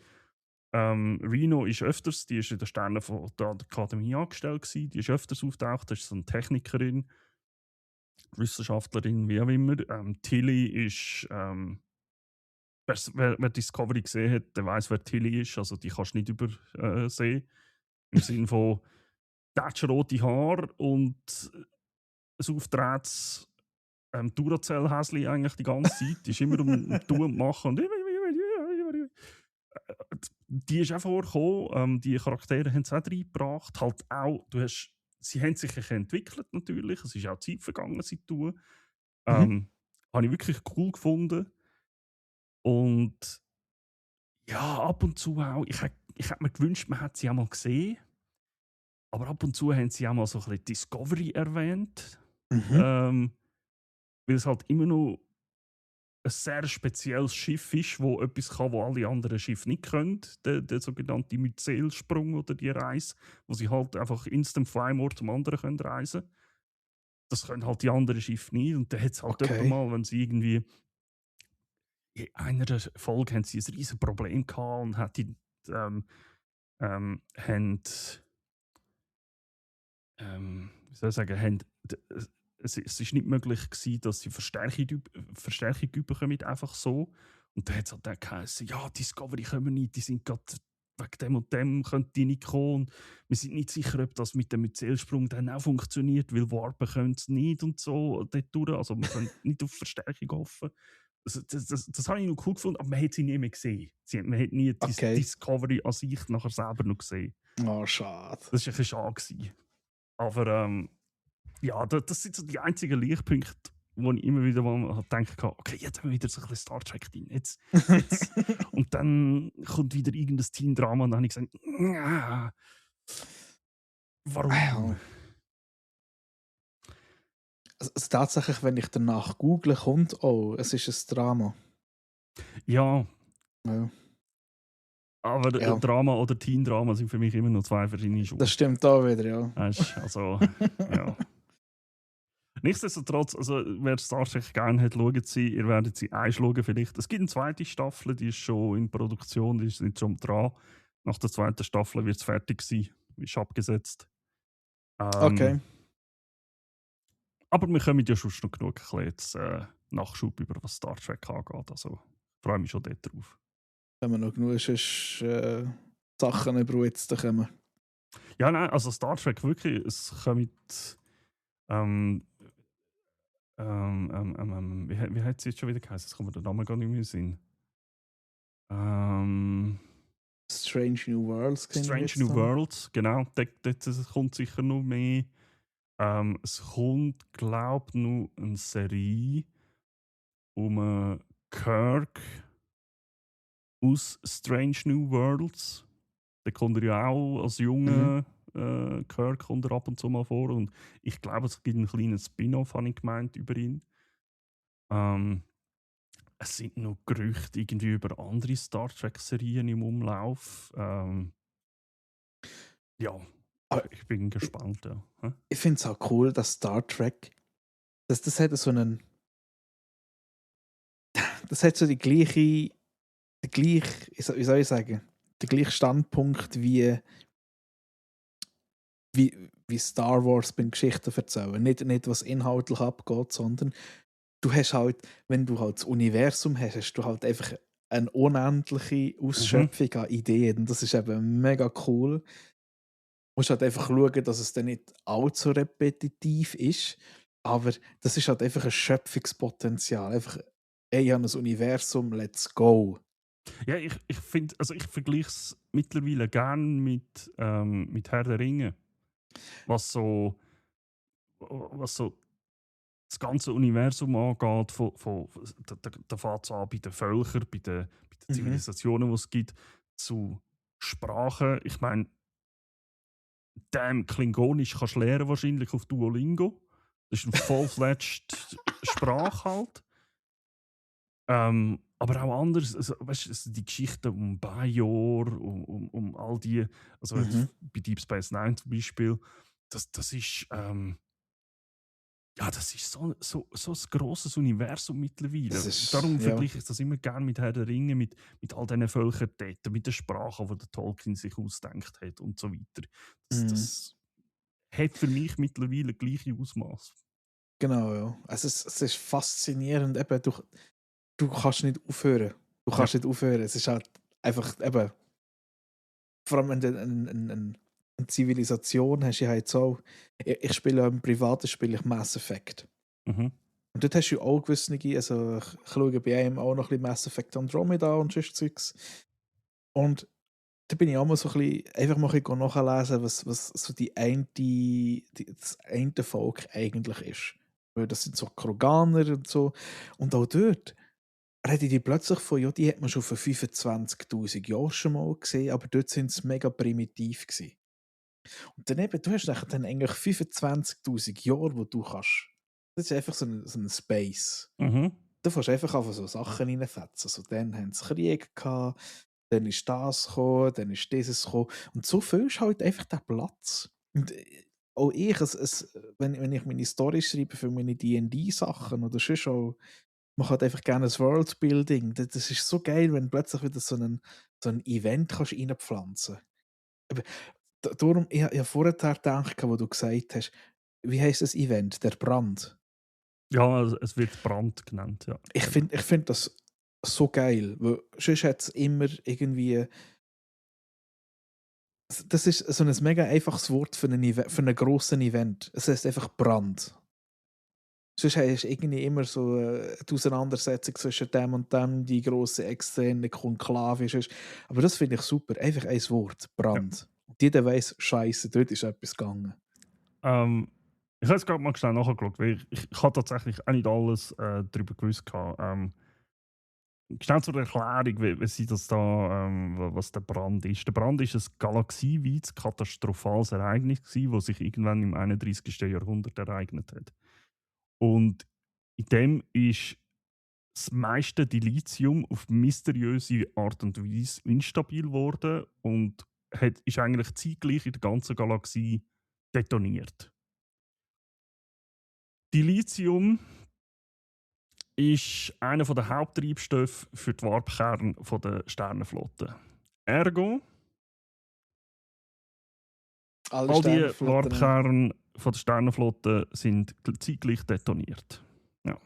Reno ist öfters, die ist in der Sterne von der Akademie angestellt gewesen, die ist öfters auftaucht, das ist so eine Technikerin, Wissenschaftlerin, wie auch immer. Tilly ist, wer Discovery gesehen hat, der weiß, wer Tilly ist. Also die kannst du nicht übersehen. Im Sinne von, der hat schon rote Haare und ein aufdrehtes Duracell-Häschen eigentlich die ganze Zeit. Die ist immer um Tun und Machen und die ist auch vorgekommen. Die Charaktere haben es auch reingebracht. Halt auch, sie haben sich ein bisschen entwickelt natürlich. Es ist auch Zeit vergangen seitdem. Mhm. Ähm, habe ich wirklich cool gefunden. Und ja, ab und zu auch. Ich hätte mir gewünscht, man hätte sie auch mal gesehen. Aber ab und zu haben sie auch mal so ein bisschen Discovery erwähnt. Mhm. Ähm, weil es halt immer noch ein sehr spezielles Schiff ist, wo etwas kann, was alle anderen Schiffe nicht können. Der sogenannte Myzelsprung oder die Reise, wo sie halt einfach instant von einem Ort zum anderen können reisen. Das können halt die anderen Schiffe nicht. Und dann hat es halt etwa Okay. mal, wenn sie irgendwie in einer Folge haben sie ein riesen Problem gehabt und hat die haben, wie soll ich sagen, es ist nicht möglich gewesen, dass sie Verstärkung bekommen, einfach so. Und dann hat es halt dann geheißen, ja, Discovery können wir nicht, die sind gerade wegen dem und dem könnte die nicht kommen. Und wir sind nicht sicher, ob das mit dem Myzelsprung dann auch funktioniert, weil Warpen können es nicht und so dort durch. Also wir können nicht auf Verstärkung hoffen. Das habe ich noch cool gefunden, aber man hat sie nie mehr gesehen. Man hat nie die Okay. Discovery an sich nachher selber noch gesehen. Oh, schade. Das war ein bisschen schade gewesen. Aber ja, das sind so die einzigen Lichtpunkte, wo ich immer wieder mal denke, okay, jetzt haben wir wieder so ein bisschen Star Trek drin. Jetzt. Und dann kommt wieder irgendein Teen-Drama und dann habe ich gesagt, warum? Ja. Also tatsächlich, wenn ich danach google, kommt, oh, es ist ein Drama. Ja, Ja. aber Ja. Drama oder Teen-Drama sind für mich immer noch zwei verschiedene Schuhe. Das stimmt auch wieder, ja. Weißt, also, ja. Nichtsdestotrotz, also, wer Star Trek gerne hat, schaut sie. Ihr werdet sie einschlagen vielleicht. Es gibt eine zweite Staffel, die ist schon in Produktion, die ist nicht schon dran. Nach der zweiten Staffel wird es fertig sein, ist abgesetzt. Okay. Aber wir kommen ja schon noch genug ein bisschen jetzt, Nachschub über was Star Trek angeht. Also freue mich schon dort drauf. Wenn wir noch genug Sachen über jetzt kommen. Ja, nein, also Star Trek wirklich, es kommt wie hat es jetzt schon wieder geheißen? Es kommt mir der Name gar nicht mehr in den Sinn. Strange New Worlds. Strange New Worlds, genau. Dort kommt sicher noch mehr. Es kommt, glaube ich, noch eine Serie um Kirk aus Strange New Worlds. Da kommt er ja auch als junger Kirk kommt er ab und zu mal vor. Und ich glaube, es gibt einen kleinen Spin-off, habe ich gemeint, über ihn. Es sind noch Gerüchte irgendwie über andere Star Trek-Serien im Umlauf. Ja, ich bin gespannt. Ja. Ich finde es auch cool, dass Star Trek, das hat so einen. Das hat so wie soll ich sagen, den gleichen Standpunkt wie Star Wars beim Geschichten erzählen. Nicht was inhaltlich abgeht, sondern du hast halt, wenn du halt das Universum hast, hast du halt einfach eine unendliche Ausschöpfung an Ideen. Und das ist eben mega cool. Du musst halt einfach schauen, dass es dann nicht allzu repetitiv ist, aber das ist halt einfach ein Schöpfungspotenzial. Einfach, ich habe ein Universum, let's go. Ja, ich finde, also ich vergleiche es mittlerweile gern mit Herr der Ringe. Was so das ganze Universum angeht, da fängt es an bei den Völkern, bei den Zivilisationen, die es gibt, zu Sprachen. Ich meine, Klingonisch kannst du lernen wahrscheinlich auf Duolingo. Das ist eine voll-fledged Sprache halt. Aber auch anders, also, weißt, also die Geschichten um Bajor, um all die, also bei Deep Space Nine zum Beispiel, das ist ja, das ist so ein grosses Universum mittlerweile. Darum vergleiche ich das immer gerne mit Herr der Ringe, mit all diesen Völkern dort, mit den Sprachen, die der Tolkien sich ausgedacht hat und so weiter. Das hat für mich mittlerweile gleiche Ausmaß. Genau, ja. Also es ist faszinierend, eben, du kannst nicht aufhören. Du kannst nicht aufhören. Es ist halt einfach, eben, vor allem eine Zivilisation hast du halt so. Ich spiele im privaten Spiel Mass Effect. Mhm. Und dort hast du auch gewisse, also ich schaue bei einem auch noch ein bisschen Mass Effect Andromeda und sonst Zeugs. Und da bin ich auch mal so ein bisschen, einfach mal ein bisschen nachlesen, was so das eine Volk eigentlich ist. Weil das sind so Kroganer und so. Und auch dort rede ich plötzlich von, ja, die hat man schon vor 25.000 Jahren schon mal gesehen, aber dort sind sie mega primitiv gewesen. Und daneben, du hast dann eigentlich 25.000 Jahre, wo du kannst. Das ist einfach so ein Space. Mhm. Du kannst einfach auf so Sachen reinfetzen. Also, dann haben sie Krieg gehabt, dann ist das gekommen, dann ist dieses gekommen. Und so füllst du halt einfach den Platz. Und auch ich, wenn ich meine Story schreibe für meine D&D-Sachen oder sonst auch, man hat einfach gerne das Worldbuilding. Das ist so geil, wenn du plötzlich wieder so ein Event kannst reinpflanzen kannst. Darum, ich habe vorher gedacht, wo du gesagt hast, wie heisst das Event? Der Brand. Ja, also es wird Brand genannt, ja. Ich find das so geil, weil sonst hat es immer irgendwie Das ist so ein mega einfaches Wort für einen grossen Event. Es heißt einfach Brand. Sonst hast du irgendwie immer so die Auseinandersetzung zwischen dem und dem, die grosse externe Konklave. Aber das finde ich super. Einfach ein Wort, Ja. Brand. Und jeder weiss, Scheiße, dort ist etwas gegangen. Ich habe es gerade mal schnell nachgeschaut, weil ich habe tatsächlich auch nicht alles darüber gewusst. Schnell zur Erklärung, wie sie das da, was der Brand ist. Der Brand ist ein galaxieweites katastrophales Ereignis, das sich irgendwann im 31. Jahrhundert ereignet hat. Und in dem ist das meiste Dilithium auf mysteriöse Art und Weise instabil geworden und ist eigentlich zeitgleich in der ganzen Galaxie detoniert. Dilithium ist einer der Haupttreibstoffe für die Warpkerne der Sternenflotte. Ergo, all die Warpkerne von der Sternenflotte sind zeitgleich detoniert. Ja.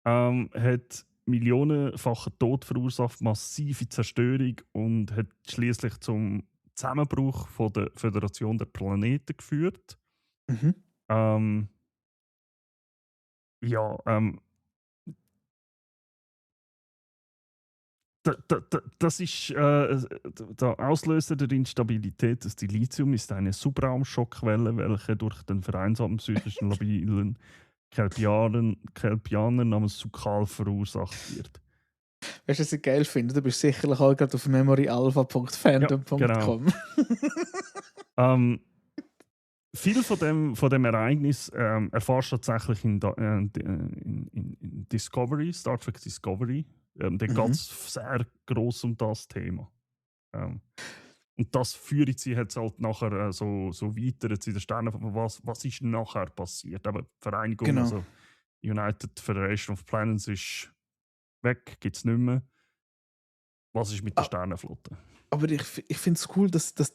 Hat millionenfachen Tod verursacht, massive Zerstörung und hat schließlich zum Zusammenbruch von der Föderation der Planeten geführt. Mhm. Das ist der Auslöser der Instabilität des Dilithium ist eine Subraumschockwelle, welche durch den vereinsamten psychischen labilen Kelpianer namens Sukal verursacht wird. Weißt du, was ich geil finde? Du bist sicherlich auch gerade auf memoryalpha.fandom.com. Ja, genau. Viel von dem Ereignis erfährst du tatsächlich in Discovery, Star Trek Discovery. Da geht es sehr gross um das Thema. Und das führt sie jetzt halt nachher so weiter jetzt in den Sternen. Was ist nachher passiert? Aber die Vereinigung, Genau. also United Federation of Planets, ist weg, gibt es nicht mehr. Was ist mit der Sternenflotte? Aber ich finde es cool, dass das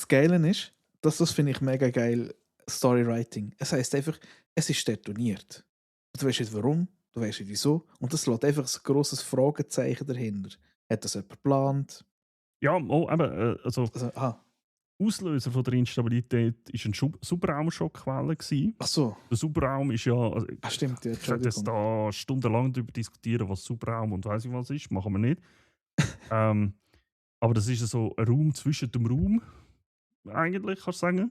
Geile ist. Das finde ich mega geil. Storywriting. Es heisst einfach, es ist detoniert. Du weißt nicht warum, du weißt nicht wieso. Und das lässt einfach ein grosses Fragezeichen dahinter. Hat das jemand geplant? Ja, eben, also Auslöser von der Instabilität war eine Subraumschockwelle. Ach so. Der Subraum ist ja. Also, stimmt, ja. Ich könnte jetzt da stundenlang darüber diskutieren, was Subraum und weiss ich was ist. Machen wir nicht. Aber das ist so ein Raum zwischen dem Raum, eigentlich, kannst du sagen.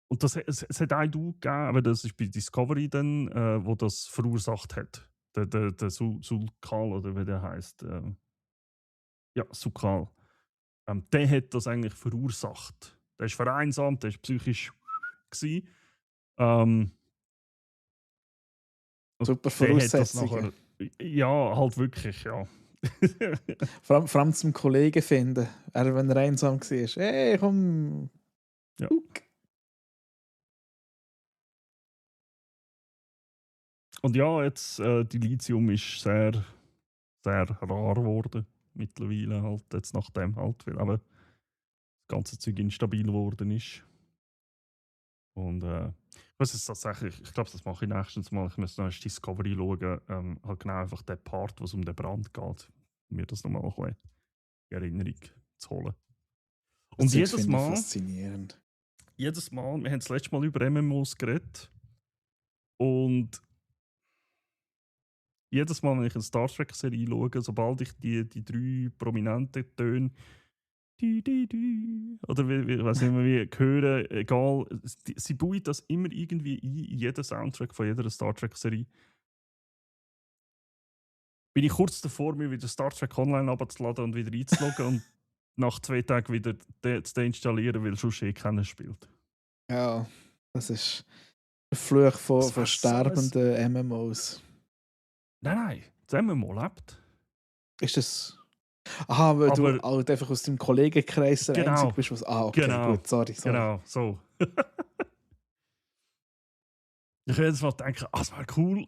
Und es hat einen Dude gegeben, aber das ist bei Discovery dann, wo das verursacht hat. Der Sukal, oder wie der heisst. Ja, Sukal. Der hat das eigentlich verursacht. Der ist vereinsamt, der ist psychisch gsi. Super Voraussetzungen. Ja, halt wirklich, ja. vor allem zum Kollegen finden. Wenn er einsam war. Hey, komm. Ja. Und ja, jetzt Dilithium ist sehr, sehr rar geworden. Mittlerweile halt, jetzt nachdem halt, weil aber das ganze Zeug instabil geworden ist. Und was ist tatsächlich, ich glaube, das mache ich nächstens mal. Ich muss noch ins Discovery schauen. Halt genau einfach der Part, wo es um den Brand geht. Mir das nochmal ein bisschen in Erinnerung zu holen. Und jedes Mal, faszinierend. wir haben das letzte Mal über MMOs geredet. Und jedes Mal, wenn ich eine Star Trek-Serie schaue, sobald ich die 3 prominenten Töne oder ich weiß nicht mehr wie hören, egal, sie bauen das immer irgendwie ein, in jeden Soundtrack von jeder Star Trek-Serie. Bin ich kurz davor, mir wieder Star Trek Online abzuladen und wieder einzuloggen und nach 2 Tagen wieder zu deinstallieren, weil sonst keiner spielt. Ja, das ist der Fluch von sterbenden MMOs. Nein, das MMO lebt. Ist das... Aha, weil du halt einfach aus dem Kollegenkreis der Einzige bist, was... okay, genau, gut, sorry. Genau, so. Ich würde jetzt mal denken, das wäre cool.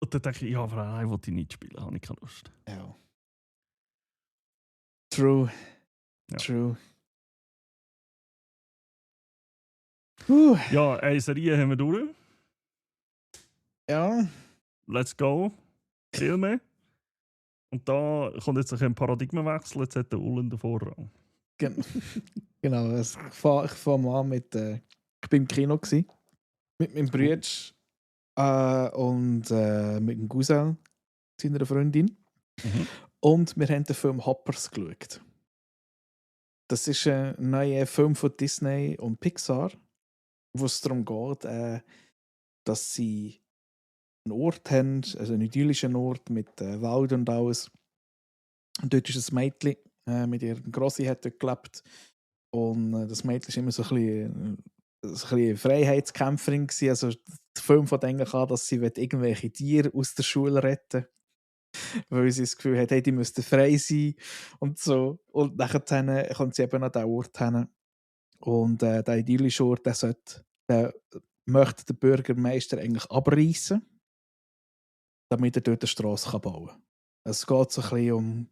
Und dann denke ich, ja, aber allein wollte ich nicht spielen, habe ich keine Lust. Ja. True. True. Ja, eine Serie haben wir durch. Ja. Let's go. Erzähl mir. Und da kommt jetzt ein Paradigmenwechsel, jetzt hat der Ullen den Vorrang. Genau, also ich fange mal an mit. Ich war im Kino gsi, mit meinem Bruder und mit dem Cousin, seiner Freundin. Mhm. Und wir haben den Film Hoppers geschaut. Das ist ein neuer Film von Disney und Pixar, wo es darum geht, dass sie einen Ort haben, also einen idyllischen Ort mit Wald und alles. Und dort ist ein Mädchen, mit ihrem Grossi hat dort gelebt. Und das Mädchen war immer so ein bisschen Freiheitskämpferin gewesen. Also der Film von denken kann, dass sie irgendwelche Tiere aus der Schule retten, weil sie das Gefühl hat, hey, die müssten frei sein und so. Und nachher kommt sie eben an diesen Ort hin. Und der idyllische Ort, der möchte der Bürgermeister eigentlich abreißen, damit er dort eine Straße bauen kann. Es geht so ein bisschen um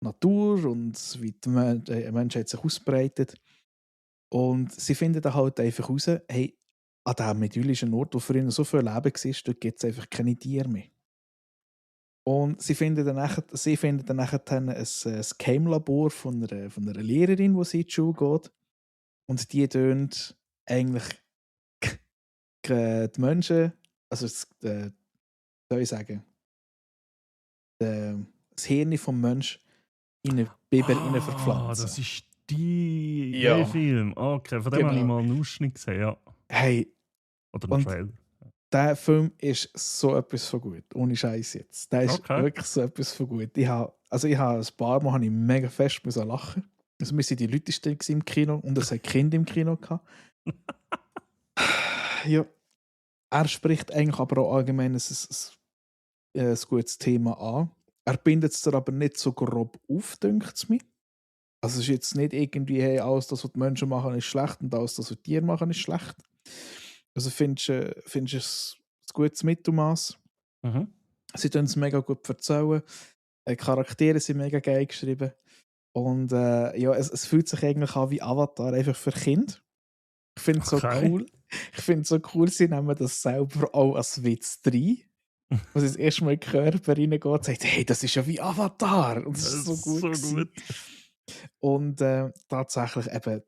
Natur und wie der Mensch hat sich ausbreitet. Und sie finden dann halt einfach raus, hey, an diesem idyllischen Ort, wo früher so viel Leben war, dort gibt es einfach keine Tiere mehr. Und sie finden dann nachher ein Keimlabor von einer Lehrerin, die sie in die Schule geht. Und die tönt eigentlich die Menschen, also soll ich sagen, das Hirn vom Menschen in einen Biber verpflanzen. Das ist der Ja. Film. Okay, von dem habe ich mal einen Ausschnitt gesehen, ja. Hey, Oder einen und Trailer. der Film ist so etwas von gut. Ohne Scheiß jetzt. Der ist wirklich so etwas von gut. Ich habe ein paar Mal mega fest lachen. Also wir waren die Leute im Kino und es hat Kinder im Kino gehabt. Ja. Er spricht eigentlich aber auch allgemein ein gutes Thema an. Er bindet es aber nicht so grob auf, denkt es mir. Also es ist jetzt nicht irgendwie, hey, alles das, was die Menschen machen, ist schlecht und alles das, was die Tiere machen, ist schlecht. Also findest du es ein gutes Mittelmaß. Mhm. Sie können es mega gut erzählen. Die Charaktere sind mega geil geschrieben. Und ja, es fühlt sich eigentlich an wie Avatar, einfach für Kinder. Ich finde es so cool. Ich finde es so cool, sie nehmen das selber auch als Witz rein. Als ich das erste Mal in den Körper reingeht und sagt, hey, das ist ja wie Avatar. Und das ist so gut. So gut. Und tatsächlich eben,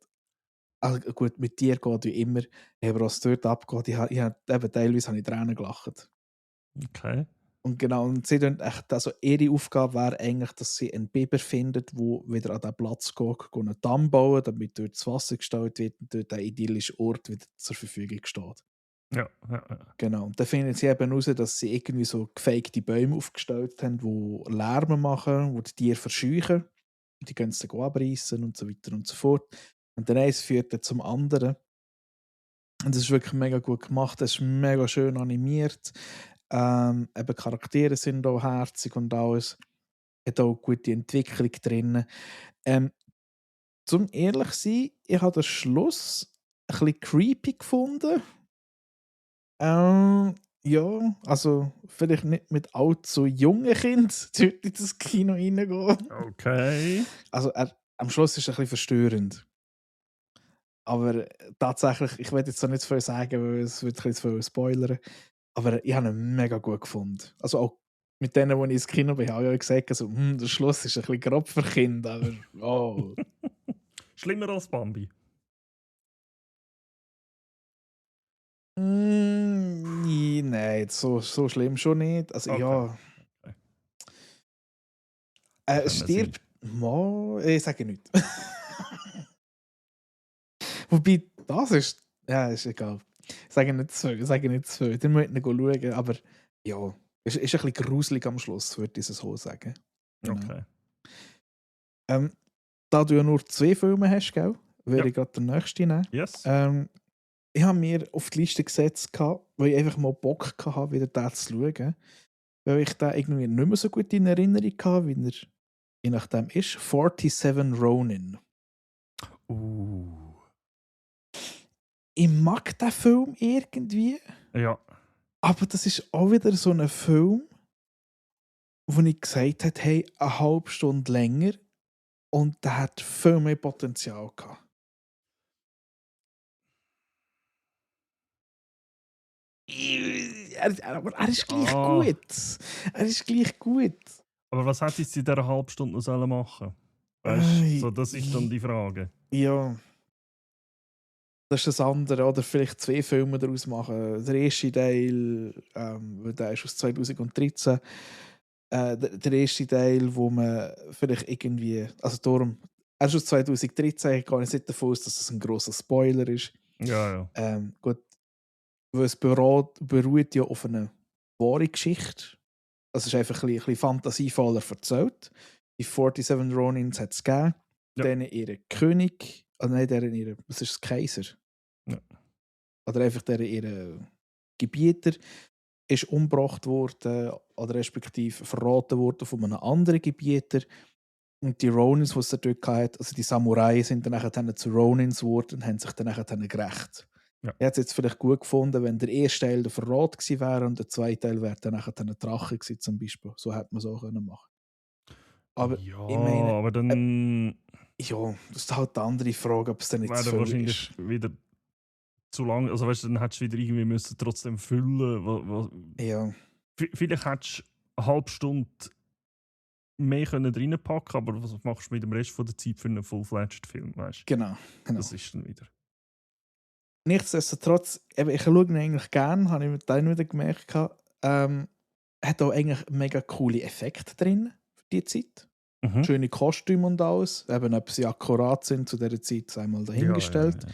also gut, mit dir geht wie immer, aber was dort abgeht, teilweise habe ich Tränen gelacht. Okay. Und genau, und sie tun echt, also ihre Aufgabe wäre eigentlich, dass sie einen Biber findet, wo wieder an den Platz geht, einen Damm bauen, damit dort das Wasser gestellt wird und dort ein idyllischer Ort wieder zur Verfügung steht. Ja. Genau, und dann finden sie eben heraus, dass sie irgendwie so gefakte Bäume aufgestellt haben, die Lärm machen, die Tiere verscheuchen. Und die können es dann abreißen und so weiter und so fort. Und der eins führt dann zum anderen. Und das ist wirklich mega gut gemacht, es ist mega schön animiert. Eben Charaktere sind auch herzig und alles. Hat auch gute Entwicklung drin. Zum ehrlich zu sein, ich habe den Schluss ein bisschen creepy gefunden. Ja, also vielleicht nicht mit allzu jungen Kindern dort in das Kino reingehen. Okay. Also am Schluss ist es ein bisschen verstörend. Aber tatsächlich, ich will jetzt noch nicht so viel sagen, weil es wird ein bisschen zu viel spoilern. Aber ich habe ihn mega gut gefunden. Also auch mit denen, die ich ins Kino bin, habe ich auch gesagt, also, der Schluss ist ein bisschen grob für Kinder, aber oh. Schlimmer als Bambi. Nein, so schlimm schon nicht. Also Okay. ja. Okay. Es stirbt. Ich sage nichts. Wobei, das ist. Ja, ist egal. Ich sage nicht zu viel. Ihr müsst nicht schauen, aber ja. Es ist ein bisschen gruselig am Schluss, würde ich es so sagen. Genau. Okay. Da du ja nur 2 Filme hast, gell, würde ich gerade den nächsten nehmen. Yes. Ich habe mir auf die Liste gesetzt, weil ich einfach mal Bock hatte, wieder den zu schauen. Weil ich den irgendwie nicht mehr so gut in Erinnerung hatte, wie er je nachdem ist. 47 Ronin. Ich mag den Film irgendwie. Ja. Aber das ist auch wieder so ein Film, wo ich gesagt habe, hey, eine halbe Stunde länger und der hat viel mehr Potenzial gehabt. Aber er ist gleich gut. Er ist gleich gut. Aber was hätte jetzt in dieser halben Stunde noch sollen machen? Weißt du, so, das ist dann die Frage. Ja, das ist das andere. Oder vielleicht 2 Filme daraus machen. Der erste Teil, weil der ist aus 2013. Der erste Teil, wo man vielleicht irgendwie. Also darum, er ist aus 2013, ich gehe nicht davon aus, dass das ein grosser Spoiler ist. Ja. Gut, weil es beruht ja auf einer wahren Geschichte. Das ist einfach ein bisschen fantasievoller erzählt. Die 47 Ronins hat es gegeben. Ja. Dann ihren König, also nicht ihren, was ist das, Kaiser? Ja. Oder einfach ihren Gebieter ist umgebracht worden oder respektive verraten worden von einem anderen Gebieter. Und die Ronins, die es dort hatte, also die Samurai, sind dann nachher zu Ronins geworden und haben sich dann nachher gerecht. Ja. Ich hätte es jetzt vielleicht gut gefunden, wenn der erste Teil der Verrat gewesen wäre und der zweite Teil wäre dann nachher ein Drache gewesen, zum Beispiel. So hätte man es auch machen können. Aber Ja, ich meine, aber dann ja, das ist halt eine andere Frage, ob es dann nicht wäre zu er viel wahrscheinlich ist. wieder zu lang. Also weißt du, dann hättest du wieder irgendwie müssen trotzdem füllen. Ja, Vielleicht hättest du eine halbe Stunde mehr können reinpacken, aber was machst du mit dem Rest von der Zeit für einen full-fledged Film, weißt du? genau. Das ist dann wieder. Nichtsdestotrotz, eben, ich schaue ihn eigentlich gerne, habe ich mit dann wieder gemerkt. Hat auch eigentlich mega coole Effekte drin für die Zeit. Mhm. Schöne Kostüme und alles. Eben, ob sie akkurat sind zu dieser Zeit, sei mal dahingestellt. Ja.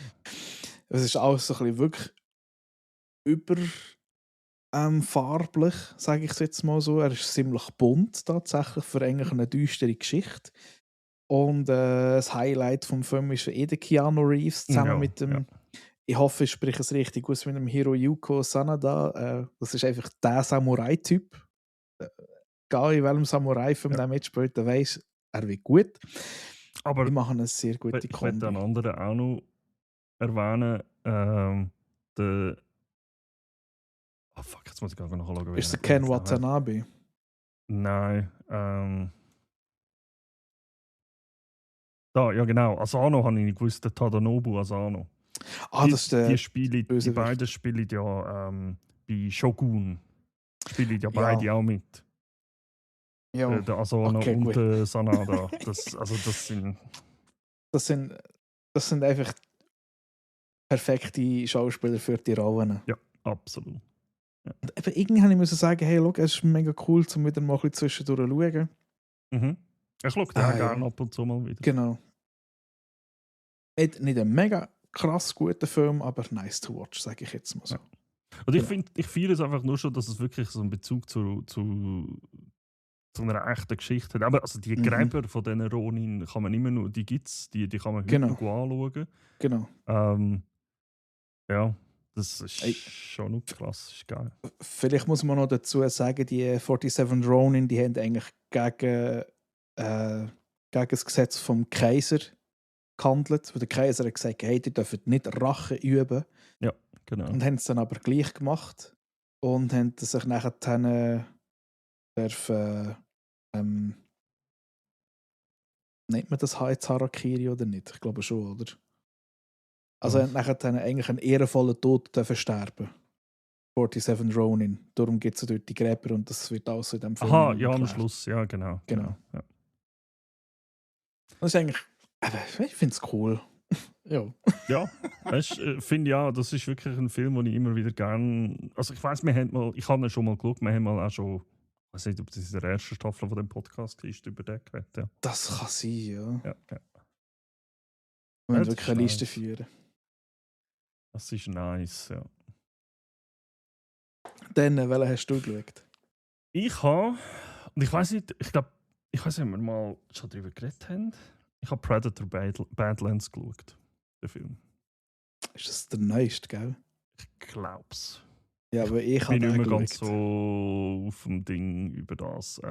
Es ist alles so ein bisschen wirklich über farblich, sage ich es jetzt mal so. Er ist ziemlich bunt tatsächlich für eigentlich eine düstere Geschichte. Und das Highlight vom Film ist der Keanu Reeves zusammen mit dem, ich hoffe, ich spreche es richtig aus, mit dem Hiroyuko Sanada. Das ist einfach der Samurai-Typ. Egal in welchem Samurai-Film der mitspielt, der weiss, er wird gut. Aber die machen eine sehr gute ich möchte Kombi. einen anderen auch noch erwähnen. Der. Oh fuck, jetzt muss ich gerade nachschauen. Ist der Ken Watanabe? Nein. Da, ja genau. Asano habe ich nicht gewusst, der Tadanobu Asano. Das ist der die beiden spielen ja bei Shogun. Spielen ja beide auch mit. Ja. Der Asano Okay, und gut. der Sanada. Das sind. Das sind einfach perfekte Schauspieler für die Rollen. Ja, absolut. Ja. Aber irgendwie habe ich sagen, hey, look, es ist mega cool, um wieder mal ein bisschen zwischendurch zu schauen. Mhm. Ich schaue den auch gerne ab und zu mal wieder. Genau. Nicht ein mega krass guter Film, aber nice to watch, sage ich jetzt mal so. Ja. Und ich feiere es einfach nur schon, dass es wirklich so einen Bezug zu einer echten Geschichte hat. Aber also die Gräber von diesen Ronin kann man immer nur, die gibt es, die kann man heute noch anschauen. Genau. Ja, das ist schon noch krass, ist geil. Vielleicht muss man noch dazu sagen, die 47 Ronin, die haben eigentlich gegen das Gesetz vom Kaiser gehandelt, wo der Kaiser hat gesagt, hey, die dürfen nicht Rache üben. Ja, genau. Und haben es dann aber gleich gemacht und haben sich nachher dann nennt man das jetzt Harakiri oder nicht? Ich glaube schon, oder? Also haben nachher dann eigentlich einen ehrenvollen Tod sterben. 47 Ronin. Darum gibt es dort die Gräber und das wird auch so in dem Film. Aha, ja, am Schluss, ja, genau. Ja. Das ist eigentlich, ich finde es cool. Ja. Ja, finde ich auch, das ist wirklich ein Film, den ich immer wieder gerne. Also ich weiß, ich habe ihn schon mal geschaut, wir haben mal auch schon, ich weiß nicht, ob das in der ersten Staffel von dem Podcast ist, über den geredet, ja. Das kann sein, ja. Ja. Wir müssen wirklich eine Liste führen. Das ist nice, ja. Dann, welchen hast du geschaut? Ich habe, und ich weiß nicht, ich glaube, ich weiß nicht, ob wir mal schon darüber geredet haben. Ich habe Predator Badlands geschaut, den Film. Ist das der neueste, gell? Ich glaub's. Ja, aber ich bin nicht mehr ganz so auf dem Ding über das.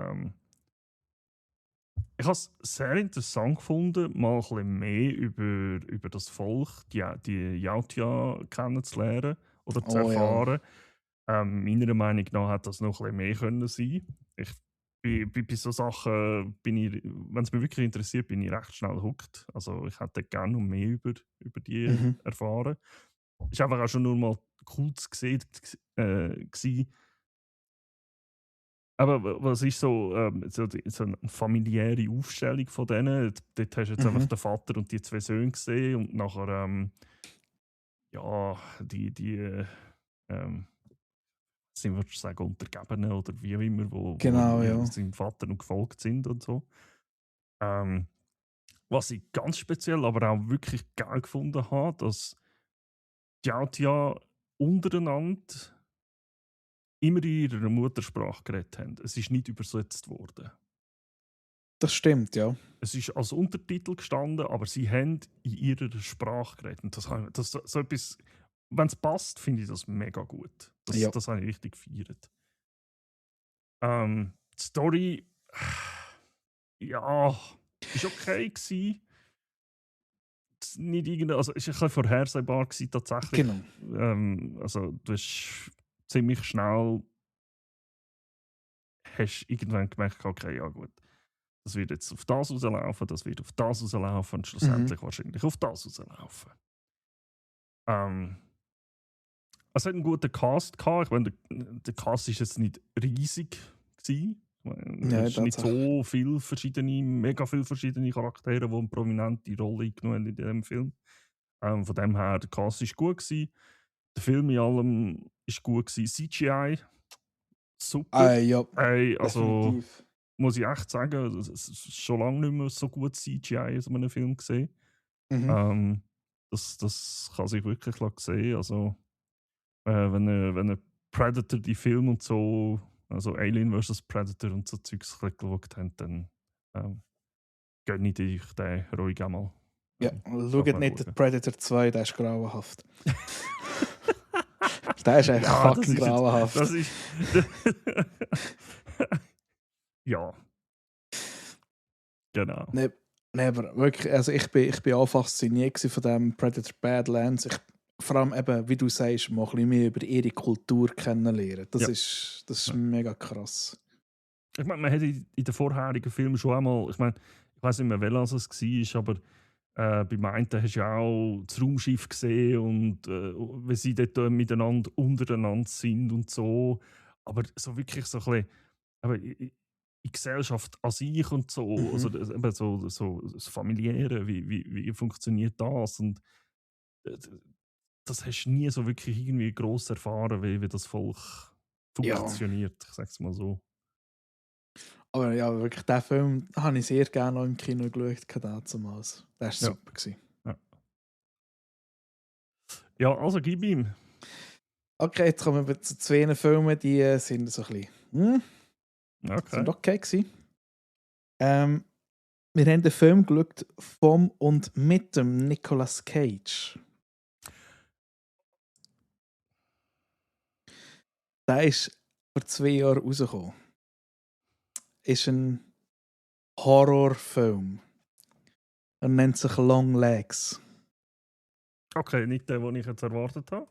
Ich habe es sehr interessant gefunden, mal ein bisschen mehr über das Volk, die Yautja kennenzulernen oder zu erfahren. Ja. Meiner Meinung nach hat das noch ein bisschen mehr können sein. Bei so Sachen wenn es mich wirklich interessiert, bin ich recht schnell hooked. Also ich hätte gerne noch mehr über die erfahren. Es war einfach auch schon nur mal cool zu sehen, Aber was ist so, so eine familiäre Aufstellung von denen? Dort hast du jetzt einfach Mhm. den Vater und die 2 Söhne gesehen und nachher, ja, ähm, sind wir sagen, Untergebenen oder wie auch immer, wo Genau, irgendwie ja. seinem Vater noch gefolgt sind und so. Ähm, was ich ganz speziell, aber auch wirklich geil gefunden habe, dass die Jautia untereinander immer in ihrer Muttersprache geredet haben. Es ist nicht übersetzt worden. Das stimmt, ja. Es ist als Untertitel gestanden, aber sie haben in ihrer Sprache geredet. Und so etwas, wenn es passt, finde ich das mega gut. Ja. Das habe ich richtig gefeiert. Die Story, ja, ist okay gewesen. Nicht also, es war ein bisschen vorhersehbar gewesen, tatsächlich. Genau. Also, du hast ziemlich schnell irgendwann gemerkt, okay, ja gut, das wird jetzt auf das rauslaufen, das wird auf das rauslaufen und Mhm. schlussendlich wahrscheinlich auf das rauslaufen. Ähm, Es hat einen guten Cast gehabt. Ich meine, der Cast ist jetzt nicht riesig gewesen. Ich meine, Ja, es ist nicht tatsächlich. so mega viele verschiedene Charaktere, die eine prominente Rolle eingenommen haben in diesem Film. Von dem her, der Cast ist gut gewesen. Der Film in allem ist gut gewesen. CGI, super. Ja, Hey, also definitiv. muss ich echt sagen, es ist schon lange nicht mehr so gut CGI in so einem Film gesehen. Mhm. Ähm, das kann sich wirklich sehen. Also, wenn ihr Predator, die Film und so, also Alien vs. Predator und so Zeugs geschaut habt, dann gönne ich euch den ruhig einmal. Ja, Darf schaut man nicht den schauen. Predator 2, der ist grauenhaft. Der ist echt Ja, das fucking ist jetzt. Das grauenhaft. ist. Ja, genau. Nee, nee, aber wirklich, also ich bin auch fasziniert gewesen von dem Predator Badlands. Vor allem eben, wie du sagst, mal ein bisschen mehr über ihre Kultur kennenlernen. Ja. Das ist Ja. mega krass. Ich meine, man hat in den vorherigen Filmen schon einmal, ich meine, ich weiß nicht mehr, welches es war, aber beim einen hast du ja auch das Raumschiff gesehen und wie sie dort miteinander untereinander sind und so. Aber so wirklich so ein bisschen aber in Gesellschaft an sich und so, also Mhm. eben so das Familiäre, wie funktioniert das? Und äh, das hast du nie so wirklich irgendwie gross erfahren, wie das Volk Ja, funktioniert, ich sag's mal so. aber ja, wirklich, den Film habe ich sehr gerne noch im Kino geschaut, damals. Der war Ja, super gewesen. ja. Ja, also gib ihm. Okay, jetzt kommen wir zu zwei Filmen, die sind so ein bisschen, sind Okay. okay gewesen. Wir haben den Film geschaut vom und mit dem Nicolas Cage. Der ist vor 2 Jahren rausgekommen. Ist ein Horrorfilm. Er nennt sich Long Legs. Okay, nicht der, den ich jetzt erwartet habe.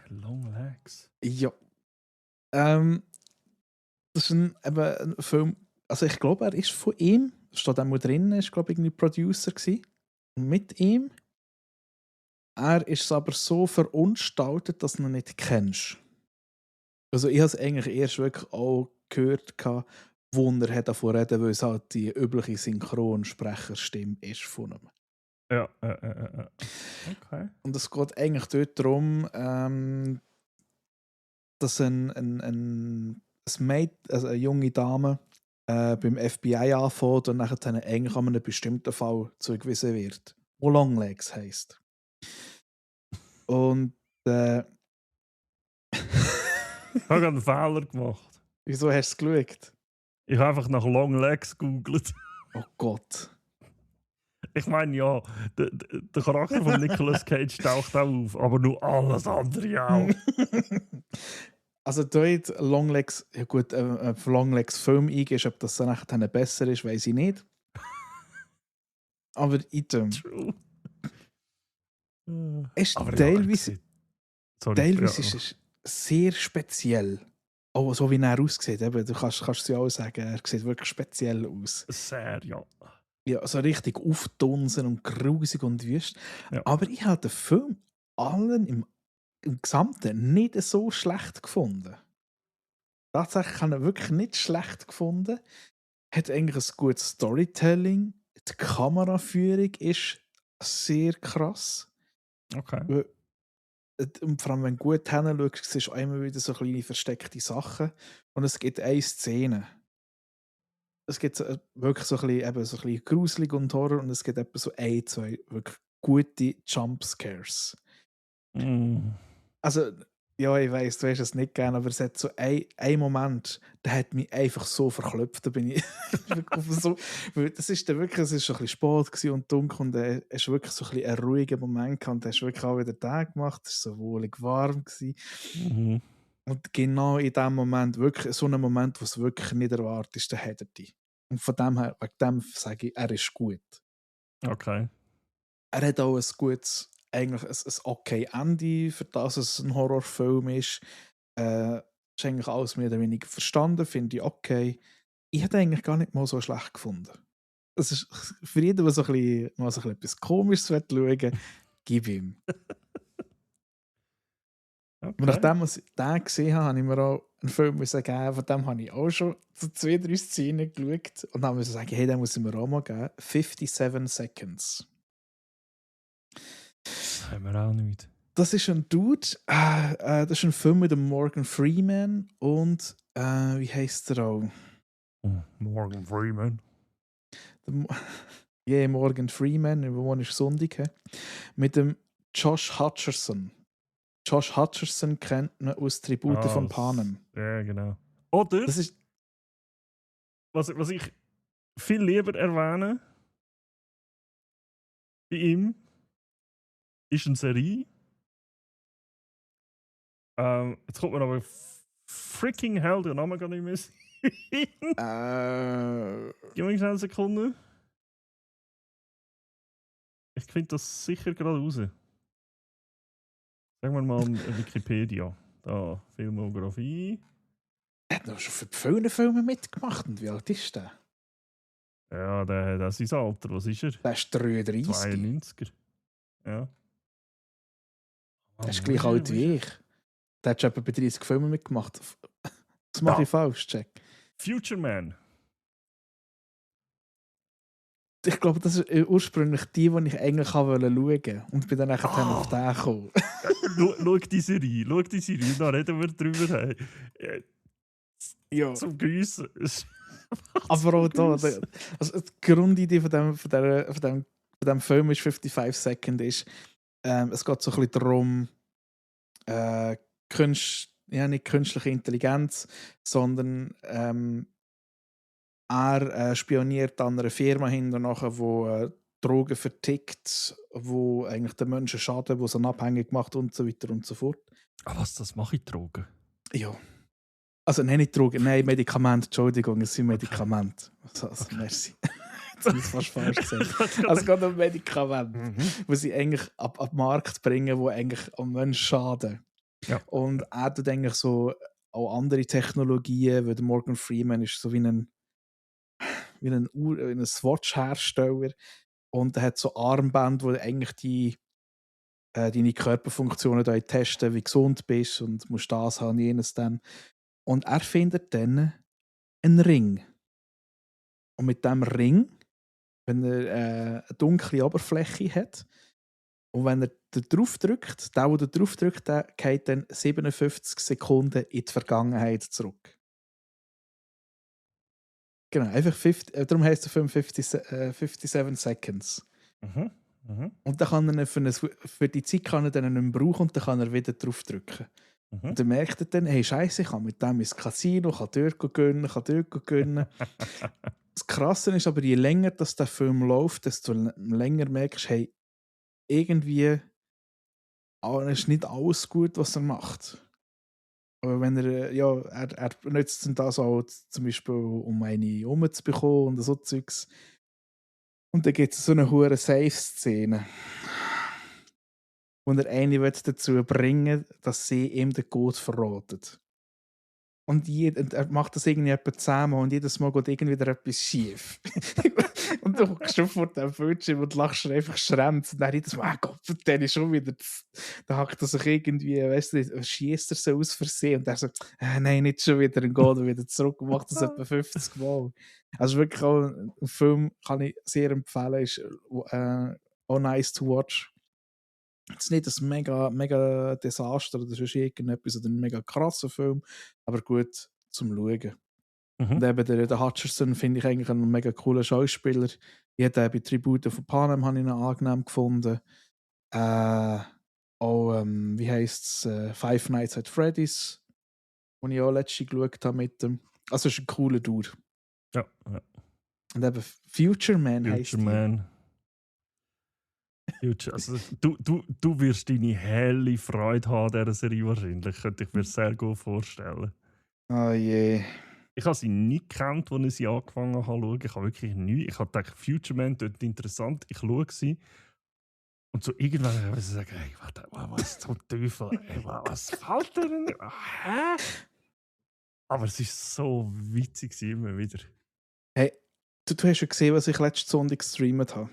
Long Legs. Ja. Das ist eben ein Film. Also ich glaube, er ist von ihm. Steht auch drin, ist glaube ich irgendwie Producer gewesen. Mit ihm. Er ist es aber so verunstaltet, dass du ihn nicht kennst. Also ich habe es eigentlich erst wirklich auch gehört, wo er davon reden, weil es halt die übliche Synchronsprecherstimme ist von ihm. Ja. Okay. Und es geht eigentlich dort darum, dass ein also eine junge Dame beim FBI anfängt und nachher dann eigentlich an einem bestimmten Fall zugewiesen wird, wo Longlegs heisst. Und Ich habe gerade einen Fehler gemacht. wieso hast du es geschaut? Ich habe einfach nach Long Legs gegoogelt. Oh Gott. Ich meine, ja, der Charakter von Nicolas Cage taucht auch auf, aber nur alles andere auch. Also dort Longlegs, ja gut, für Longlegs Film eingehst, ob das dann nachher besser ist, weiß ich nicht. Aber item. True. Es Aber ist ja, teilweise sorry. teilweise ist Ja. es sehr speziell. Auch so wie er aussieht. Eben, du kannst es ja auch sagen, er sieht wirklich speziell aus. Sehr, ja. Ja, so richtig aufdunsen und grusig und wüst. Ja. Aber ich habe den Film allen im Gesamten nicht so schlecht gefunden. tatsächlich habe ich wirklich nicht schlecht gefunden. Hat eigentlich ein gutes Storytelling. Die Kameraführung ist sehr krass. Okay. Und vor allem, wenn du gut hinschaust, siehst du auch immer wieder so kleine versteckte Sachen. Und es gibt eine Szene. Es gibt wirklich so ein bisschen, eben so ein bisschen gruselig und Horror und es gibt etwa so ein, zwei wirklich gute Jumpscares. Mm. Also, ja, ich weiss, du hast es nicht gerne, aber es hat so ein Moment, der hat mich einfach so verklopft. Da bin ich so, weil das ist dann wirklich, es ist schon ein bisschen spät gewesen und dunkel und es war wirklich so ein bisschen ein ruhiger Moment gehabt und du hast wirklich auch wieder Tag gemacht, es war so wohlig warm gewesen. Mhm. Und genau in dem Moment, wirklich so einem Moment, wo es wirklich nicht erwartest, dann hat er dich. Und von dem her, wegen dem sage ich, er ist gut. Okay. Er hat auch ein gutes, eigentlich ein okay Ende, für das es ein Horrorfilm ist. Ist eigentlich alles mehr oder weniger verstanden, finde ich okay. Ich hätte eigentlich gar nicht mal so schlecht gefunden. Es ist für jeden, der so ein bisschen, mal so ein bisschen etwas Komisches schauen will, gib ihm. Und Okay. nachdem ich den gesehen habe, habe ich mir auch einen Film geben, von dem habe ich auch schon so 2-3 Szenen geschaut und dann musste ich sagen, hey, den muss ich mir auch mal geben. 57 Seconds. Haben wir auch nicht. Das ist ein Dude, das ist ein Film mit dem Morgan Freeman und wie heißt der auch? Morgan Freeman. Yeah, Morgan Freeman, wo ist Sonntag? He? Mit dem Josh Hutcherson. Josh Hutcherson kennt man aus Tribute von Panem. Ja, genau. Oder, Das ist was ich viel lieber erwähne bei ihm, ist eine Serie. Jetzt kommt mir aber freaking hell der Name gar nicht mehr sein. Gib mir schnell eine Sekunde. Ich finde das sicher gerade raus. Sagen wir mal Wikipedia. Da, Filmografie. er hat noch schon für viele Filme mitgemacht. Und wie alt ist der? Ja, das ist sein Alter. Was ist er? Der ist 33. 92er. Ja. Der ist gleich alt wie ich. Der hat schon etwa bei 30 Filmen mitgemacht. Das mache ich falsch, Jack. Future Man. Ich glaube, das ist ursprünglich die ich eigentlich schauen wollte. Und bin dann nachher auf den gekommen. Schau die Serie, da reden wir drüber. Hey. Ja. Zum Grüßen. Aber auch da, also die Grundidee von dem Film ist 55 Seconds ist, es geht so ein bisschen darum, nicht künstliche Intelligenz, sondern er spioniert an einer Firma hinterher, wo Drogen vertickt, wo eigentlich den Menschen schaden, wo sie abhängig macht und so weiter und so fort. Was, das mache ich Drogen? Ja. Also nicht Drogen, nein, Medikamente, Entschuldigung, es sind Medikamente. Also, merci. Jetzt habe ich es fast falsch gesagt. Also es geht um Medikamente, die sie eigentlich ab den Markt bringen, die eigentlich am Menschen schaden. Ja. Und er tut eigentlich so auch andere Technologien, weil der Morgan Freeman ist so wie ein Watch-Hersteller und er hat so Armband, wo eigentlich deine Körperfunktionen testen, wie gesund du bist und musst das haben, jenes dann. Und er findet dann einen Ring. Und mit diesem Ring, wenn er eine dunkle Oberfläche hat, und wenn er da drauf drückt, der da drauf drückt, der geht dann 57 Sekunden in die Vergangenheit zurück. Genau, einfach darum heisst der Film 57 Seconds. Und dann kann er für die Zeit kann er dann nicht mehr brauchen und dann kann er wieder drauf drücken. Und dann merkt er dann, hey Scheiße, ich kann mit dem ins Casino, kann dort gönnen. Das Krasse ist aber, je länger das der Film läuft, desto länger merkst du, hey, irgendwie ist nicht alles gut, was er macht. Aber wenn er nutzt das auch zum Beispiel, um eine umzubekommen und so Zeugs. Und dann gibt es so eine hure Safe-Szene, wo er eine dazu bringen will, dass sie ihm den Code verratet. und er macht das irgendwie etwa 10 Mal und jedes Mal geht irgendwie wieder etwas schief. Und du hockst schon vor dem Bildschirm und lachst einfach schrämt. Und dann jedes Mal, Gott, der ist schon wieder. Da hackt er sich irgendwie, weißt du, schießt er so aus Versehen. Und er so, nein, nicht schon wieder. Und geht er wieder zurück und macht das etwa 50 Mal. Also wirklich auch ein Film, kann ich sehr empfehlen, ist auch nice to watch. Es ist nicht ein mega Desaster oder sonst irgendetwas oder ein mega krasser Film, aber gut zum Schauen. Und eben der Hutcherson finde ich eigentlich einen mega coolen Schauspieler. Ich habe bei Tribute von Panem habe ich ihn angenehm gefunden. Auch, wie heisst es, Five Nights at Freddy's, wo ich auch letztens geschaut habe mit dem. Also ist ein cooler Dude. Ja. Und eben Future Man heisst Future Man. Also, du wirst deine helle Freude haben an dieser Serie wahrscheinlich. Könnte ich mir sehr gut vorstellen. Oh je. Ich habe sie nie gekannt, als ich sie angefangen habe zu schauen. Ich habe wirklich nichts. Ich habe gedacht, Future Man klingt interessant. Ich schaue sie. Und so irgendwann habe ich gesagt, hey, warte, was zum Teufel? Ey, was fällt dir denn? Hä? Aber es war so witzig immer wieder. Hey, du hast schon gesehen, was ich letzten Sonntag gestreamt habe.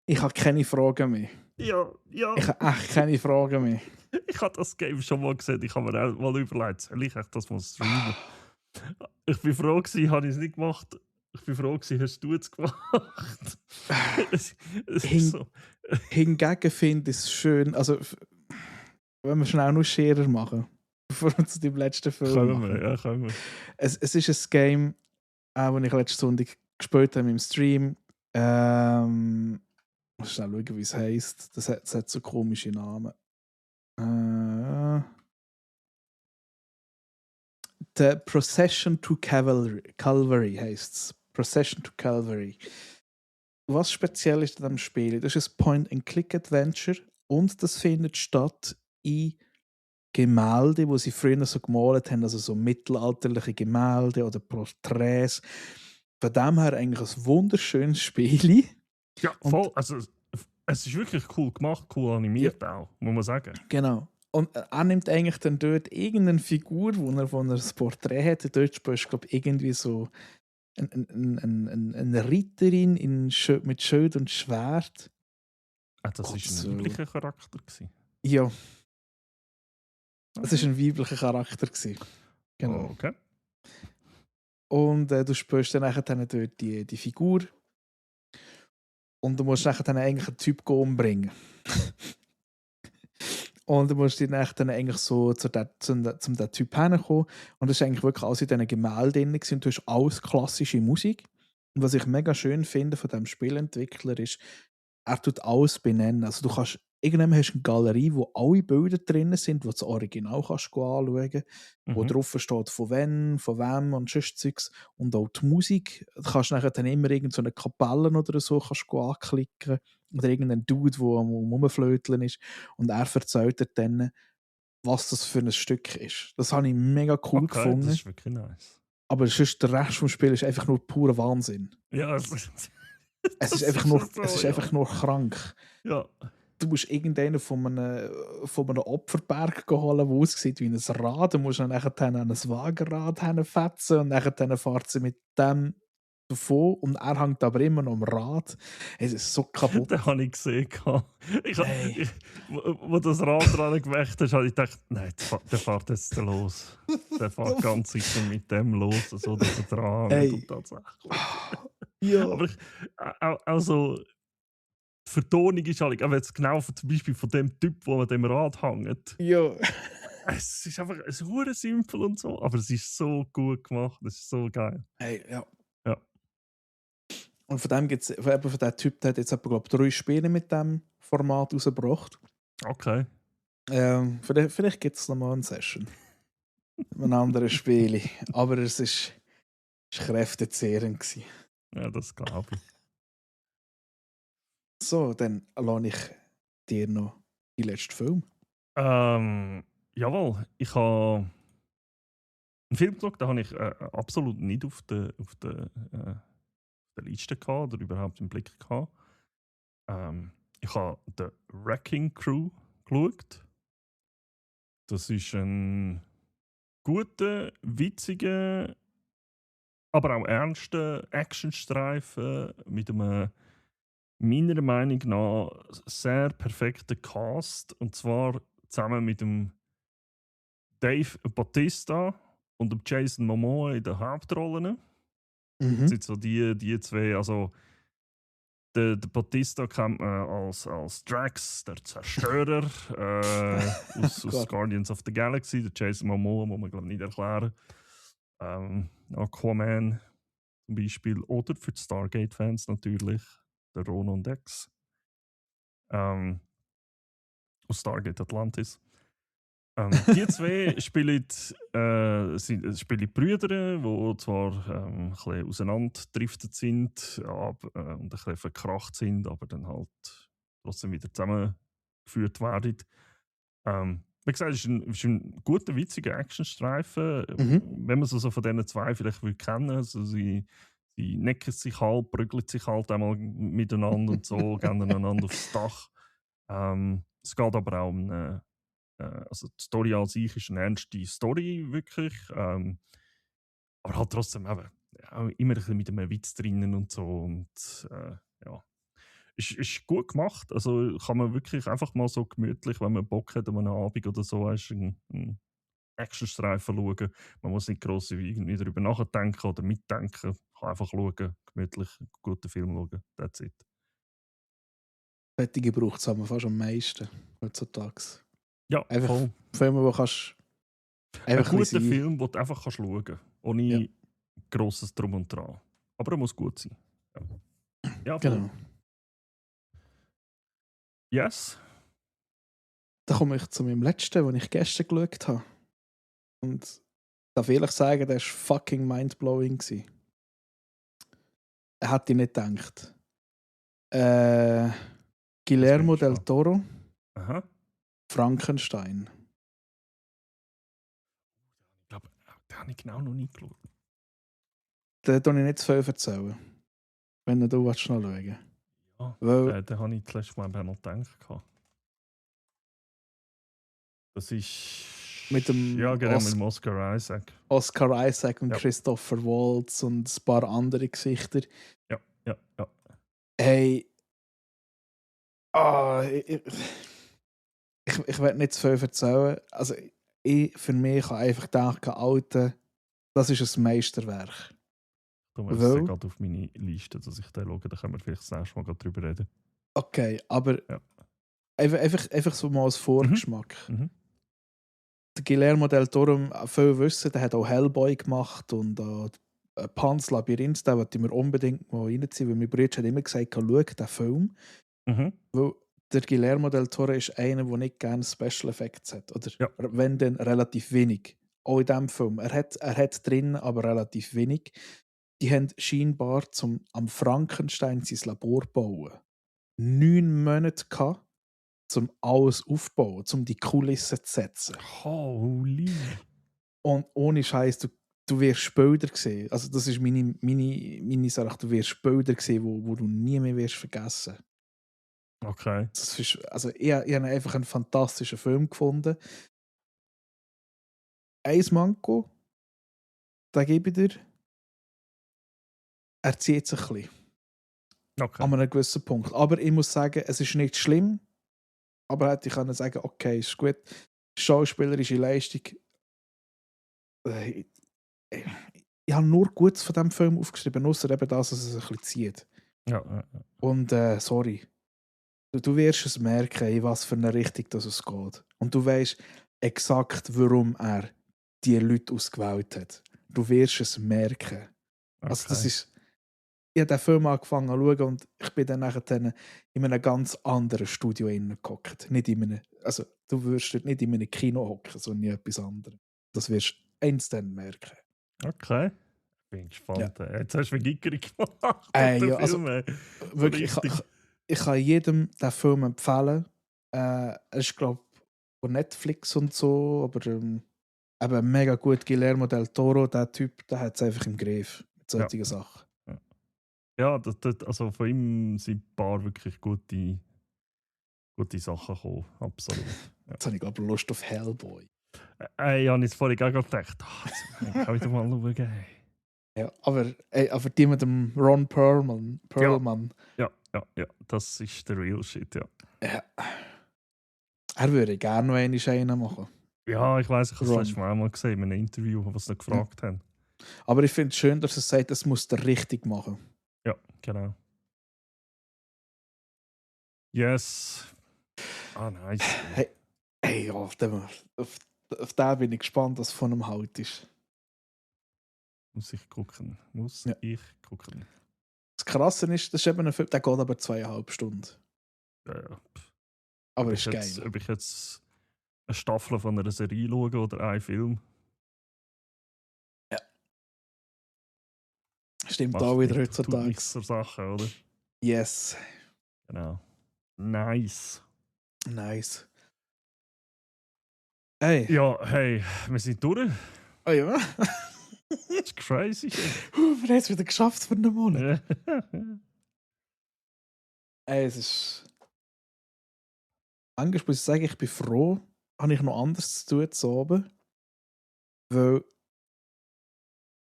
Ich habe keine Fragen mehr. Ja. Ich habe echt keine Fragen mehr. Ich habe das Game schon mal gesehen. Ich habe mir auch mal überlegt, soll ich echt das mal streamen? Ich bin froh gewesen, habe ich es nicht gemacht. Ich bin froh gewesen, hast du es gemacht? es ist so. Hingegen finde ich es schön, also wenn wir schnell noch Scherer machen, bevor wir zu dem letzten Film machen. Können wir. Es ist ein Game, das ich letzten Sonntag gespielt habe im Stream. Muss schnell schauen, wie es heisst. Das hat so komische Namen. The Procession to Calvary heisst es. Procession to Calvary. Was speziell ist an diesem Spiel? Das ist ein Point-and-Click-Adventure und das findet statt in Gemälde, die sie früher so gemalt haben, also so mittelalterliche Gemälde oder Porträts. Von dem her eigentlich ein wunderschönes Spiel. Ja, voll. Also, es ist wirklich cool gemacht, cool animiert auch, muss man sagen. Genau. Und er nimmt eigentlich dann dort irgendeine Figur, wo er ein Porträt hat. Dort spielst du, glaube ich, irgendwie so eine Ritterin mit Schild und Schwert. Das war ein weiblicher Charakter gewesen. Ja. Es war ein weiblicher Charakter gewesen. Genau. Oh, okay. Und du spielst dann dort die Figur. Und du musst dann eigentlich einen Typ umbringen. Und du musst dann eigentlich so zum den Typ hinkommen. Und das war eigentlich wirklich alles in diesen Gemälden drin. Und du hast alles klassische Musik. Und was ich mega schön finde von diesem Spielentwickler ist, er tut alles benennen. Also du kannst, irgendwann hast du eine Galerie, wo alle Bilder drin sind, wo du das Original kannst anschauen, wo drauf steht, von wem und sonst Zeugs. Und auch die Musik. Du kannst nachher dann immer irgendeine Kapelle oder so kannst anklicken. Oder irgendein Dude, der am Rumflöteln ist. Und er erzählt dir dann, was das für ein Stück ist. Das habe ich mega cool gefunden. Das ist wirklich nice. Aber sonst der Rest des Spiels ist einfach nur purer Wahnsinn. Ja, es ist einfach nur krank. Ja. Du musst irgendeinen von einem Opferberg holen, der aussieht wie ein Rad. Du musst dann nachher an ein Wagenrad fetzen und dann fährt sie mit dem davon und er hängt aber immer noch am Rad. Es ist so kaputt. Den habe ich gesehen. Wo das Rad dran gewächt ist, habe ich gedacht, nein, der fährt jetzt los. Der fährt ganz sicher mit dem los, so dass er dran hängt und tatsächlich. Ja. Aber also, die Vertonung ist halt, aber jetzt genau zum Beispiel von dem Typ, der an dem Rad hängt. Ja. Es ist einfach super simpel und so, aber es ist so gut gemacht, es ist so geil. Hey, ja. Ja. Und von dem gibt's, von diesem Typ, der hat jetzt etwa, 3 Spiele mit diesem Format rausgebracht. Okay. Vielleicht gibt es nochmal eine Session. Mit einem anderen Spiel. Aber es war kräftezehrend gewesen. Ja, das glaube ich. So, dann lasse ich dir noch die letzten Film. Jawohl, ich habe einen Film geschaut, den habe ich absolut nicht auf der Liste gehabt oder überhaupt im Blick gehabt. Ich habe The Wrecking Crew geschaut. Das ist ein guten, witzigen, aber auch ernsten Actionstreifen mit einem meiner Meinung nach sehr perfekten Cast. Und zwar zusammen mit dem Dave Bautista und dem Jason Momoa in den Hauptrollen. Das sind so die zwei. Also, der Bautista kennt man als Drax, der Zerstörer aus Gott. Guardians of the Galaxy. Der Jason Momoa muss man, glaube ich, nicht erklären. Aquaman zum Beispiel. Oder für die Stargate-Fans natürlich der Ronan Dex aus Stargate Atlantis. Die zwei spielen Brüder, die zwar ein bisschen auseinanderdriftet sind und ein bisschen verkracht sind, aber dann halt trotzdem wieder zusammengeführt werden. Wie gesagt, es ist ein guter, witziger Actionstreifen. Wenn man so von diesen zwei vielleicht will kennen, also sie necken sich halt, prügeln sich halt einmal miteinander und so, gehen einander aufs Dach. Es geht aber auch um eine also die Story an sich ist eine ernste Story, wirklich. Aber halt trotzdem eben, auch immer ein bisschen mit einem Witz drinnen und so. Und ja, ist gut gemacht. Also kann man wirklich einfach mal so gemütlich, wenn man Bock hat, an einem Abend oder so, einen Actionstreifen schauen. Man muss nicht gross irgendwie darüber nachdenken oder mitdenken. Man kann einfach schauen, gemütlich einen guten Film schauen. That's it. Fertige braucht es fast am meisten heutzutage. Ja, Einfach voll. Filme, wo kannst Ein einfach guter Film, den du einfach schauen kannst. Ohne Ja. grosses Drum und Dran. Aber er muss gut sein. Ja, voll. Genau. Yes. Dann komme ich zu meinem letzten, den ich gestern geschaut habe. Und ich darf ehrlich sagen, der war fucking mindblowing. Er hätte ich nicht gedacht. Guillermo Das bin ich del Toro, Aha. Frankenstein. Ich glaube, den habe ich genau noch nie geschaut. Den tue ich nicht zu viel erzählen. Wenn du noch schauen willst. Ja, Weil, den habe ich das letzte Mal noch gedacht. Das ist... Mit dem Ja, genau, mit dem Oscar Isaac. Oscar Isaac und Ja. Christopher Waltz und ein paar andere Gesichter. Ja. Hey. Ich werde nicht zu viel erzählen. Also, für mich kann einfach denken, Alter, das ist ein Meisterwerk. Du musst es gerade auf meine Liste, dass ich den schaue. Da können wir vielleicht das nächste Mal drüber reden. Okay, aber Ja. einfach so mal als Vorgeschmack. Mhm. Der Guillermo del Toro, viele wissen, der hat auch Hellboy gemacht und Pan's Labyrinth, den wollte ich mir unbedingt mal reinziehen, weil mein Bruder hat immer gesagt, schau den Film. Mhm. Weil der Guillermo del Toro ist einer, der nicht gerne Special Effects hat. Oder Ja. wenn dann relativ wenig. Auch in diesem Film. Er hat drin, aber relativ wenig. Die haben scheinbar am Frankenstein sein Labor bauen 9 Monate gehabt, um alles aufzubauen, um die Kulissen zu setzen. Holy. Und ohne Scheiß, du wirst Bilder sehen. Also das ist meine Sache. Du wirst Bilder sehen, wo du nie mehr wirst vergessen. Okay. Das ist, also ich habe einfach einen fantastischen Film gefunden. Ein Manko, da gebe ich dir. Er zieht sich ein bisschen. Okay. An einem gewissen Punkt. Aber ich muss sagen, es ist nicht schlimm. Aber hätte ich können sagen, okay, ist gut. Schauspielerische Leistung. Ich habe nur Gutes von diesem Film aufgeschrieben, außer eben das, dass es ein bisschen zieht. Ja. Und sorry. Du wirst es merken, in was für eine Richtung das es geht. Und du weißt exakt, warum er die Leute ausgewählt hat. Du wirst es merken. Also das ist... Ich habe den Film angefangen zu schauen und ich bin dann nachher in einem ganz anderen Studio gehockt. Nicht in einem... Also du wirst dort nicht in einem Kino hocken, sondern in etwas anderes. Das wirst du instant merken. Okay. Bin gespannt. Ja. Jetzt hast du mich gickerig gemacht. Ja, also, wirklich, ich kann jedem den Film empfehlen. Er ist, glaube ich, von Netflix und so, aber eben mega gut. Guillermo del Toro, der Typ, der hat es einfach im Griff mit solchen Sachen. Ja, also von ihm sind ein paar wirklich gute Sachen gekommen. Absolut. Ja. Jetzt habe ich, glaube ich, Lust auf Hellboy. Ich habe jetzt vorhin auch gedacht, jetzt kann ich wieder mal schauen. Ja, aber die mit dem Ron Perlman. Ja, das ist der Real Shit, ja. Ja. Er würde gerne noch einen machen. Ja, ich weiss, ich habe es Ron. letztes Mal einmal gesehen in einem Interview, was sie gefragt haben. Aber ich finde es schön, dass er sagt, das muss der richtig machen. Ja, genau. Yes. Ah, nice. Hey, ja, auf den bin ich gespannt, was von ihm halt ist. Muss ich gucken. Das Krasse ist, das ist eben ein Film, der geht aber 2,5 Stunden. Ja. Aber ist geil. Ob ich jetzt eine Staffel von einer Serie schaue oder einen Film. Ja. Stimmt auch wieder heutzutage. Nichts zur Sache, oder? Yes. Genau. Nice. Hey. Ja, hey, wir sind durch. Oh ja. Das ist crazy. Wir haben es wieder geschafft für einen Monat. Hey, es ist. Eigentlich muss ich sagen, ich bin froh, habe ich noch anderes zu tun zu oben. Weil.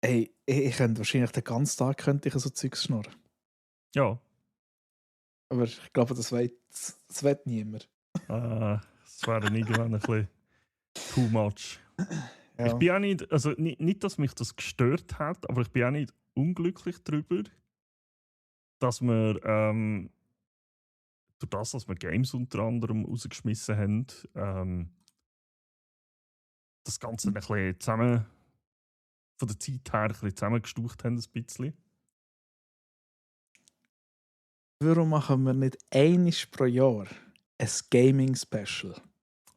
Hey, ich könnte wahrscheinlich den ganzen Tag so Zeugs schnurren. Ja. Aber ich glaube, das will niemand. Das wäre dann irgendwann ein bisschen too much. Ja. Ich bin auch nicht, also nicht, dass mich das gestört hat, aber ich bin auch nicht unglücklich darüber, dass wir durch das, dass wir Games unter anderem rausgeschmissen haben, das Ganze ein bisschen zusammen, von der Zeit her ein bisschen zusammengestaucht haben, ein bisschen. Warum machen wir nicht einmal pro Jahr ein Gaming-Special?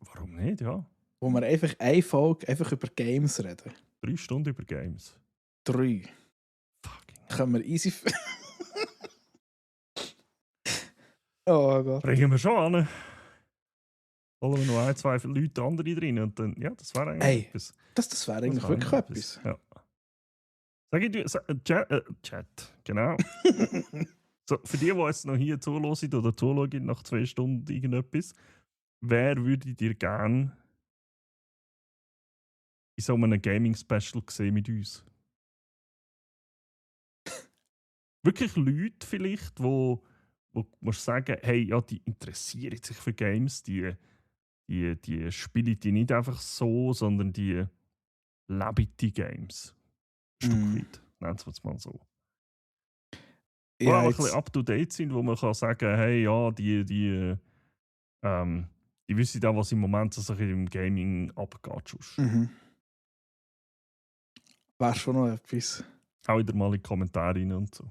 Warum nicht, ja? Wo wir einfach eine Folge einfach über Games reden. 3 Stunden über Games. 3. Fucking. Können wir easy. Oh Gott. Bringen wir schon an. Holen wir noch 1, 2 Leute andere drin und dann, ja, das wäre eigentlich etwas. Das wäre eigentlich wirklich etwas. Ja. Sag ich dir, Chat, genau. So, für die jetzt noch hier zuhören oder zuschauen nach 2 Stunden irgendetwas, wer würde dir gerne in so einem Gaming-Special sehen mit uns? Wirklich Leute vielleicht, wo musst sagen, hey, ja, die interessieren sich für Games, die spielen die nicht einfach so, sondern die leben die Games. Ein Stück weit, nennen wir es mal so. Wo Ja, auch ein bisschen up-to-date sind, wo man kann sagen, hey, ja, die wissen auch, was im Moment so im Gaming abgeht. Wäre schon noch etwas. Auch wieder mal in die Kommentare rein und so.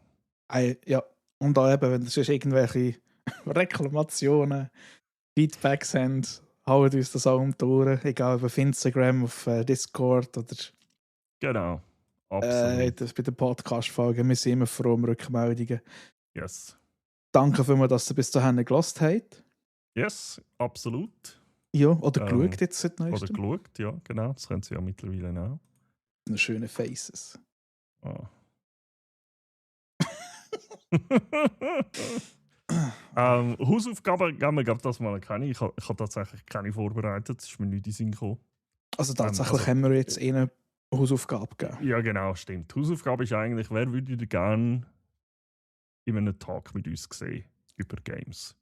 Ja, und auch eben, wenn es irgendwelche Reklamationen, Feedbacks haben, hauen uns das auch um die Ohren. Egal ob auf Instagram, auf Discord oder Genau, absolut. das bei den Podcast-Folgen. Wir sind immer froh um Rückmeldungen. Yes. Danke vielmals, dass ihr bis dahin gelost habt. Yes, absolut. Ja, oder geschaut jetzt seit neuestem. Oder geschaut, ja, genau. Das können sie ja mittlerweile auch. Eine schöne Faces. Ah. Hausaufgaben geben wir das mal keine. Ich habe tatsächlich keine vorbereitet. Es ist mir nicht in den Sinn gekommen. Also tatsächlich haben wir jetzt eine Hausaufgabe gegeben. Ja, genau, stimmt. Die Hausaufgabe ist eigentlich, wer würde ihr gerne in einem Talk mit uns sehen über Games?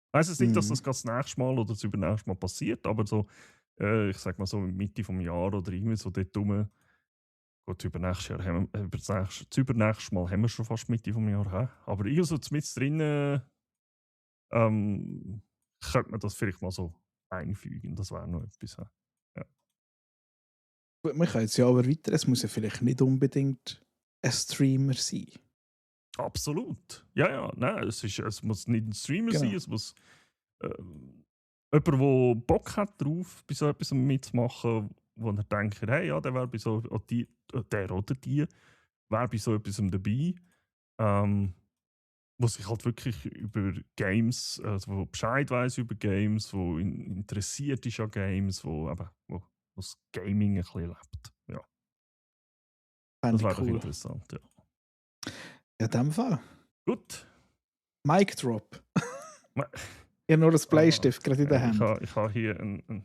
Ich weiss jetzt nicht, dass das nächste Mal oder das übernächste Mal passiert, aber so, ich sag mal so Mitte vom Jahr oder irgendwie so dort rum. Gut, das übernächste Mal haben wir schon fast Mitte vom Jahr. Aber irgendwie so mit drinnen könnte man das vielleicht mal so einfügen. Das wäre noch etwas. Ja. Gut, wir können es ja aber erweitern. Es muss ja vielleicht nicht unbedingt ein Streamer sein. Absolut. Ja. Nein, es muss nicht ein Streamer sein. Es muss jemand, der Bock hat drauf, bei so etwas mitzumachen, wo er denkt, hey, ja, der wäre bei so der oder die wäre bei so etwas dabei, wo sich halt wirklich über Games, also wo Bescheid weiß über Games, wo interessiert ist an Games, wo das Gaming ein bisschen lebt. Ja. Das wäre cool. Interessant, ja. Ja, in dem Fall. Gut. Mic Drop. Ich habe nur das Bleistift gerade in der Hand. Ich habe hier ein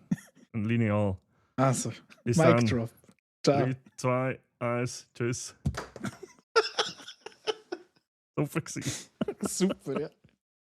Lineal. Also, Bis Mic dann. Drop. Ciao. 3, 2, 1, tschüss. Super gewesen. Super, ja.